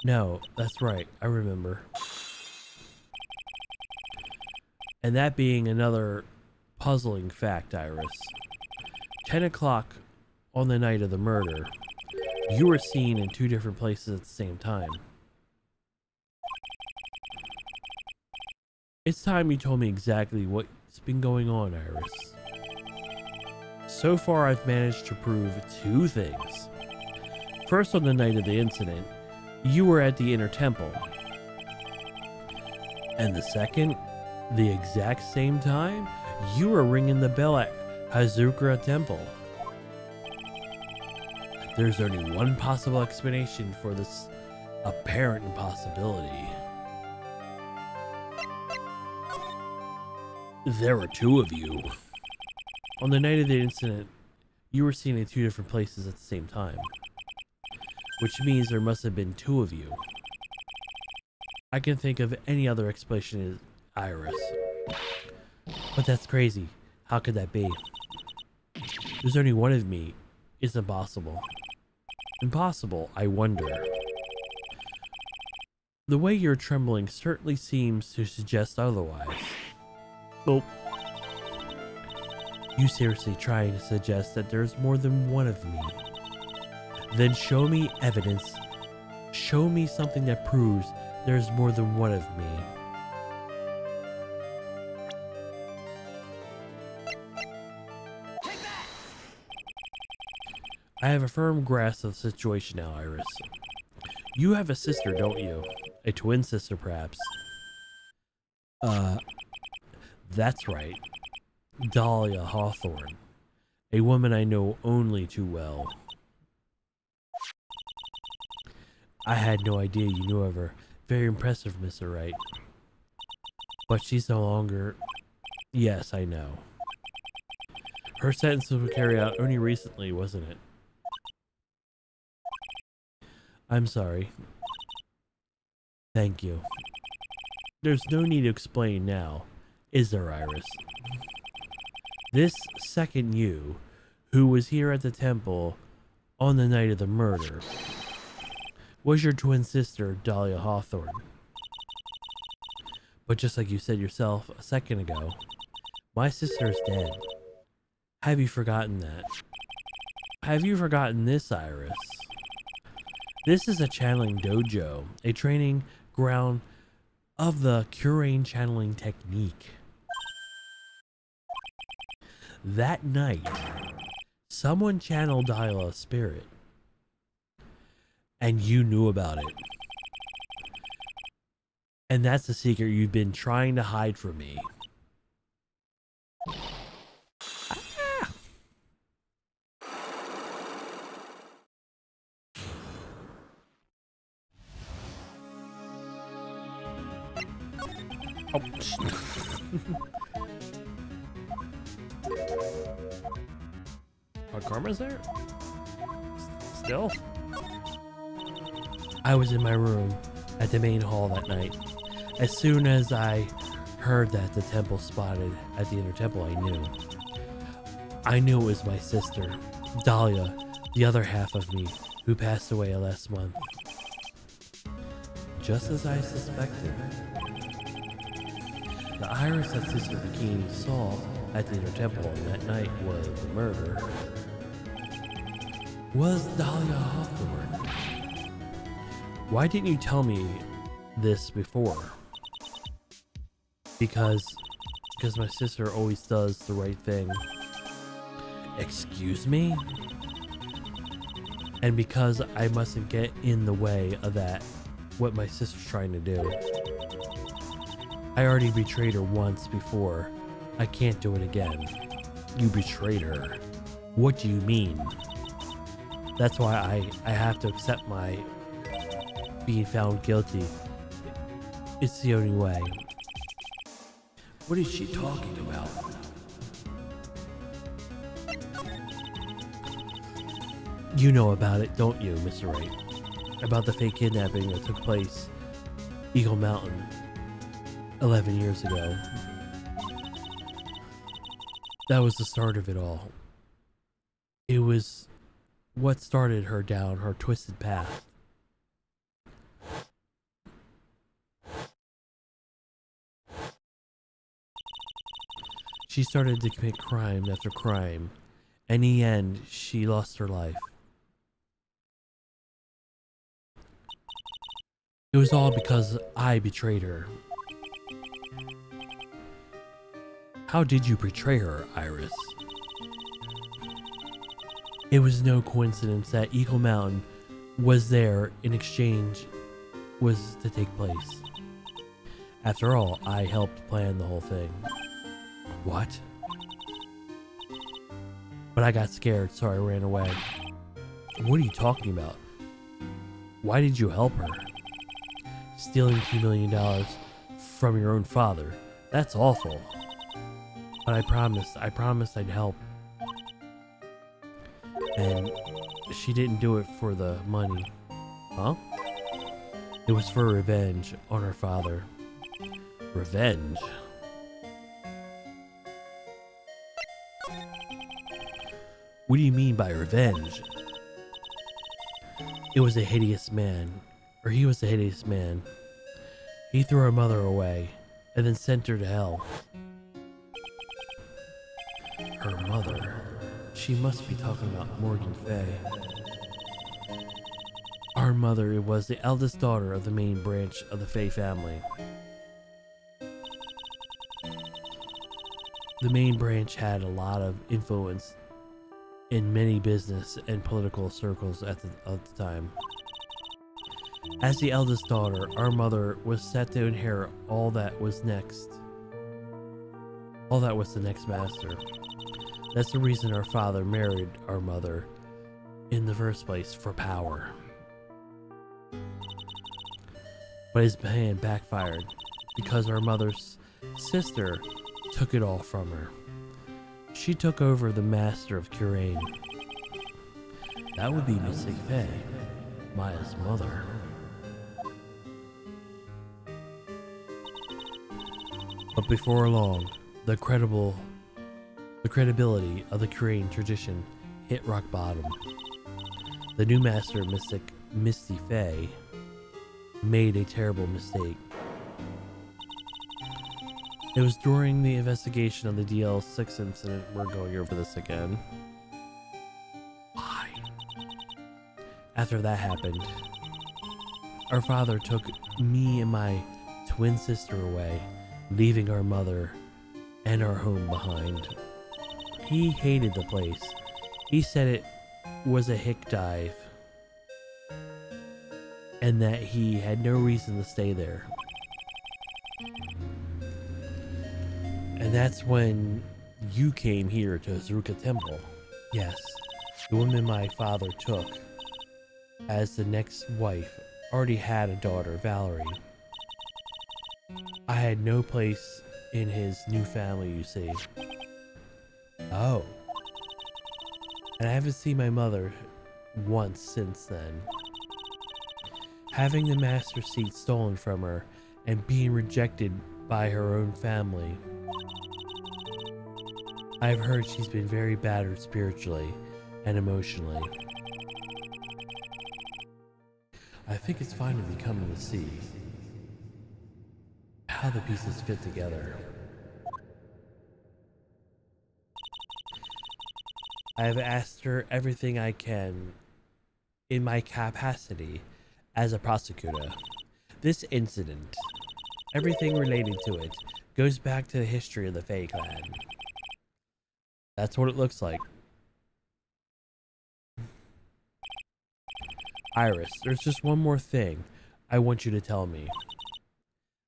No, that's right, I remember. And that being another puzzling fact, Iris. 10 o'clock on the night of the murder, you were seen in two different places at the same time. It's time you told me exactly what's been going on, Iris. So far, I've managed to prove two things. First, on the night of the incident, you were at the inner temple. And the second, the exact same time, you were ringing the bell at Hazukura Temple. There's only one possible explanation for this apparent impossibility. There were two of you. On the night of the incident, you were seen in two different places at the same time. Which means there must have been two of you. I can think of any other explanation is Iris. But that's crazy. How could that be? There's only one of me. It's impossible. Impossible, I wonder. The way you're trembling certainly seems to suggest otherwise. Oh. You seriously trying to suggest that there's more than one of me? Then show me evidence. Show me something that proves There's more than one of me. I have a firm grasp of the situation now, Iris. You have a sister, don't you? A twin sister, perhaps? That's right. Dahlia Hawthorne. A woman I know only too well. I had no idea you knew of her. Very impressive, Mr. Wright. But she's no longer... Yes, I know. Her sentence was carried out only recently, wasn't it? I'm sorry. Thank you. There's no need to explain now, is there, Iris? This second you, who was here at the temple on the night of the murder, was your twin sister, Dahlia Hawthorne. But just like you said yourself a second ago, my sister is dead. Have you forgotten that? Have you forgotten this, Iris? This is a channeling dojo, a training ground of the Curane channeling technique. That night, someone channeled Dahlia's spirit. And you knew about it. And that's the secret you've been trying to hide from me. Oh. Oh, Karma's there? Still? I was in my room at the main hall that night. As soon as I heard that the temple spotted at the inner temple, I knew it was my sister, Dahlia, the other half of me, who passed away last month. Just as I suspected. The Iris that Sister Bikini saw at the inner temple on that night was the murder. Was Dahlia Hawthorne. Why didn't you tell me this before? Because my sister always does the right thing. Excuse me? And because I mustn't get in the way of that, what my sister's trying to do. I already betrayed her once before. I can't do it again. You betrayed her. What do you mean? That's why I have to accept my being found guilty. It's the only way. What is she talking about? You know about it, don't you, Mr. Wright? About the fake kidnapping that took place Eagle Mountain 11 years ago. That was the start of it all. It was what started her down her twisted path. She started to commit crime after crime, and in the end, she lost her life. It was all because I betrayed her. How did you betray her, Iris? It was no coincidence that Eagle Mountain was there in exchange was to take place. After all, I helped plan the whole thing. What? But I got scared, so I ran away. What are you talking about? Why did you help her? Stealing $2 million from your own father. That's awful. But I promised I'd help. And she didn't do it for the money. Huh? It was for revenge on her father. Revenge? What do you mean by revenge? It was a hideous man. Or he was a hideous man. He threw her mother away and then sent her to hell. Her mother? She must be talking about Morgan Fay. Our our mother was the eldest daughter of the main branch of the Fey family. The main branch had a lot of influence in many business and political circles at the time. As the eldest daughter, our mother was set to inherit all that was next. All that was the next master. That's the reason our father married our mother in the first place, for power. But his plan backfired because our mother's sister took it all from her. She took over the master of Curain. That would be Mystic Faye, Maya's mother. But before long, the credibility of the Curain tradition hit rock bottom. The new master, Misty Faye, made a terrible mistake. It was during the investigation of the DL6 incident. We're going over this again. Why? After that happened, our father took me and my twin sister away, leaving our mother and our home behind. He hated the place. He said it was a hick dive and that he had no reason to stay there. And that's when you came here to Azuka Temple. Yes, the woman my father took as the next wife already had a daughter, Valerie. I had no place in his new family, you see. Oh. And I haven't seen my mother once since then. Having the master seat stolen from her and being rejected by her own family. I've heard she's been very battered spiritually and emotionally. I think it's finally coming to see how the pieces fit together. I have asked her everything I can in my capacity as a prosecutor. This incident, everything related to it, goes back to the history of the Fae clan. That's what it looks like. Iris, there's just one more thing I want you to tell me.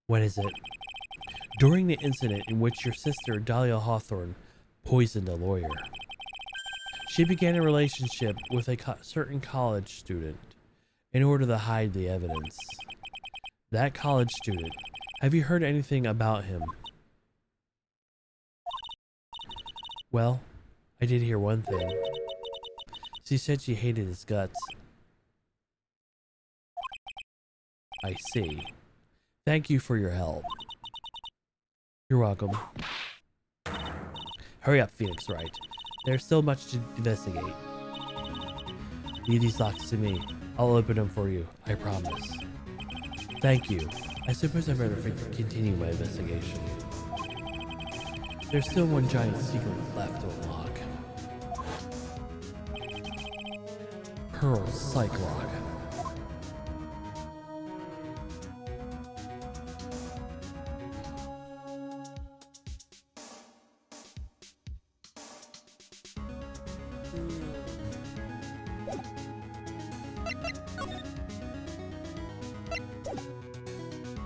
What is it? During the incident in which your sister, Dahlia Hawthorne, poisoned a lawyer, she began a relationship with a certain college student in order to hide the evidence. That college student, have you heard anything about him? Well, I did hear one thing. She said she hated his guts. I see. Thank you for your help. You're welcome. Hurry up, Phoenix Wright. There's still much to investigate. Leave these locks to me. I'll open them for you, I promise. Thank you. I suppose I better continue my investigation. There's still one giant secret left to unlock. Pearl's Psych Lock.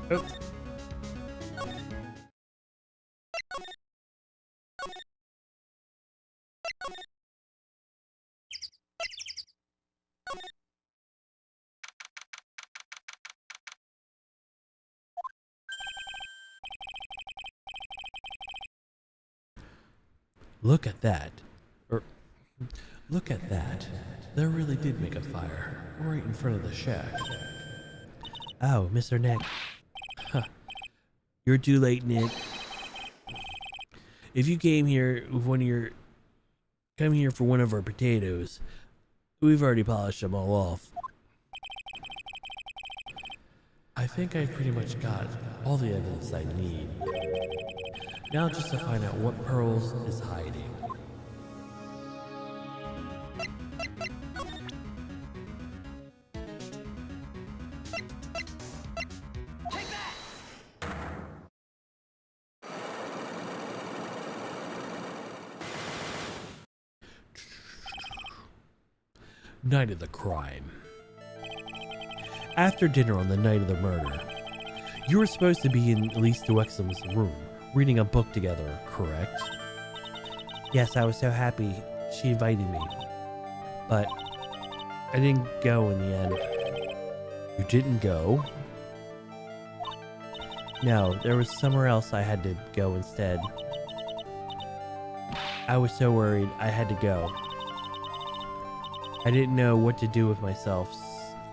Oh. Look at that. Look at that. There really did make a fire right in front of the shack. Oh, Mr. Nick. Huh. You're too late, Nick. If you came here with come here for one of our potatoes, we've already polished them all off. I think I've pretty much got all the evidence I need. Now just to find out what Pearls is hiding. Night of the crime. After dinner on the night of the murder, you were supposed to be in Elise Duexum's room, reading a book together, correct? Yes, I was so happy she invited me, but I didn't go in the end. You didn't go? No, there was somewhere else I had to go instead. I was so worried I had to go. I didn't know what to do with myself.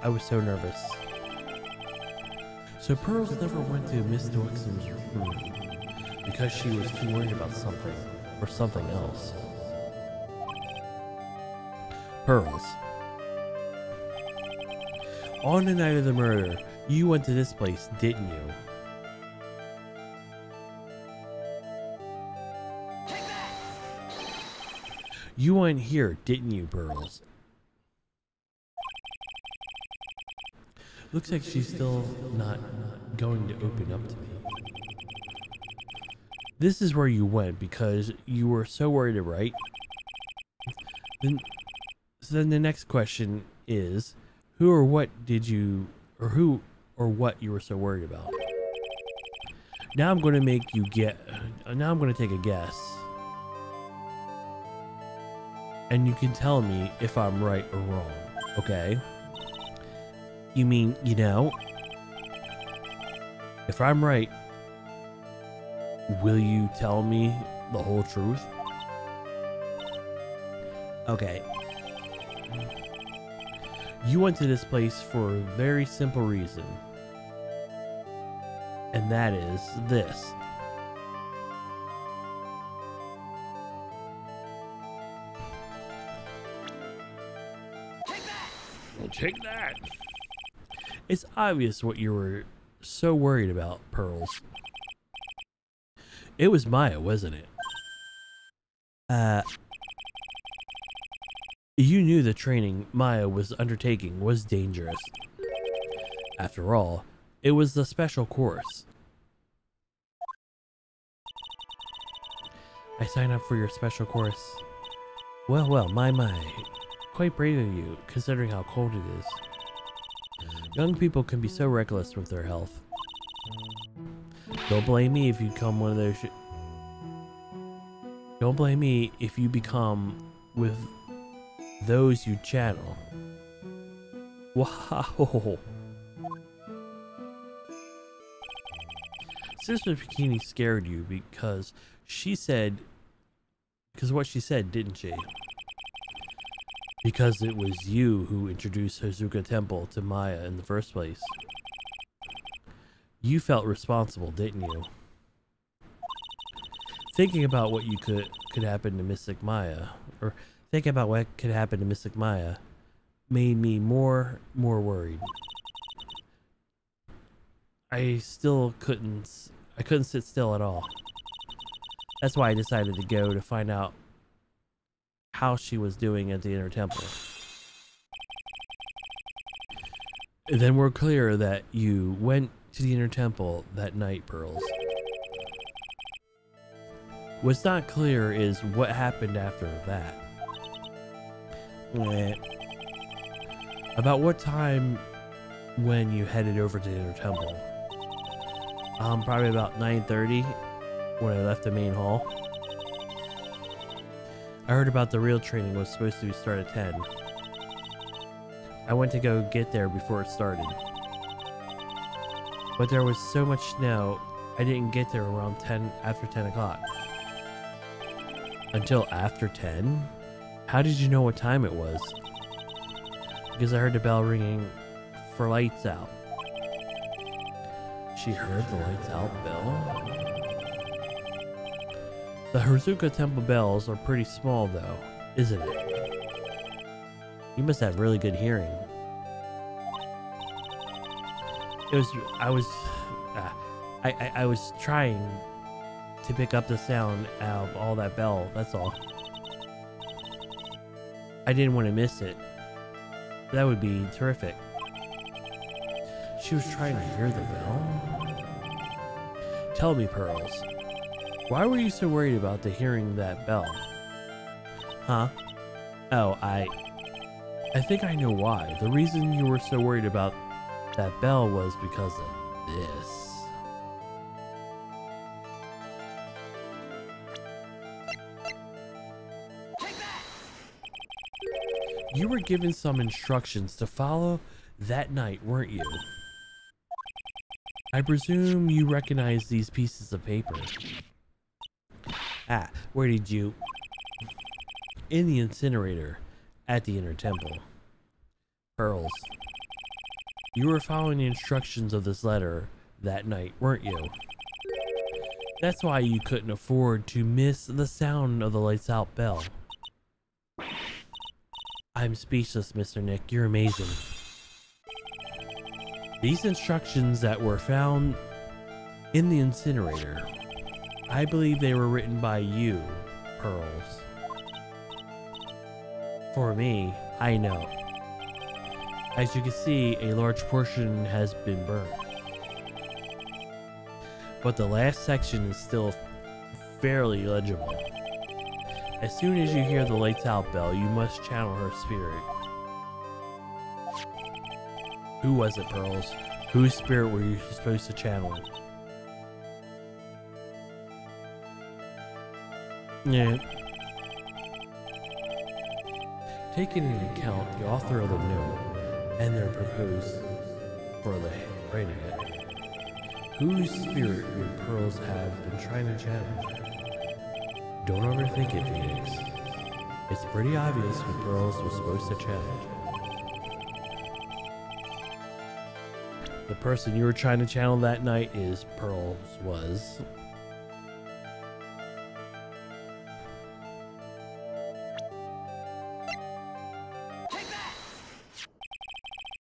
I was so nervous. So Pearls never went to Miss Duexum's room because she was too worried about something or something else. Pearls. On the night of the murder, you went to this place, didn't you? You went here, didn't you, Pearls? Looks like she's still not going to open up to me. This is where you went because you were so worried, right? Then the next question is, who or what you were so worried about? Now I'm going to make you now I'm going to take a guess. And you can tell me if I'm right or wrong, okay? You mean, if I'm right, will you tell me the whole truth? Okay. You went to this place for a very simple reason. And that is this. Well, take that. It's obvious what you were so worried about, Pearls. It was Maya, wasn't it? You knew the training Maya was undertaking was dangerous. After all, it was a special course. I signed up for your special course. Well, my. Quite brave of you, considering how cold it is. Young people can be so reckless with their health. Don't blame me if you become one of those Don't blame me if you become with those you channel. Wow. Sister Bikini scared you because what she said, didn't she? Because it was you who introduced Hazuka Temple to Maya in the first place. You felt responsible, didn't you? Thinking about what you could happen to Mystic Maya, or thinking about what could happen to Mystic Maya, made me more worried. I couldn't sit still at all. That's why I decided to go to find out how she was doing at the inner temple. Then we're clear that you went to the inner temple that night, Pearls. What's not clear is what happened after that. About what time when you headed over to the inner temple? Probably about 9:30 when I left the main hall. I heard about the real training was supposed to start at 10. I went to go get there before it started. But there was so much snow, I didn't get there around after 10 o'clock. Until after 10? How did you know what time it was? Because I heard the bell ringing for lights out. She heard the lights out bell? The Hazuka Temple bells are pretty small though, isn't it? You must have really good hearing. I was trying to pick up the sound out of all that bell, that's all. I didn't want to miss it. That would be terrific. She was trying to hear the bell? Tell me, Pearls. Why were you so worried about hearing that bell? Huh? Oh, I think I know why. The reason you were so worried about that bell was because of this. You were given some instructions to follow that night, weren't you? I presume you recognize these pieces of paper. Ah, where did you? In the incinerator at the inner temple. Pearls. You were following the instructions of this letter that night, weren't you? That's why you couldn't afford to miss the sound of the lights out bell. I'm speechless, Mr. Nick. You're amazing. These instructions that were found in the incinerator, I believe they were written by you, Pearls. For me, I know. As you can see, a large portion has been burnt. But the last section is still fairly legible. As soon as you hear the lights out bell, you must channel her spirit. Who was it, Pearls? Whose spirit were you supposed to channel? Yeah. Taking into account the author of the note and their proposed for the writing it, whose spirit would Pearls have been trying to channel? Don't overthink it, Phoenix. It's pretty obvious who Pearls was supposed to channel. The person you were trying to channel that night is Pearls was.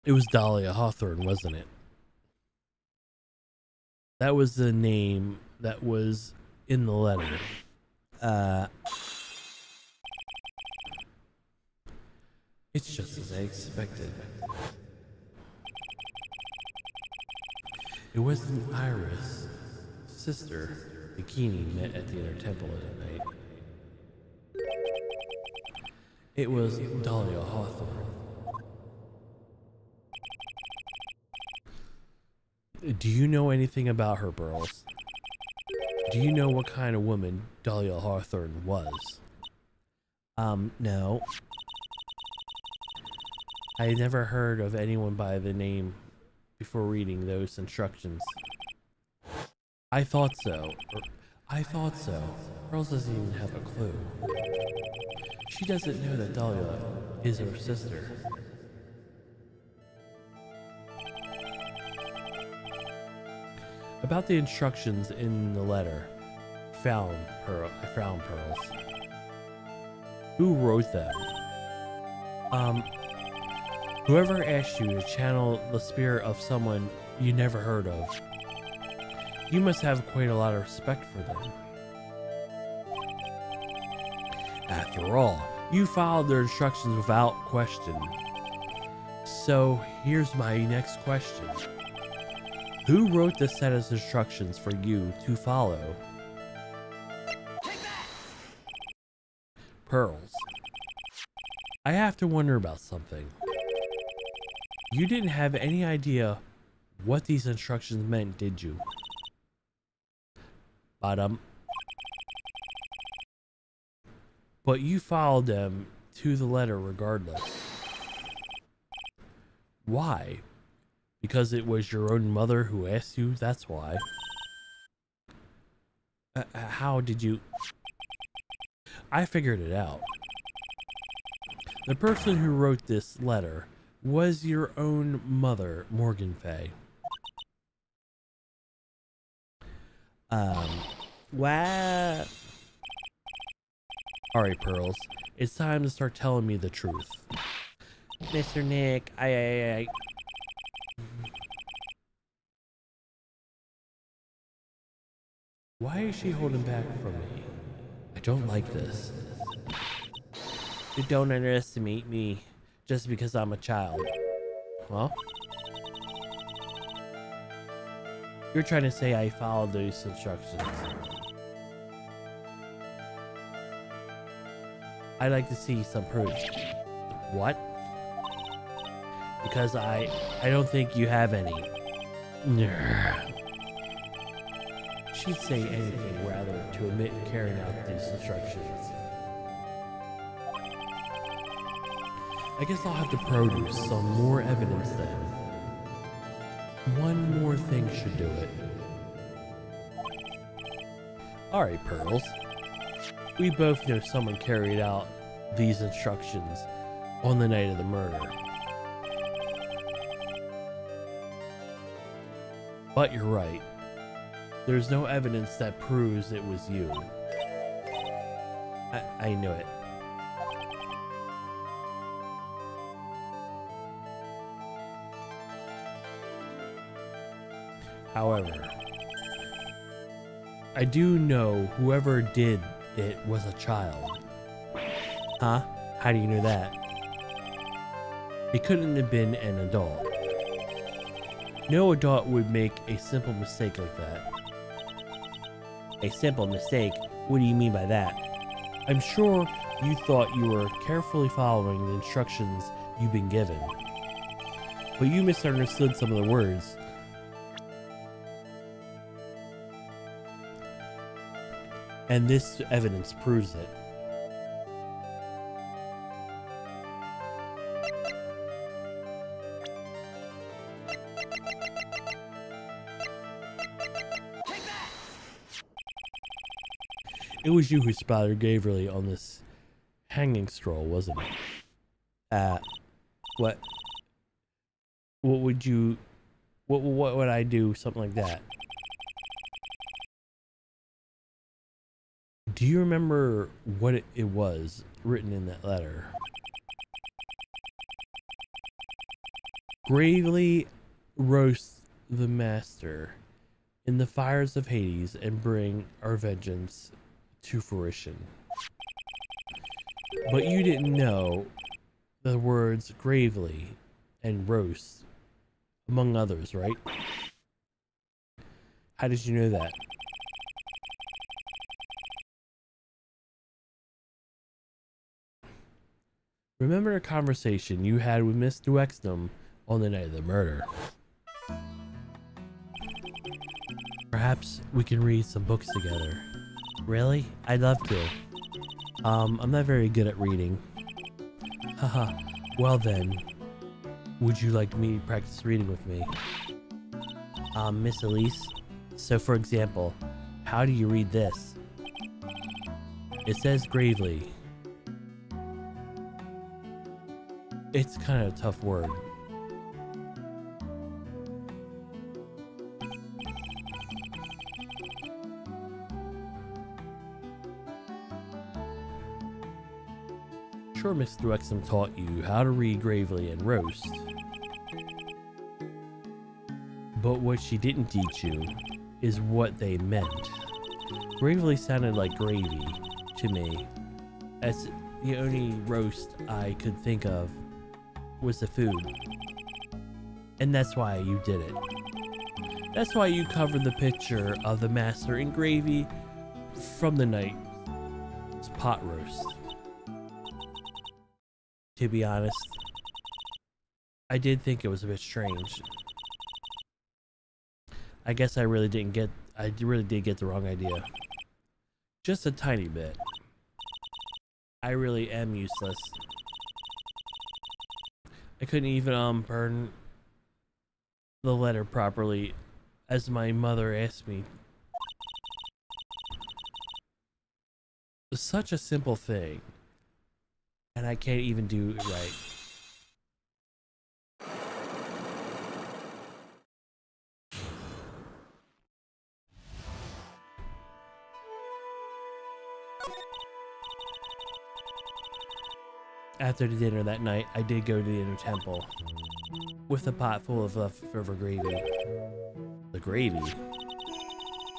It was Dahlia Hawthorne, wasn't it? That was the name that was in the letter. It's just as I expected. It wasn't Iris' sister, Bikini, met at the inner temple that night. It was Dahlia Hawthorne. Do you know anything about her, Pearls? Do you know what kind of woman Dahlia Hawthorne was? No. I never heard of anyone by the name before reading those instructions. I thought so. Pearls doesn't even have a clue. She doesn't know that Dahlia is her sister. About the instructions in the letter, I found Pearls. Who wrote them? Whoever asked you to channel the spirit of someone you never heard of. You must have quite a lot of respect for them. After all, you followed their instructions without question. So here's my next question. Who wrote the set of instructions for you to follow? Pearls. I have to wonder about something. You didn't have any idea what these instructions meant, did you? But you followed them to the letter regardless. Why? Because it was your own mother who asked you, that's why. How did you? I figured it out. The person who wrote this letter was your own mother, Morgan Fay. What? Alright, Pearls. It's time to start telling me the truth. Mr. Nick, Why is she holding back from me? I don't like this. You don't underestimate me just because I'm a child. Well? You're trying to say I followed those instructions. I'd like to see some proof. What? Because I don't think you have any. She'd say anything rather to admit carrying out these instructions. I guess I'll have to produce some more evidence then. One more thing should do it. Alright, Pearls. We both know someone carried out these instructions on the night of the murder. But you're right. There's no evidence that proves it was you. I knew it. However, I do know whoever did it was a child. Huh? How do you know that? It couldn't have been an adult. No adult would make a simple mistake like that. A simple mistake? What do you mean by that? I'm sure you thought you were carefully following the instructions you've been given. But you misunderstood some of the words. And this evidence proves it. It was you who spotted Gaverly on this hanging scroll, wasn't it? What would you, what would I do something like that? Do you remember what it was written in that letter? Gravely roast the master in the fires of Hades and bring our vengeance to fruition. But you didn't know the words gravely and roast, among others, right? How did you know that? Remember a conversation you had with Miss Duexnum on the night of the murder? Perhaps we can read some books together. Really? I'd love to. I'm not very good at reading. Haha. Well then, would you like me to practice reading with me? Miss Elise? So for example, how do you read this? It says gravely. It's kind of a tough word. Sure, Miss Duexnum taught you how to read gravely and roast. But what she didn't teach you is what they meant. Gravely sounded like gravy to me, as the only roast I could think of was the food. And that's why you did it. That's why you covered the picture of the master in gravy from the night's pot roast. To be honest, I did think it was a bit strange. I guess I really did get the wrong idea. Just a tiny bit. I really am useless. I couldn't even burn the letter properly as my mother asked me. Such a simple thing, and I can't even do it right. After the dinner that night, I did go to the inner temple with a pot full of leftover gravy. The gravy?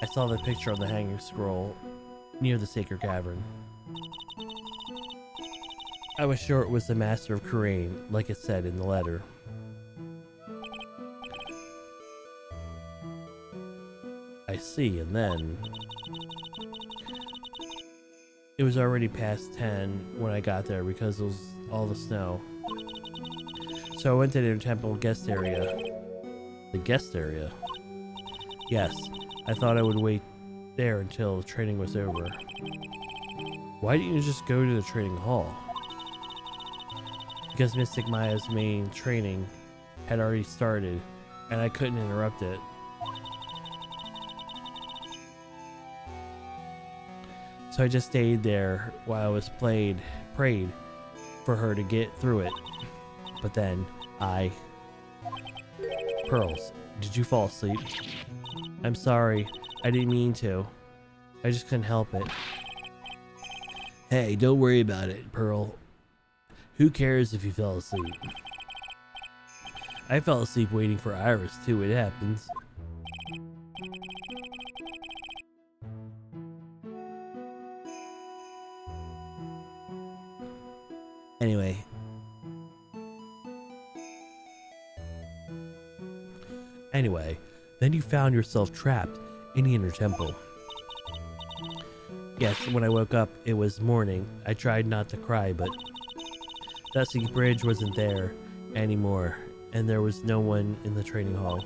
I saw the picture on the hanging scroll near the sacred cavern. I was sure it was the Master of Kurain, like it said in the letter. I see, and then... It was already past 10 when I got there because it was all the snow. So I went to the temple guest area. The guest area? Yes, I thought I would wait there until the training was over. Why didn't you just go to the training hall? Because Mystic Maya's main training had already started, and I couldn't interrupt it. So I just stayed there while I was prayed for her to get through it. But then Pearls, did you fall asleep? I'm sorry, I didn't mean to. I just couldn't help it. Hey, don't worry about it, Pearl. Who cares if you fell asleep? I fell asleep waiting for Iris too, it happens. Anyway, then you found yourself trapped in the inner temple. Yes, when I woke up, it was morning. I tried not to cry, but Dusty Bridge wasn't there anymore, and there was no one in the training hall.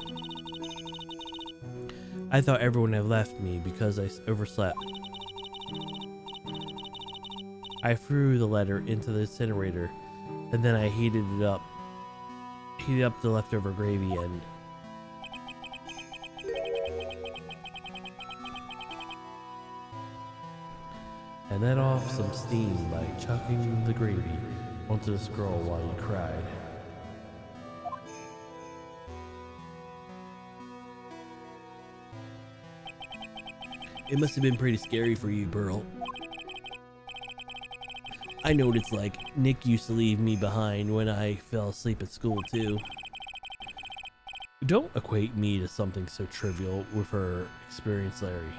I thought everyone had left me because I overslept. I threw the letter into the incinerator, and then I heated up the leftover gravy and let off some steam by chucking the gravy onto the scroll while you cried. It must have been pretty scary for you, Pearl. I know what it's like. Nick used to leave me behind when I fell asleep at school, too. Don't equate me to something so trivial with her experience, Larry.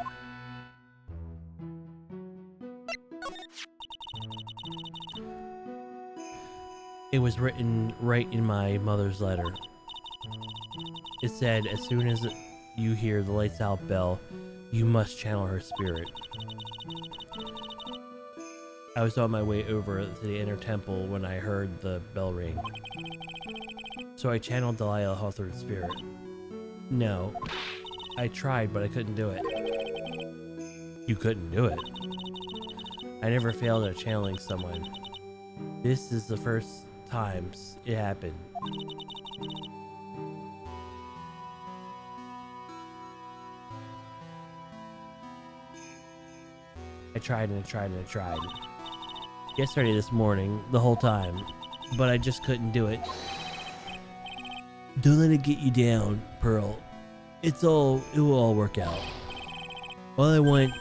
It was written right in my mother's letter. It said, as soon as you hear the lights out bell, you must channel her spirit. I was on my way over to the inner temple when I heard the bell ring. So I channeled Delilah Hawthorne's spirit. No, I tried, but I couldn't do it. You couldn't do it? I never failed at channeling someone. This is the first time it happened. I tried and I tried and I tried. Yesterday, this morning, the whole time, but I just couldn't do it. Don't let it get you down, Pearl. It will all work out. All I want,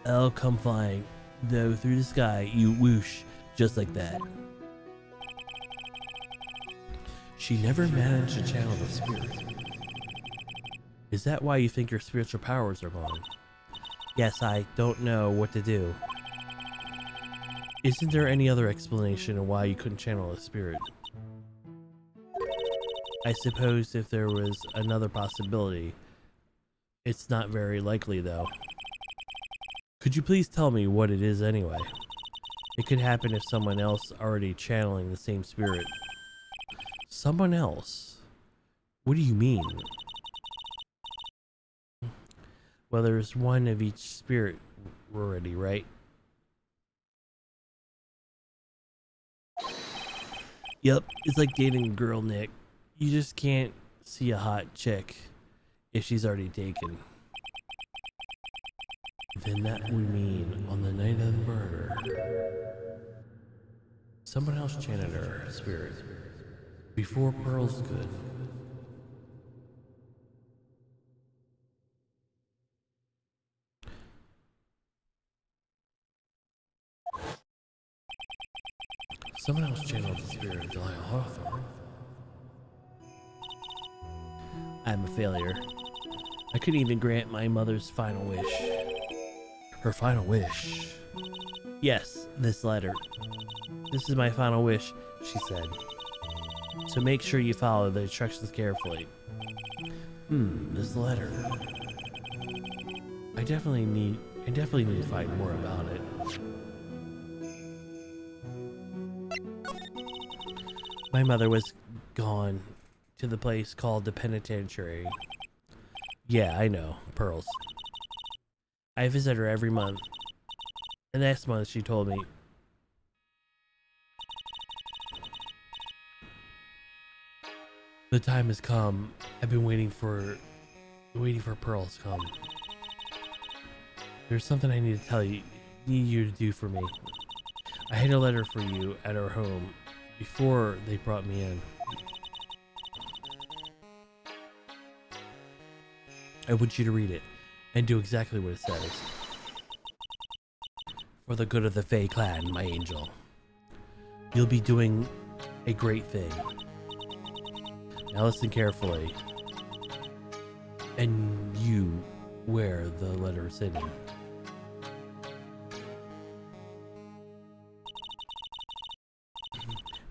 I'll come flying, though through the sky, you whoosh, just like that. She never managed to channel the spirit. Is that why you think your spiritual powers are gone? Yes, I don't know what to do. Isn't there any other explanation of why you couldn't channel a spirit? I suppose if there was another possibility. It's not very likely, though. Could you please tell me what it is anyway? It could happen if someone else already channeling the same spirit. Someone else? What do you mean? Well, there's one of each spirit already, right? Yep, it's like dating a girl, Nick. You just can't see a hot chick if she's already taken. Then that would mean on the night of the murder, someone else channeled her spirit before Pearl's could. Someone else channeled the spirit of Delilah Hawthorne. I'm a failure. I couldn't even grant my mother's final wish. Her final wish? Yes, this letter. This is my final wish, she said. So make sure you follow the instructions carefully. This letter. I definitely need to find more about it. My mother was gone to the place called the penitentiary. Yeah, I know, Pearls. I visit her every month. And last month she told me, the time has come. I've been waiting for Pearls to come. There's something I need to need you to do for me. I had a letter for you at our home before they brought me in. I want you to read it and do exactly what it says. For the good of the Fae clan, my angel. You'll be doing a great thing. Now listen carefully. And you where the letter is hidden.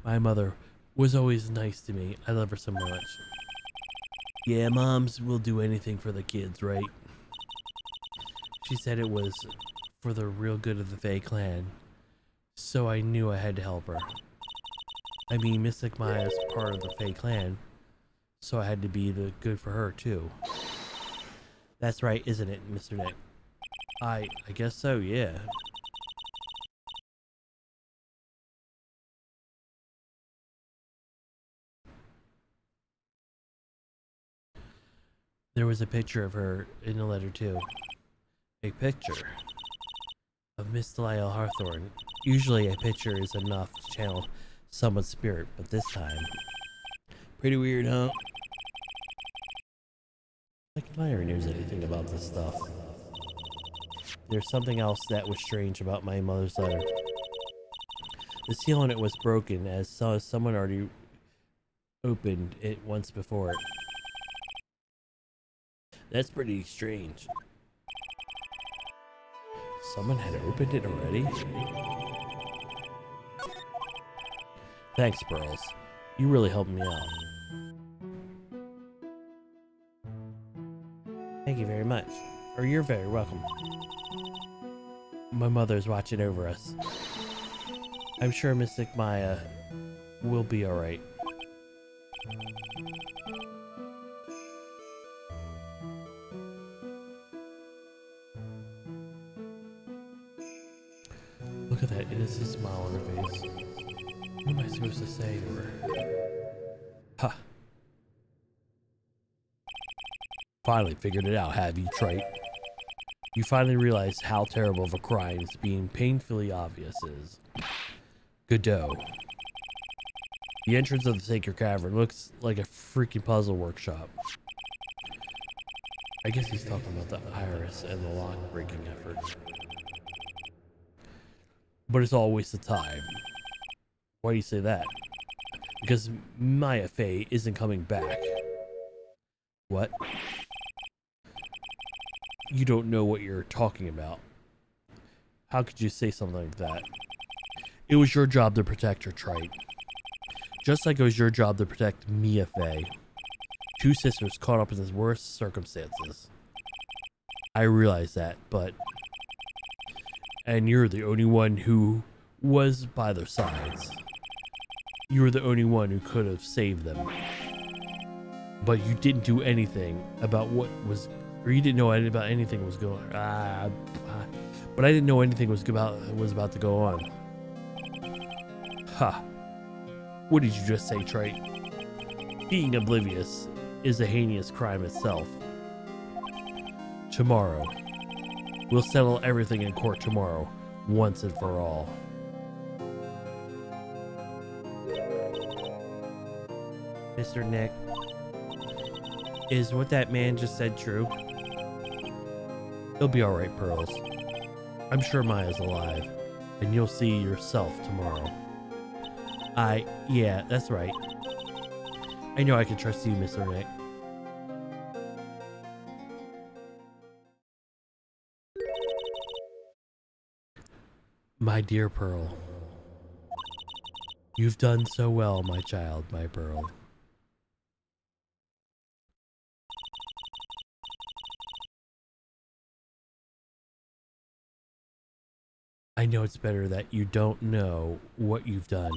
My mother was always nice to me. I love her so much. Yeah, moms will do anything for the kids, right? She said it was for the real good of the Fae clan, so I knew I had to help her. I mean, Mystic Maya's part of the Fae clan, so I had to be the good for her too. That's right, isn't it, Mr. Nick? I guess so, yeah. There was a picture of her in the letter too. A picture of Miss Delisle Hawthorne. Usually a picture is enough to channel someone's spirit, but this time... Pretty weird, huh? Like Lyra knows anything about this stuff. There's something else that was strange about my mother's letter. The seal on it was broken, as someone already opened it once before. That's pretty strange. Someone had opened it already? Thanks, Pearls. You really helped me out. Thank you very much. Or you're very welcome. My mother's watching over us. I'm sure Mystic Maya will be alright. Look at that innocent smile on her face. What am I supposed to say to her? Ha! Finally figured it out, have you, Trite? You finally realized how terrible of a crime being painfully obvious is. Godot. The entrance of the Sacred Cavern looks like a freaking puzzle workshop. I guess he's talking about the iris and the lock-breaking effort. But it's all a waste of time. Why do you say that? Because Maya Faye isn't coming back. What? You don't know what you're talking about. How could you say something like that? It was your job to protect her, Trite. Just like it was your job to protect Mia Faye. Two sisters caught up in the worst circumstances. I realize that, but... And you're the only one who was by their sides. You were the only one who could have saved them. But you didn't do anything about what was... Or you didn't know about anything was going on. But I didn't know anything was about to go on. Ha. What did you just say, Trite? Being oblivious is a heinous crime itself. Tomorrow. We'll settle everything in court tomorrow, once and for all. Mr. Nick, is what that man just said true? He'll be alright, Pearls. I'm sure Maya's alive, and you'll see yourself tomorrow. Yeah, that's right. I know I can trust you, Mr. Nick. My dear Pearl. You've done so well, my child, my Pearl. I know it's better that you don't know what you've done.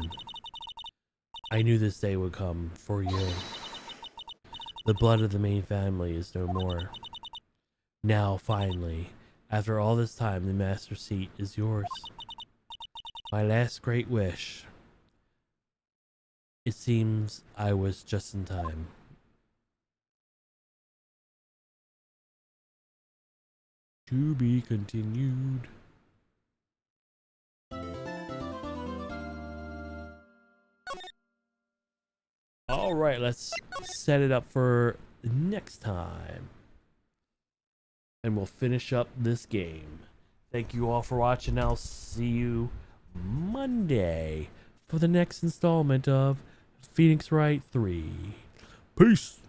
I knew this day would come for you. The blood of the main family is no more. Now, finally, after all this time, the master seat is yours. My last great wish. It seems I was just in time. To be continued. All right, let's set it up for next time. And we'll finish up this game. Thank you all for watching. I'll see you Monday for the next installment of Phoenix Wright 3. Peace.